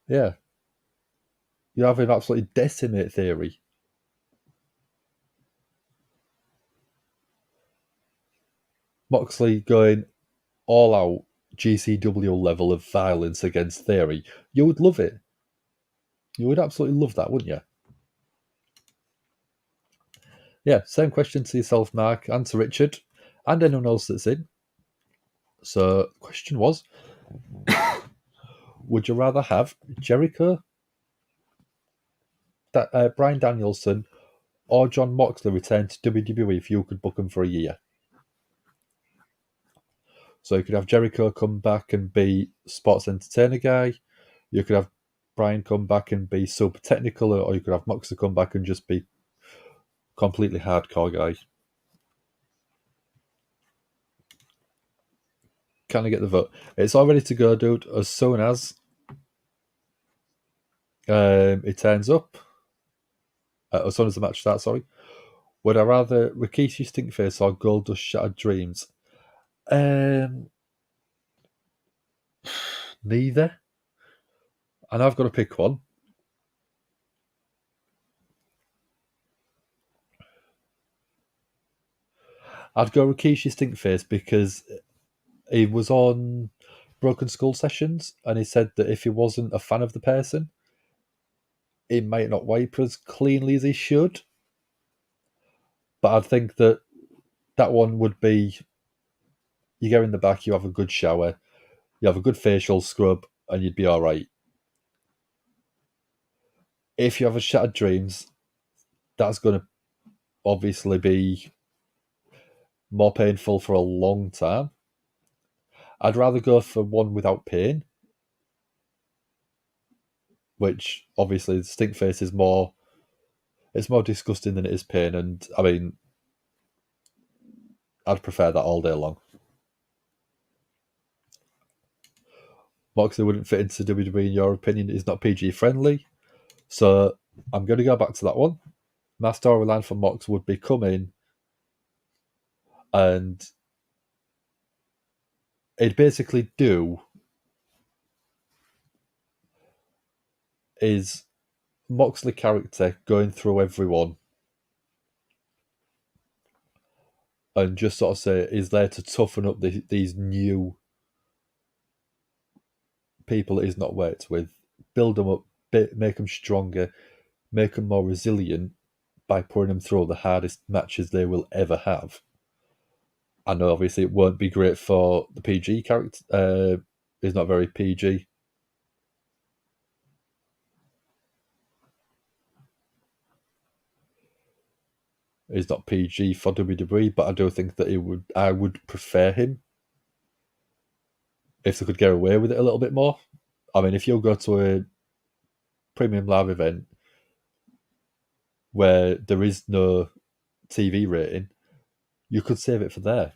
Yeah. You have him absolutely decimate Theory. Moxley going all out GCW level of violence against Theory. You would love it. You would absolutely love that, wouldn't you? Yeah, same question to yourself, Mark, and to Richard, and anyone else that's in. So, the question was, would you rather have Jericho, Bryan Danielson, or Jon Moxley return to WWE if you could book them for a year? So you could have Jericho come back and be sports entertainer guy. You could have Bryan come back and be super technical, or you could have Moxley come back and just be completely hardcore guy. Can I get the vote? It's all ready to go, dude. As soon as it turns up, as soon as the match starts, sorry. Would I rather Rikishi Stinkface or Goldust Shattered Dreams? Neither. And I've got to pick one. I'd go Rikishi Stinkface because he was on Broken Skull Sessions and he said that if he wasn't a fan of the person, he might not wipe as cleanly as he should. But I think that one would be, you go in the back, you have a good shower, you have a good facial scrub, and you'd be all right. If you have a Shattered Dreams, that's going to obviously be more painful for a long time. I'd rather go for one without pain, which obviously Stinkface is more, it's more disgusting than it is pain, and I mean, I'd prefer that all day long. Moxley wouldn't fit into WWE in your opinion. He's not PG friendly, so I'm going to go back to that one. My storyline for Mox would be come in and he'd basically do is Moxley character going through everyone and just sort of say he's there to toughen up these new people that he's not worked with, build them up, make them stronger, make them more resilient by putting them through the hardest matches they will ever have. I know obviously it won't be great for the PG character. He's not very PG. He's not PG for WWE, but I do think that I would prefer him if they could get away with it a little bit more. I mean, if you go to a premium live event where there is no TV rating, you could save it for there.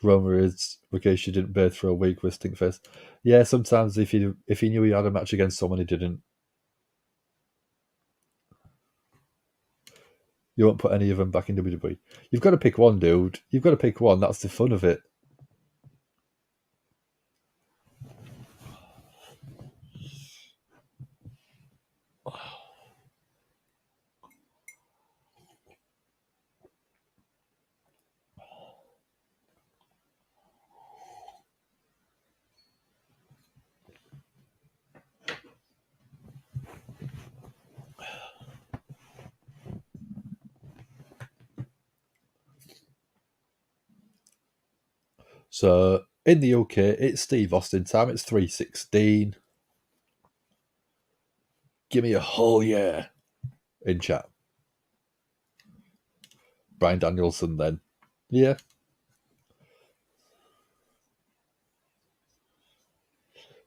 Rumor is Rikishi didn't bathe for a week with Stinkface. Yeah, sometimes if he knew he had a match against someone, he didn't. You won't put any of them back in WWE. You've got to pick one, dude. You've got to pick one. That's the fun of it. So in the UK, it's Steve Austin time. It's 3:16. Give me a whole year in chat. Bryan Danielson then. Yeah.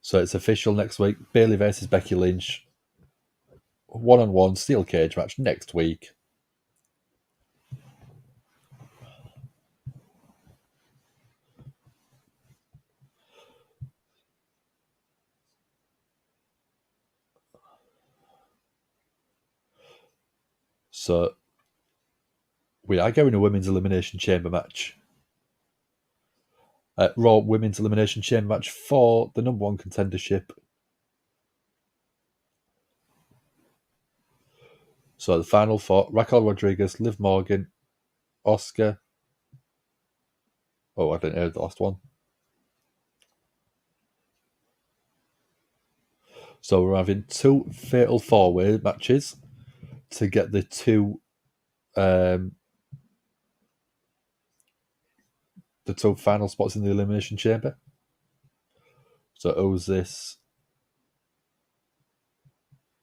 So it's official next week. Bayley versus Becky Lynch. 1-on-1 steel cage match next week. So we are going a women's elimination chamber match. Raw women's elimination chamber match for the number one contendership. So the final four: Raquel Rodriguez, Liv Morgan, Oscar. Oh, I didn't hear the last one. So we're having two fatal four-way matches to get the two the two final spots in the Elimination Chamber. So who's this?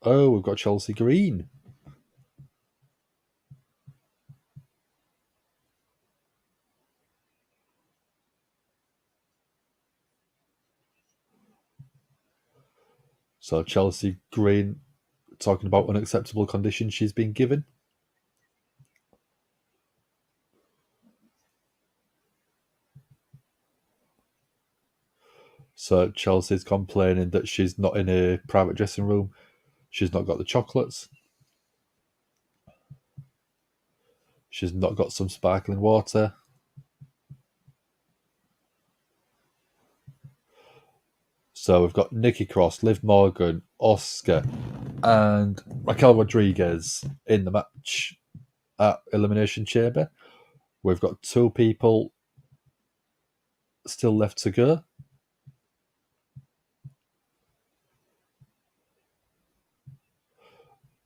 Oh, we've got Chelsea Green. So Chelsea Green talking about unacceptable conditions she's been given. So Chelsea's complaining that she's not in a private dressing room. She's not got the chocolates. She's not got some sparkling water. So we've got Nikki Cross, Liv Morgan, Oscar, and Raquel Rodriguez in the match at Elimination Chamber. We've got two people still left to go.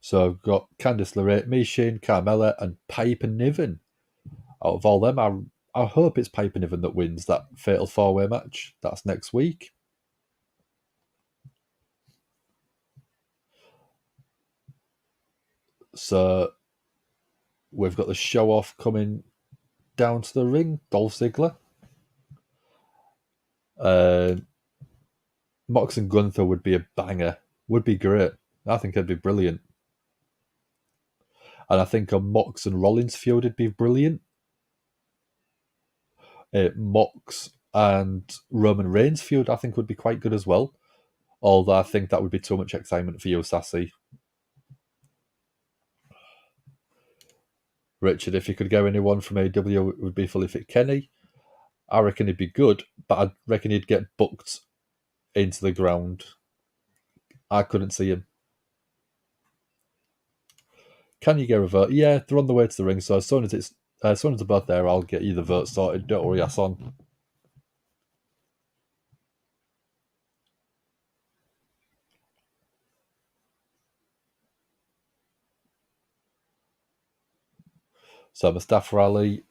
So I've got Candice LeRae, Michin, Carmella, and Piper Niven. Out of all them, I hope it's Piper Niven that wins that Fatal 4-Way match. That's next week. So we've got the show-off coming down to the ring. Dolph Ziggler. Mox and Gunther would be a banger. Would be great. I think it'd be brilliant. And I think a Mox and Rollins feud would be brilliant. Mox and Roman Reigns feud, I think, would be quite good as well. Although I think that would be too much excitement for you, Sassy. Richard, if you could go anyone from AEW, it would be Fully Fit Kenny. I reckon he'd be good, but I reckon he'd get booked into the ground. I couldn't see him. Can you get a vote? Yeah, they're on the way to the ring, so as soon as they're both there, I'll get you the vote sorted. Don't worry, that's on. So Mustafa Ali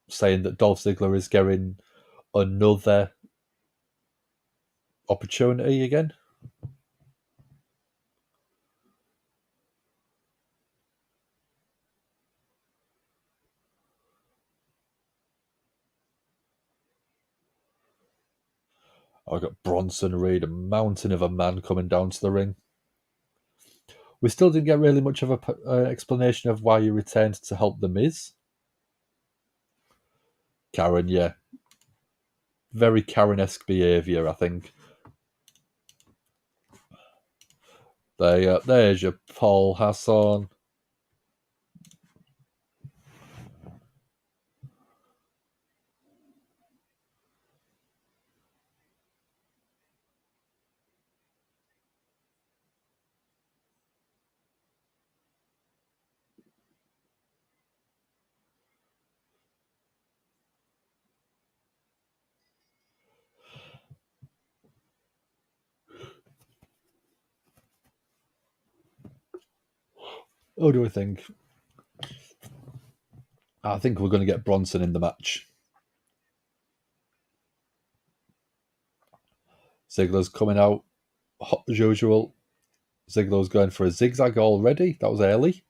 saying that Dolph Ziggler is getting another opportunity again. I've got Bronson Reed, a mountain of a man coming down to the ring. We still didn't get really much of an explanation of why he returned to help The Miz. Karen, yeah. Very Karen-esque behaviour, I think. There's your Paul Hassan. Who do we think? I think we're going to get Bronson in the match. Ziggler's coming out hot as usual. Ziggler's going for a zigzag already. That was early.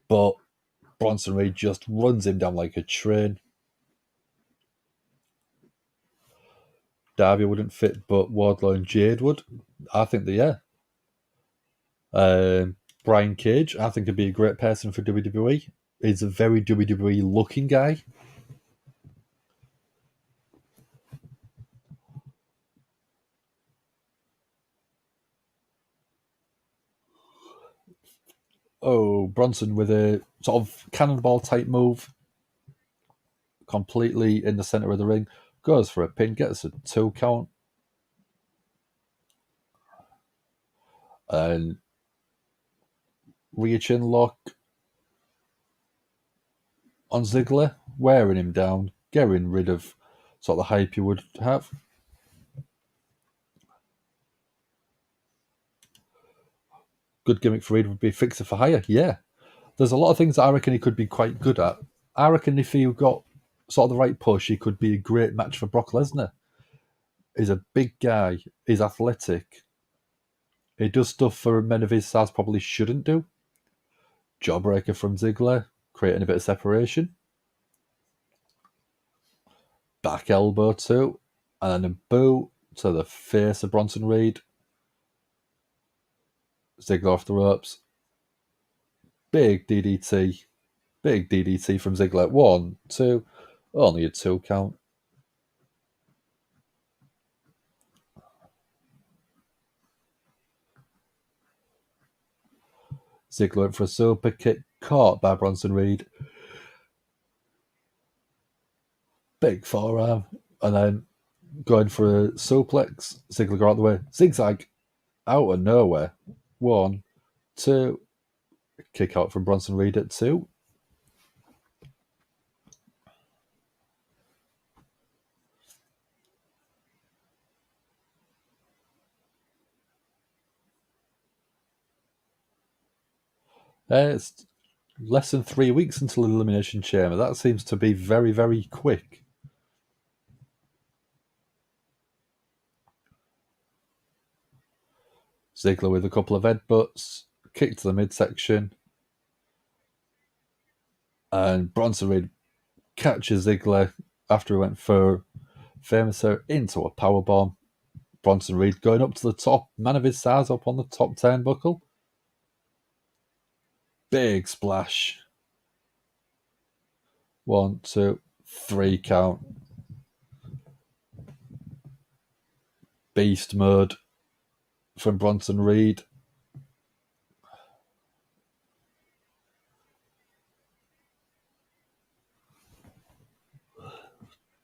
But Bronson Reed just runs him down like a train. Darby wouldn't fit, but Wardlow and Jade would. I think they, yeah. Brian Cage, I think, would be a great person for WWE. He's a very WWE looking guy. Oh, Bronson with a sort of cannonball type move. Completely in the center of the ring. Goes for a pin, gets a 2 count. And Rhea chin lock on Ziggler, wearing him down, getting rid of sort of the hype you would have. Good gimmick for Reed would be Fixer for Hire, yeah. There's a lot of things that I reckon he could be quite good at. I reckon if he got sort of the right push, he could be a great match for Brock Lesnar. He's a big guy. He's athletic. He does stuff for men of his size probably shouldn't do. Jawbreaker from Ziggler, creating a bit of separation. Back elbow too. And then a boot to the face of Bronson Reed. Ziggler off the ropes. Big DDT. Big DDT from Ziggler. 1, 2. Only a 2 count. Ziggler went for a super kick. Caught by Bronson Reed. Big forearm. And then going for a suplex. Ziggler got out the way. Zigzag. Out of nowhere. 1, 2. Kick out from Bronson Reed at 2. It's less than 3 weeks until Elimination Chamber. That seems to be very, very quick. Ziggler with a couple of headbutts. Kick to the midsection. And Bronson Reed catches Ziggler after he went for Famouser into a powerbomb. Bronson Reed going up to the top. Man of his size up on the top turnbuckle. Big splash. 1, 2, 3 count. Beast mode from Bronson Reed.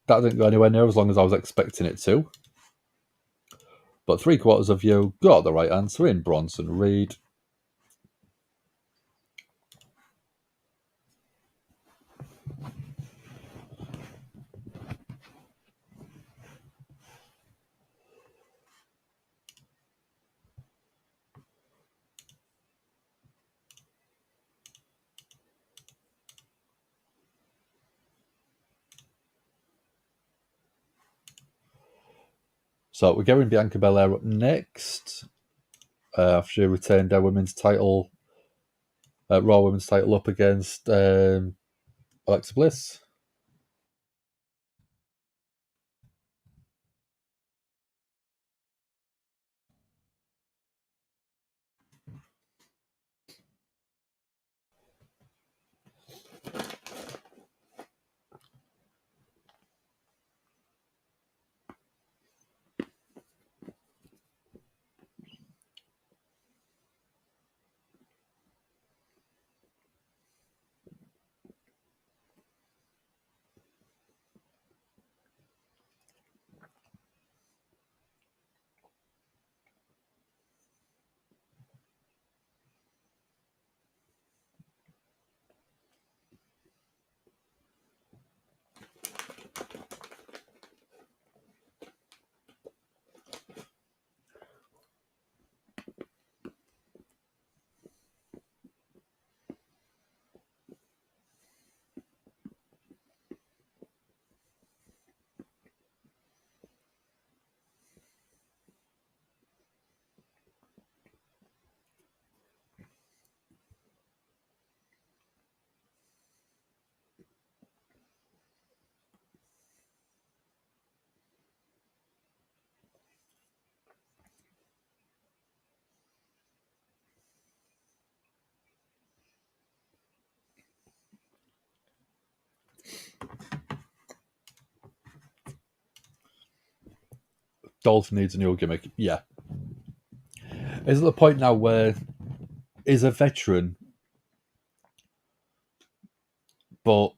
That didn't go anywhere near as long as I was expecting it to. But 3/4 of you got the right answer in Bronson Reed. So we're getting Bianca Belair up next. After she retained her women's title, Raw Women's title up against Alexa Bliss. Dolph needs a new gimmick. Yeah. Is at the point now where he's a veteran, but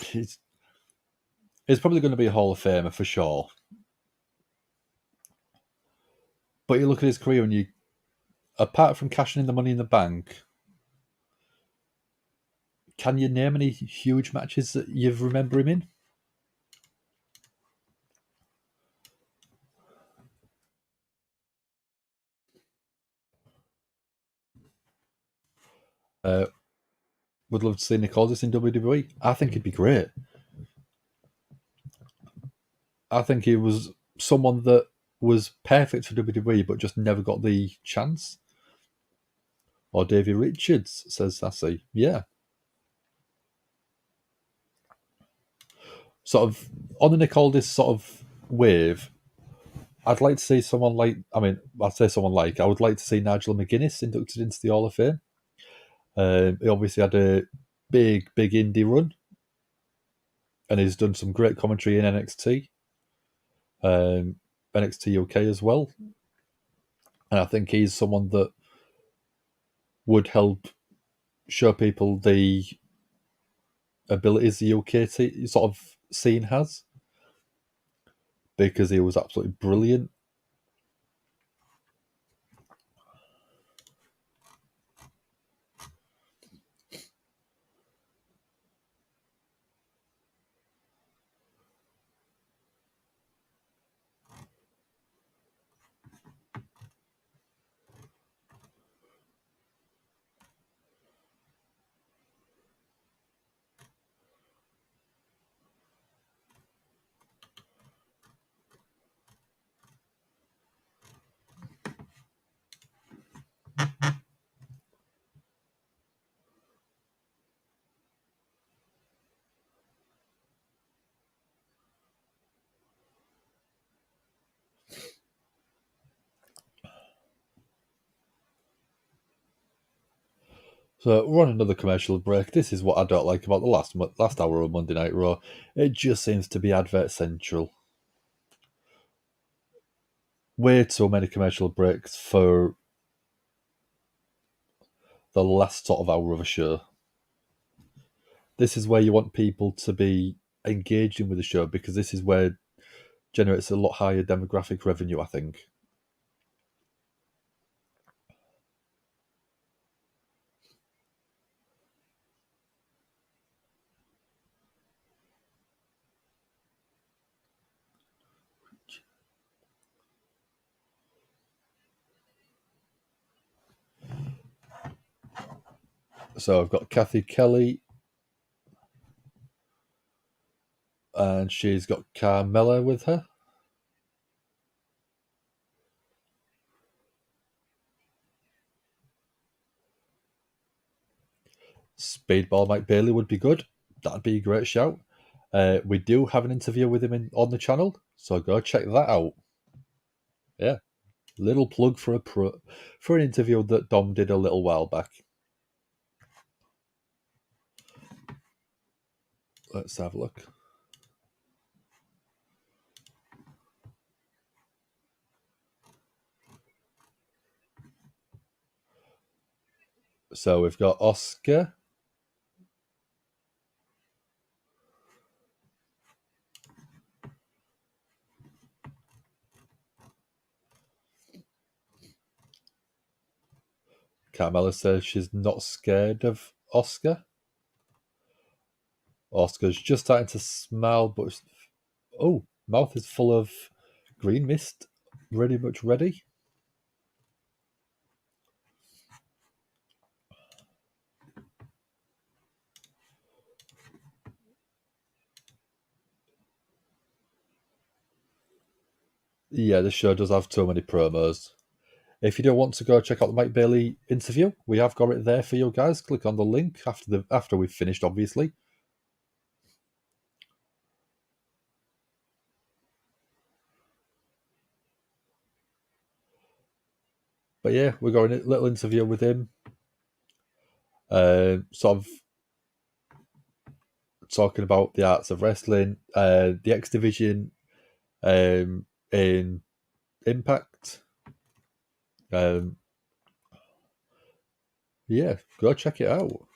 he's probably going to be a Hall of Famer for sure. But you look at his career and you, apart from cashing in the Money in the Bank, can you name any huge matches that you remember him in? Would love to see Nick Aldis in WWE. I think he'd be great. I think he was someone that was perfect for WWE, but just never got the chance. Or Davey Richards, says Sassy. Yeah. Sort of on the Nick Aldis sort of wave, I'd like to see someone like, I would like to see Nigel McGuinness inducted into the Hall of Fame. He obviously had a big indie run, and he's done some great commentary in NXT, NXT UK as well. And I think he's someone that would help show people the abilities the UK sort of scene has, because he was absolutely brilliant. So we're on another commercial break. This is what I don't like about the last hour of Monday Night Raw. It just seems to be advert central. Way too many commercial breaks for the last sort of hour of a show. This is where you want people to be engaging with the show, because this is where it generates a lot higher demographic revenue, I think. So I've got Kathy Kelly, and she's got Carmella with her. Speedball Mike Bailey would be good. That'd be a great shout. We do have an interview with him on the channel, so go check that out. Yeah, little plug for an interview that Dom did a little while back. Let's have a look. So we've got Oscar. Carmella says she's not scared of Oscar. Oscar's just starting to smile, but mouth is full of green mist. Pretty much ready. Yeah, this show does have too many promos. If you don't want to go check out the Mike Bailey interview, we have got it there for you guys. Click on the link after we've finished, obviously. But yeah, we're going a little interview with him. Sort of talking about the arts of wrestling, the X Division in Impact. Yeah, go check it out.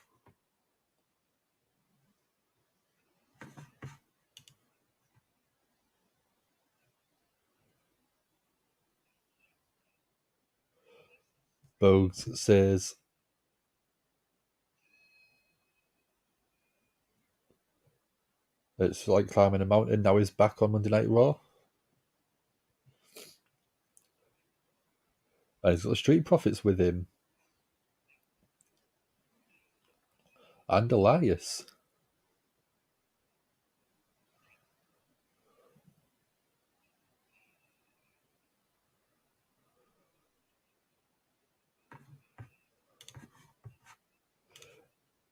Bogues says it's like climbing a mountain. Now he's back on Monday Night Raw. And he's got the Street Profits with him. And Elias.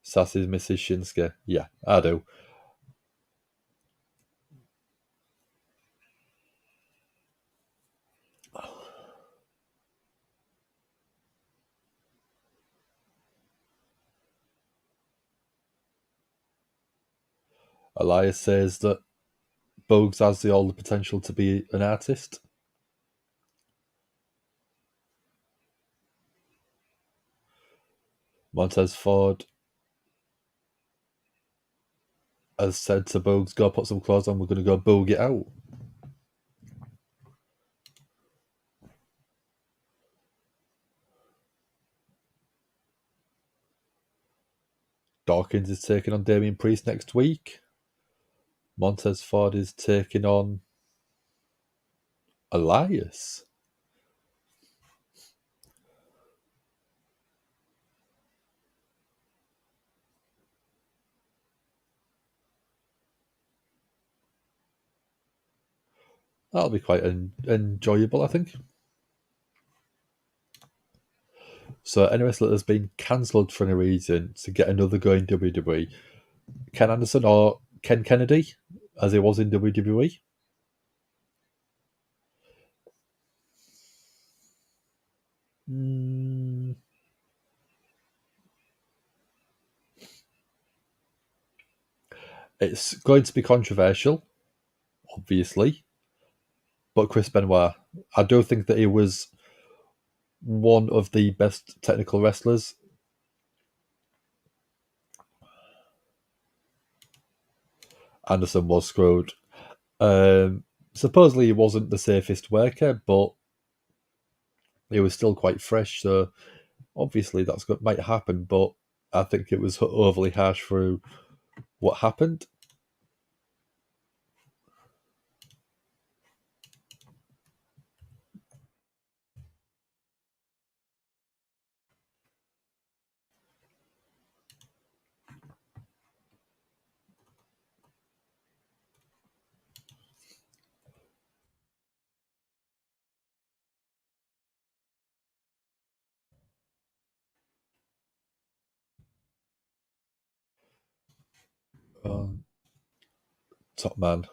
Sassy's Mrs. Shinsuke. Yeah, I do. Elias says that Bogues has all the potential to be an artist. Montez Ford has said to Bogues, go put some clothes on, we're going to go Bogue it out. Dawkins is taking on Damian Priest next week. Montez Ford is taking on Elias. That'll be quite enjoyable, I think. So any wrestler that's been cancelled for any reason to get another go in WWE, Ken Anderson or Ken Kennedy, as he was in WWE. It's going to be controversial, obviously, but Chris Benoit, I do think that he was one of the best technical wrestlers. Anderson was screwed. Supposedly he wasn't the safest worker, but he was still quite fresh, so obviously that's what might happen, but I think it was overly harsh for what happened. Top man.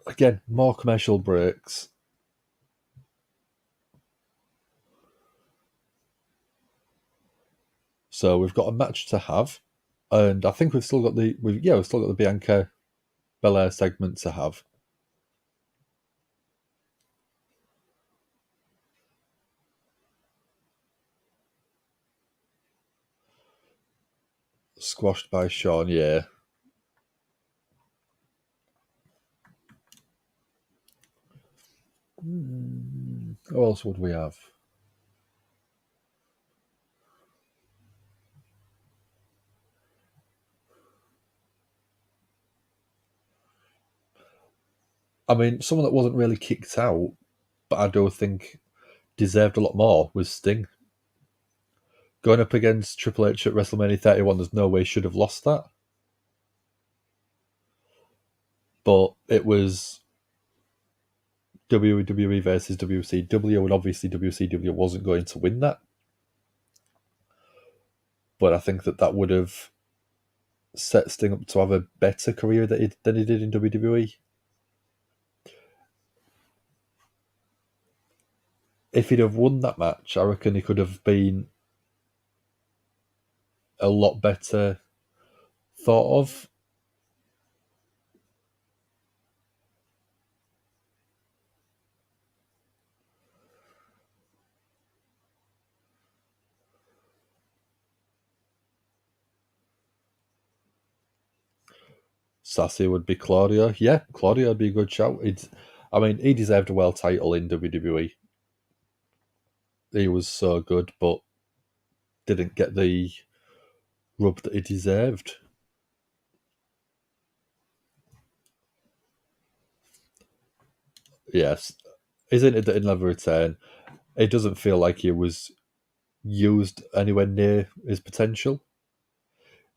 Again, more commercial breaks. So we've got a match to have, and I think we've still got the Bianca Belair segment to have. Squashed by Shawn, yeah. What else would we have? I mean, someone that wasn't really kicked out, but I do think deserved a lot more was Sting. Going up against Triple H at WrestleMania 31, there's no way he should have lost that. But it was WWE versus WCW, and obviously WCW wasn't going to win that. But I think that would have set Sting up to have a better career than he did in WWE. If he'd have won that match, I reckon he could have been a lot better thought of. Sassy would be Claudio. Yeah, Claudio would be a good shout. He deserved a world title in WWE. He was so good, but didn't get the rub that he deserved. Yes, he's hinted that he'll never return. It doesn't feel like he was used anywhere near his potential.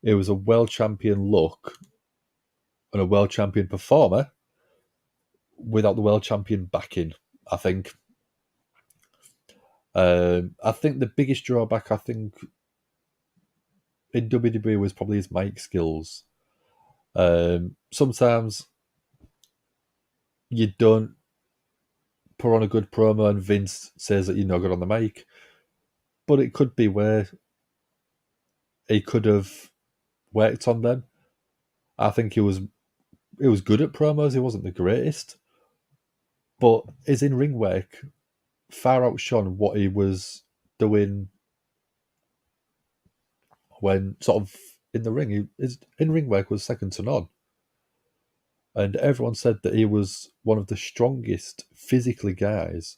It was a world champion look and a world champion performer without the world champion backing, I think. I think the biggest drawback, in WWE was probably his mic skills. Sometimes you don't put on a good promo and Vince says that you're not good on the mic. But it could be where he could have worked on them. I think he was good at promos. He wasn't the greatest, but his in-ring work far outshone what he was doing when sort of in the ring. His in-ring work was second to none. And everyone said that he was one of the strongest physically guys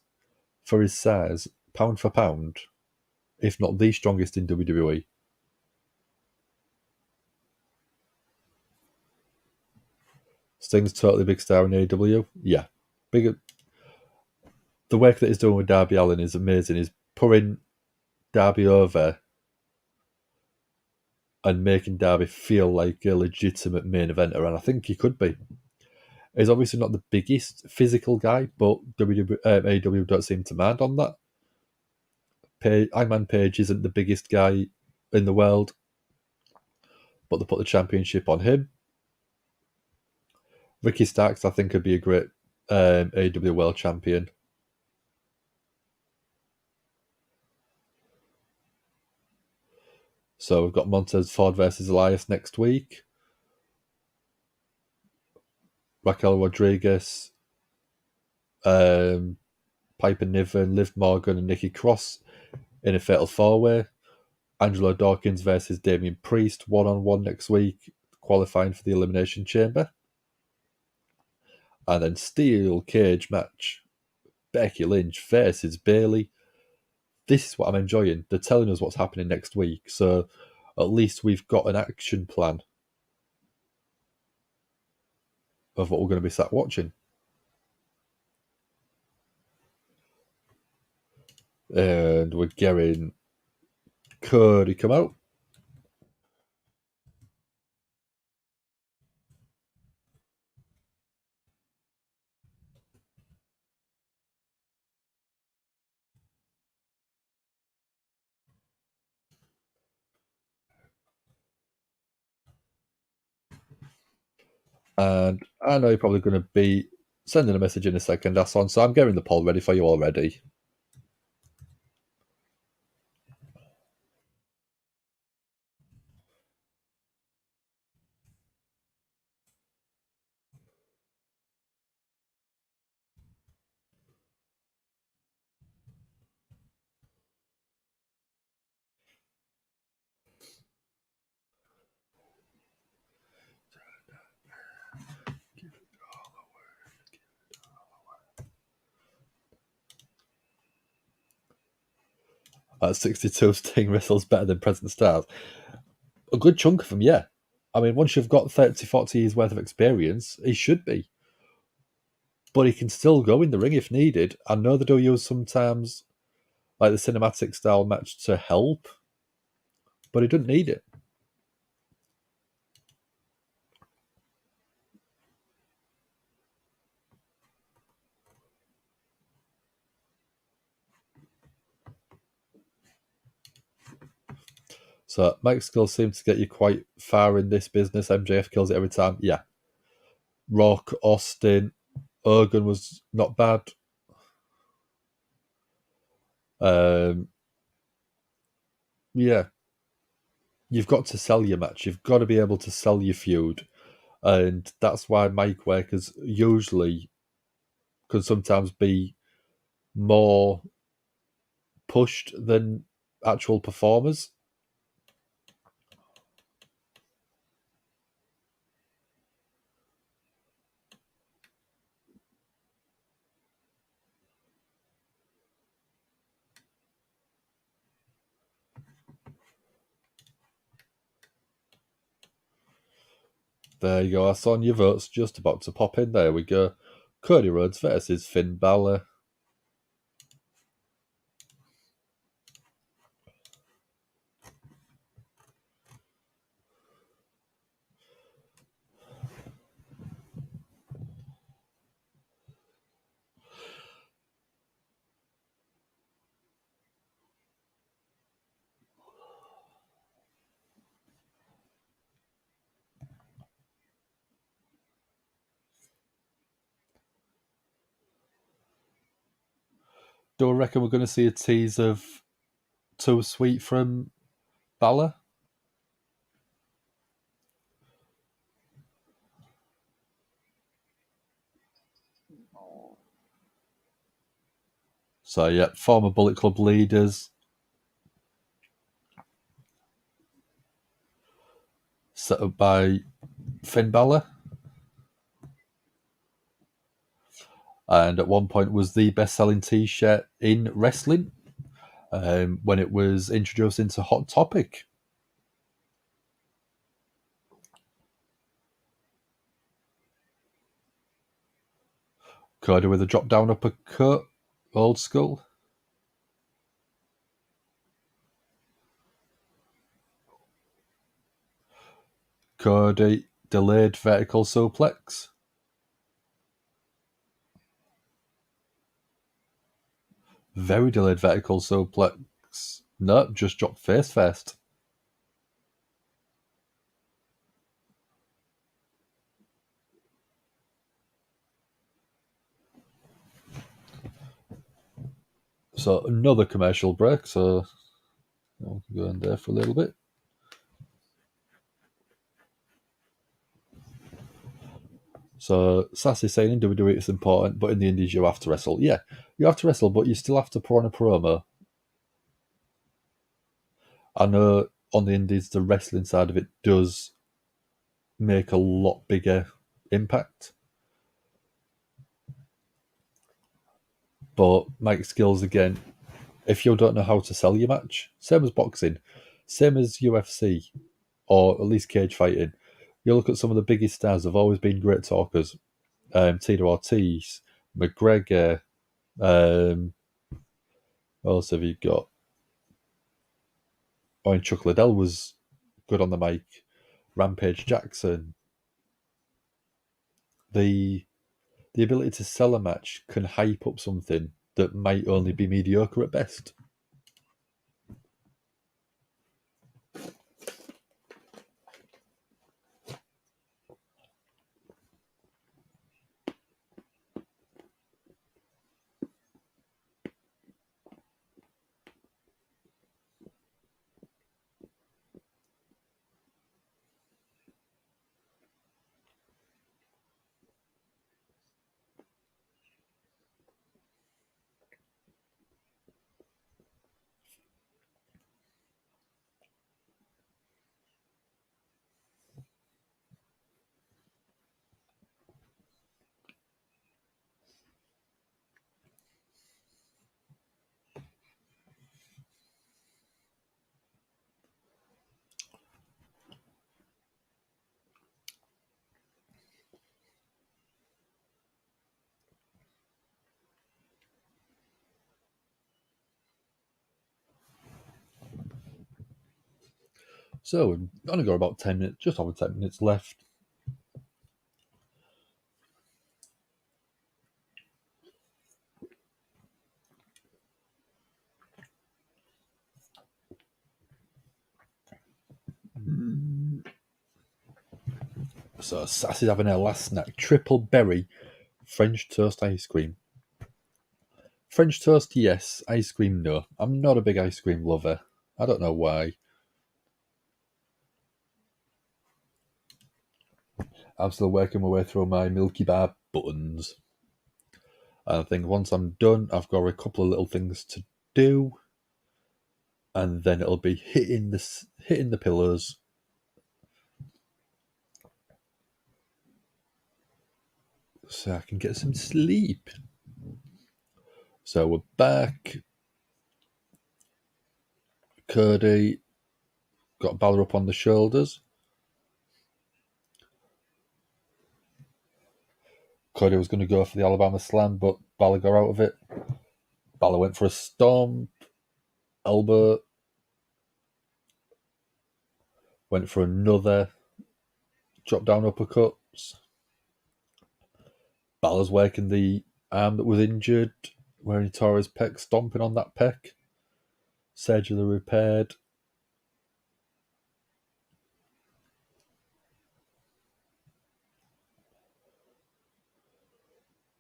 for his size, pound for pound, if not the strongest in WWE. Sting's totally big star in AEW. Yeah. Bigger. The work that he's doing with Darby Allin is amazing. He's putting Darby over and making Darby feel like a legitimate main eventer, and I think he could be. He's obviously not the biggest physical guy, but AEW don't seem to mind on that. Hangman Page isn't the biggest guy in the world, but they put the championship on him. Ricky Starks, I think, could be a great AEW world champion. So we've got Montez Ford versus Elias next week. Raquel Rodriguez, Piper Niven, Liv Morgan, and Nikki Cross in a fatal four-way. Angelo Dawkins versus Damian Priest one-on-one next week, qualifying for the Elimination Chamber. And then steel cage match, Becky Lynch versus Bayley. This is what I'm enjoying. They're telling us what's happening next week, so at least we've got an action plan of what we're going to be sat watching. And we're getting Cody come out. And I know you're probably going to be sending a message in a second, Asson, so I'm getting the poll ready for you already. At 62, Sting wrestles better than present stars. A good chunk of them, yeah. I mean, once you've got 30, 40 years worth of experience, he should be. But he can still go in the ring if needed. I know they do use sometimes like the cinematic style match to help, but he doesn't need it. So Mike's skills seem to get you quite far in this business. MJF kills it every time. Yeah. Rock, Austin, Hogan was not bad. Yeah. You've got to sell your match. You've got to be able to sell your feud. And that's why mic workers usually can sometimes be more pushed than actual performers. There you go. I saw your votes just about to pop in. There we go. Cody Rhodes versus Finn Balor. Do I reckon we're going to see a tease of Too Sweet from Balor? So, yeah, former Bullet Club leaders set up by Finn Balor. And at one point was the best-selling T-shirt in wrestling when it was introduced into Hot Topic. Cody with a drop-down uppercut, old school. Cody delayed vertical suplex. Very delayed vertical suplex. Nope, just dropped face first. So another commercial break, so I'll go in there for a little bit. So Sassy saying in WWE it's important, but in the Indies you have to wrestle. Yeah, you have to wrestle, but you still have to put on a promo. I know on the Indies the wrestling side of it does make a lot bigger impact. But Mike Skills again, if you don't know how to sell your match, same as boxing, same as UFC, or at least cage fighting, you look at some of the biggest stars have always been great talkers. Tito Ortiz, McGregor, what else have you got? And Chuck Liddell was good on the mic. Rampage Jackson. The ability to sell a match can hype up something that might only be mediocre at best. So we've only got about 10 minutes, just over 10 minutes left. So Sassy's having her last snack. Triple berry French toast ice cream. French toast, yes. Ice cream, no. I'm not a big ice cream lover. I don't know why. I'm still working my way through my Milky Bar buttons. And I think once I'm done, I've got a couple of little things to do. And then it'll be hitting the pillows. So I can get some sleep. So we're back. Cody got Balor up on the shoulders. Cody was going to go for the Alabama Slam, but Balor got out of it. Balor went for a stomp, elbow, went for another drop down uppercuts. Balor's working the arm that was injured, where he tore his pec, stomping on that pec. Surgically repaired.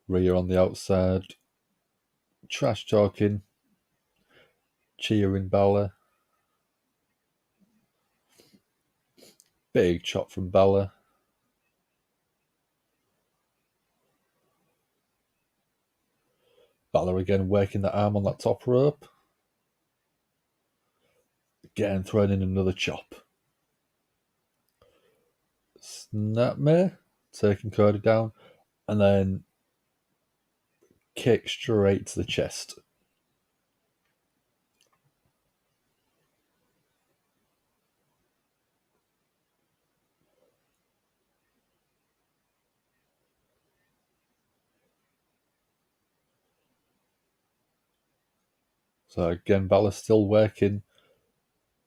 Rhea on the outside, trash talking, cheering Balor. Big chop from Balor. Balor again working the arm on that top rope. Again throwing in another chop. Snapmare, taking Cody down, and then kick straight to the chest. So again, Balor still working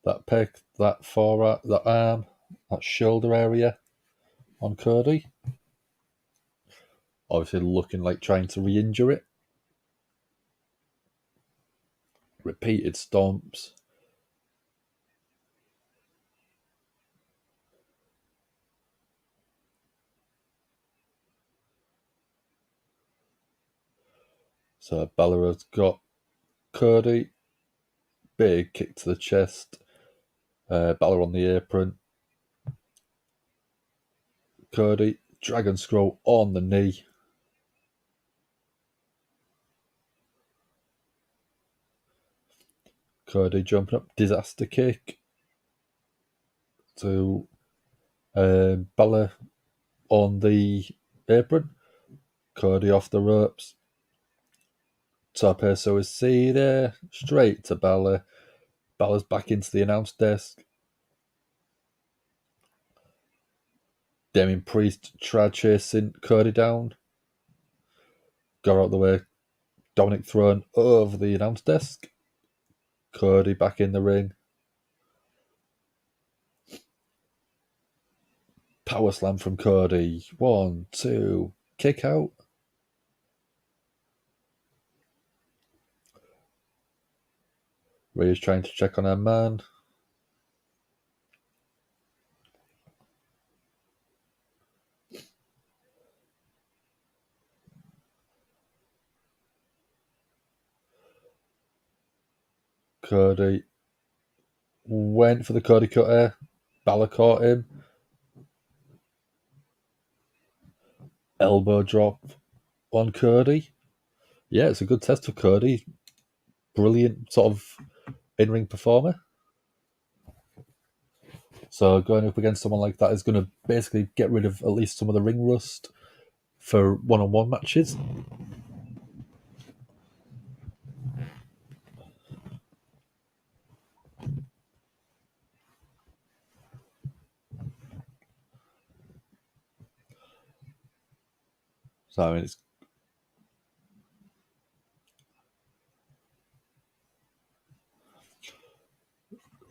that pec, that forearm, that arm, that shoulder area on Cody. Obviously looking like trying to re-injure it. Repeated stomps. So Balor has got Cody. Big kick to the chest. Balor on the apron. Cody, Dragon Scroll on the knee. Cody jumping up, disaster kick to Balor on the apron. Cody off the ropes. Top so is C there, straight to Balor. Balor's back into the announce desk. Damien Priest tried chasing Cody down. Got out the way. Dominic thrown over the announce desk. Cody back in the ring. Power slam from Cody. 1, 2, kick out. Rhea's trying to check on her man. Cody went for the Cody cutter. Balor caught him. Elbow drop on Cody. Yeah, it's a good test for Cody. Brilliant sort of in-ring performer. So going up against someone like that is going to basically get rid of at least some of the ring rust for one-on-one matches. So I mean, it's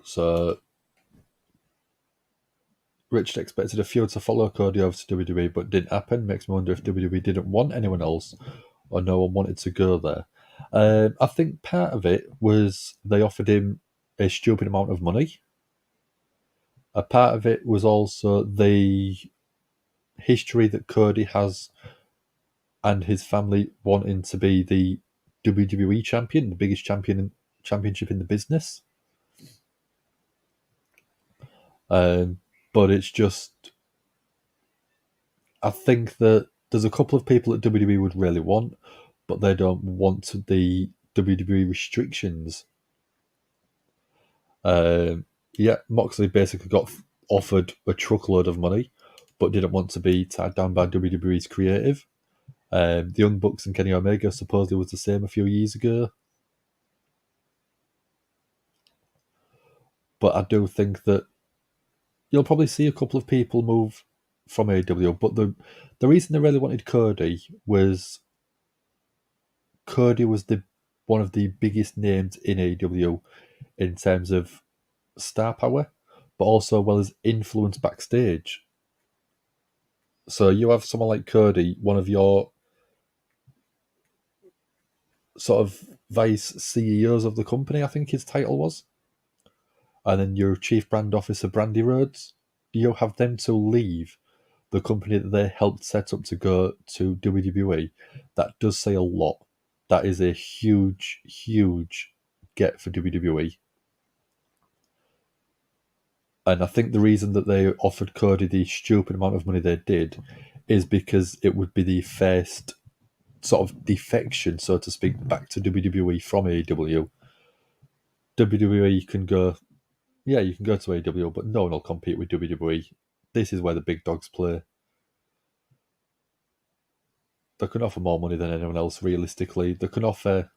so Rich expected a feud to follow Cody over to WWE, but didn't happen. Makes me wonder if WWE didn't want anyone else, or no one wanted to go there. I think part of it was they offered him a stupid amount of money. A part of it was also the history that Cody has and his family wanting to be the WWE champion, the biggest championship in the business. But it's just, I think that there's a couple of people that WWE would really want, but they don't want the WWE restrictions. Moxley basically got offered a truckload of money, but didn't want to be tied down by WWE's creative. The Young Bucks and Kenny Omega supposedly was the same a few years ago. But I do think that you'll probably see a couple of people move from AEW. But the reason they really wanted Cody was one of the biggest names in AEW in terms of star power, but also well as influence backstage. So you have someone like Cody, one of your sort of vice CEOs of the company, I think his title was, and then your chief brand officer, Brandy Rhodes. You have them to leave the company that they helped set up to go to WWE. That does say a lot. That is a huge, huge get for WWE. And I think the reason that they offered Cody the stupid amount of money they did is because it would be the first sort of defection, so to speak, back to WWE from AEW. WWE can go, yeah, you can go to AEW, but no one will compete with WWE. This is where the big dogs play. They can offer more money than anyone else, realistically. They can offer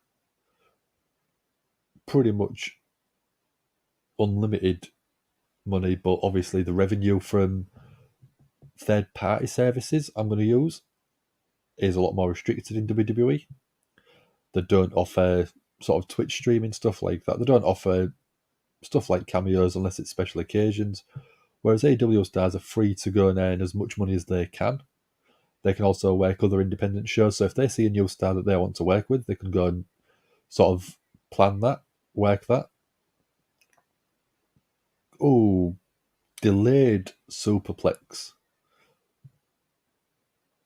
pretty much unlimited money, but obviously the revenue from third-party services I'm going to use is a lot more restricted in WWE. They don't offer sort of Twitch streaming, stuff like that. They don't offer stuff like cameos unless it's special occasions, whereas AEW stars are free to go and earn as much money as they can. They can also work other independent shows, so if they see a new star that they want to work with, they can go and sort of plan that, work that. Oh, delayed superplex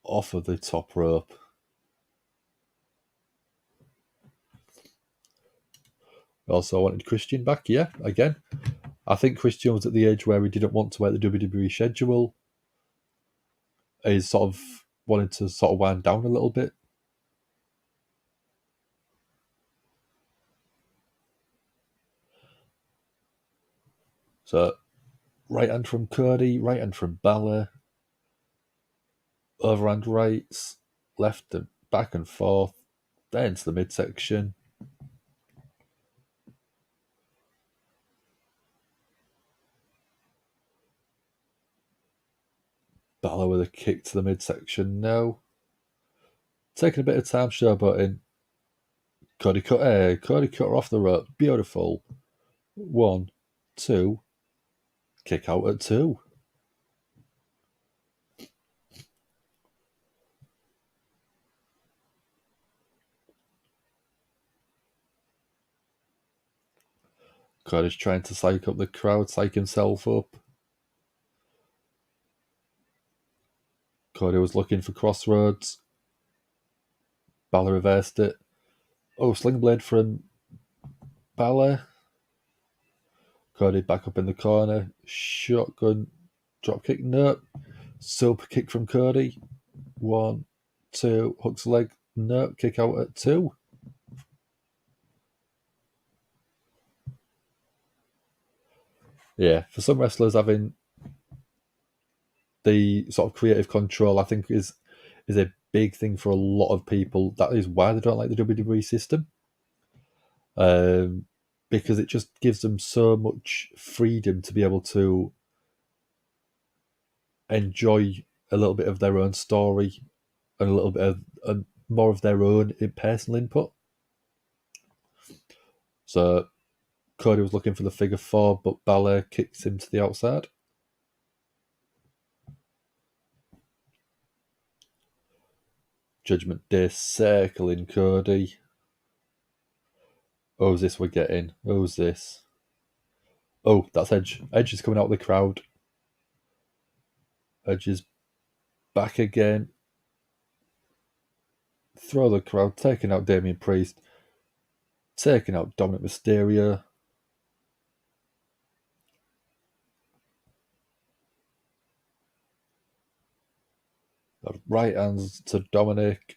off of the top rope. Also wanted Christian back, yeah, again. I think Christian was at the age where he didn't want to work the WWE schedule. He's sort of wanted to sort of wind down a little bit. So, right hand from Cody, right hand from Balor, overhand rights, left and back and forth, then into the midsection. Balor with a kick to the midsection, no. Taking a bit of time, showboating. Cody cut her off the rope, beautiful. 1, 2, kick out at 2. Cody's trying to psych up the crowd, psych himself up. Cody was looking for crossroads. Balor reversed it. Oh, sling blade from Balor. Cody back up in the corner. Shotgun drop kick. Nope. Super kick from Cody. 1, 2. Hooks leg. Nope. Kick out at 2. Yeah, for some wrestlers, having the sort of creative control, I think, is a big thing for a lot of people. That is why they don't like the WWE system. Because it just gives them so much freedom to be able to enjoy a little bit of their own story and a little bit of more of their own personal input. So Cody was looking for the figure 4, but Balor kicks him to the outside. Judgment Day circling Cody. Who's this we're getting? Who's this? Oh, that's Edge. Edge is coming out of the crowd. Edge is back again. Throw the crowd, taking out Damian Priest, taking out Dominic Mysterio. Right hands to Dominic.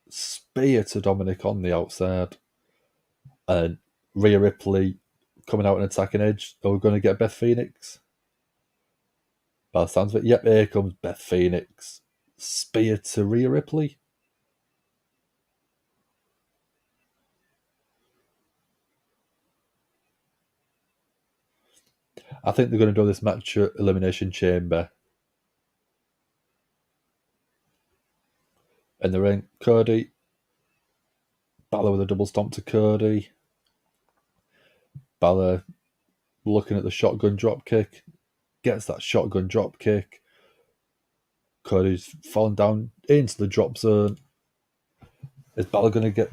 Spear to Dominic on the outside. And Rhea Ripley coming out and attacking Edge. Are we going to get Beth Phoenix? By the sounds of it, yep, here comes Beth Phoenix. Spear to Rhea Ripley. I think they're going to do this match at Elimination Chamber. In the ring, Cody. Balor with a double stomp to Cody. Balor looking at the shotgun drop kick. Gets that shotgun drop kick. Cody's falling down into the drop zone. Is Balor going to get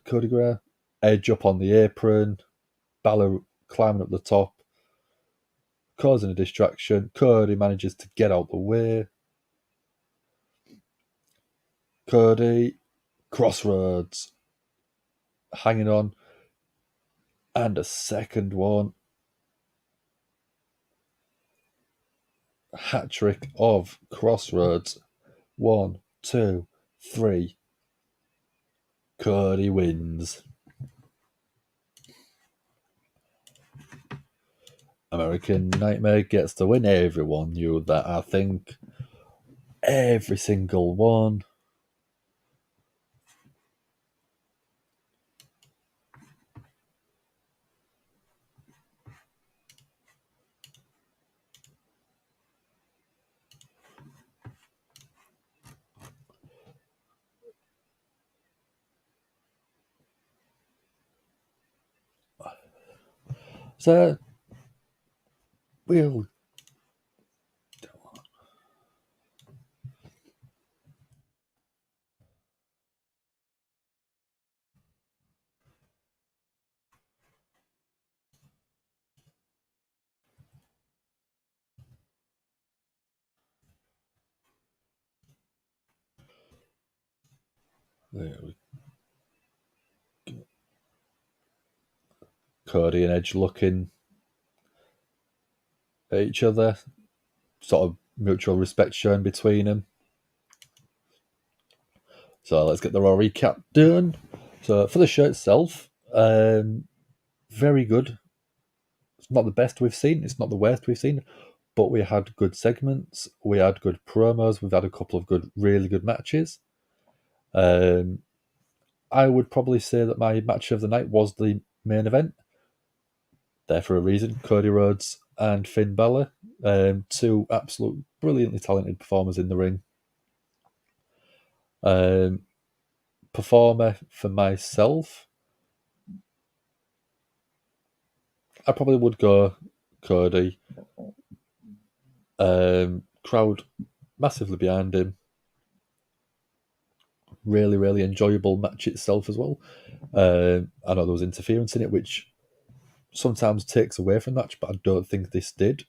Cody Gray? Edge up on the apron. Balor climbing up the top. Causing a distraction. Cody manages to get out the way. Cody, Crossroads, hanging on. And a second one. Hat trick of Crossroads. 1, 2, 3. Cody wins. American Nightmare gets the win. Everyone knew that, I think. Every single one. So, we'll there we go. Cody and Edge looking at each other. Sort of mutual respect shown between them. So let's get the Raw recap done. So for the show itself, very good. It's not the best we've seen. It's not the worst we've seen. But we had good segments. We had good promos. We've had a couple of really good matches. I would probably say that my match of the night was the main event. There for a reason. Cody Rhodes and Finn Balor. Two absolute brilliantly talented performers in the ring. Performer for myself, I probably would go Cody. Crowd massively behind him. Really, really enjoyable match itself as well. I know there was interference in it, which sometimes takes away from the match, but I don't think this did.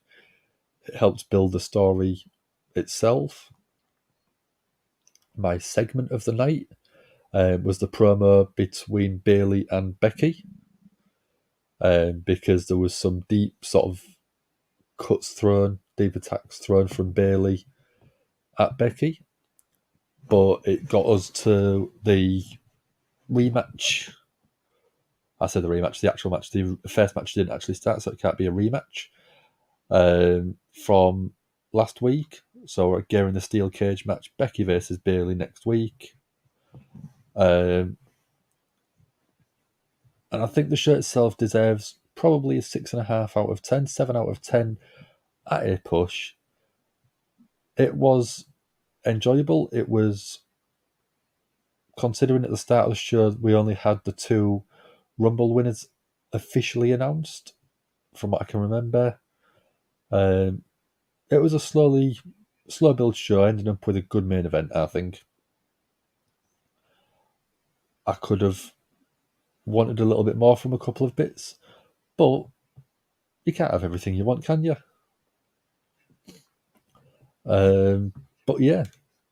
It helps build the story itself. My segment of the night was the promo between Bayley and Becky, because there was some deep sort of deep attacks thrown from Bayley at Becky, but it got us to the rematch. I said the rematch, the actual match. The first match didn't actually start, so it can't be a rematch from last week. So we're gearing the steel cage match, Becky versus Bayley next week. And I think the show itself deserves probably a 6.5 out of 10, 7 out of 10 at a push. It was enjoyable. It was, considering at the start of the show we only had the 2 Rumble winners officially announced, from what I can remember. It was a slow build show, ending up with a good main event, I think. I could have wanted a little bit more from a couple of bits, but you can't have everything you want, can you? But yeah,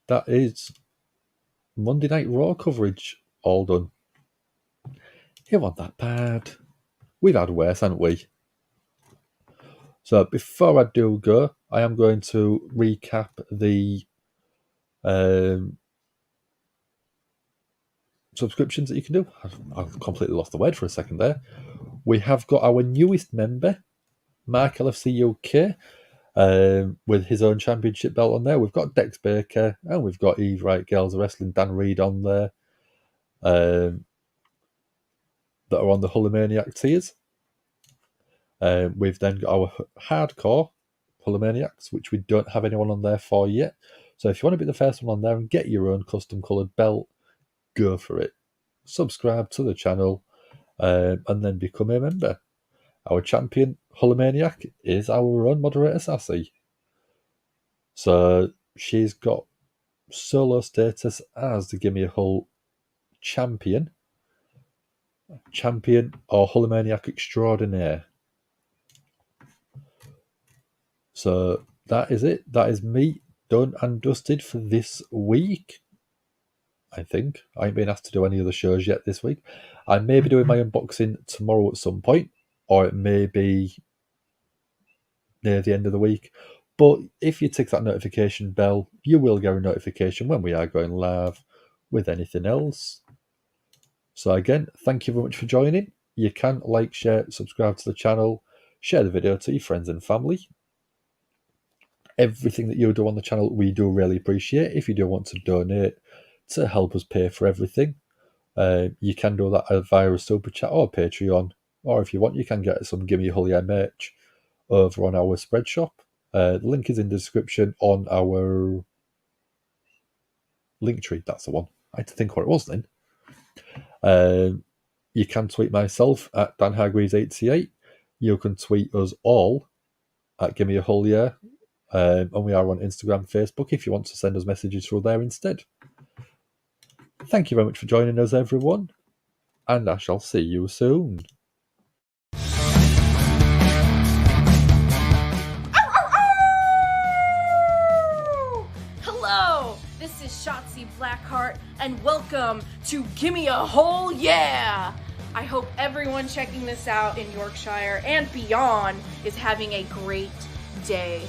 that is Monday Night Raw coverage all done. It wasn't that bad. We've had worse, haven't we? So before I do go, I am going to recap the subscriptions that you can do. I've completely lost the word for a second there. We have got our newest member, Mark LFC UK, with his own championship belt on there. We've got Dex Baker and we've got Eve Wright Girls Wrestling, Dan Reed on there, that are on the Hulkamaniac tiers. We've then got our hardcore Hulkamaniacs, which we don't have anyone on there for yet. So if you want to be the first one on there and get your own custom coloured belt, go for it. Subscribe to the channel and then become a member. Our champion Hulkamaniac is our own moderator Sassy. So she's got solo status as the Gimme Hull champion or Hulkamaniac extraordinaire. So that is it. That is me done and dusted for this week. I think I ain't been asked to do any other shows yet this week. I may be doing my unboxing tomorrow at some point, or it may be near the end of the week. But if you tick that notification bell, you will get a notification when we are going live with anything else. So again, thank you very much for joining. You can like, share, subscribe to the channel, share the video to your friends and family. Everything that you do on the channel, we do really appreciate. If you do want to donate to help us pay for everything, you can do that via a super chat or Patreon. Or if you want, you can get some Gimme Hull merch over on our spread shop. The link is in the description on our link tree. That's the one. I had to think what it was then. You can tweet myself at DanHargreaves88. You can tweet us all at Gimme a Hull and we are on Instagram, Facebook, if you want to send us messages through there instead. Thank you very much for joining us, everyone, and I shall see you soon. Hello, this is Shotzi Blackheart, and welcome to Gimme a Hull Yeah! I hope everyone checking this out in Yorkshire and beyond is having a great day.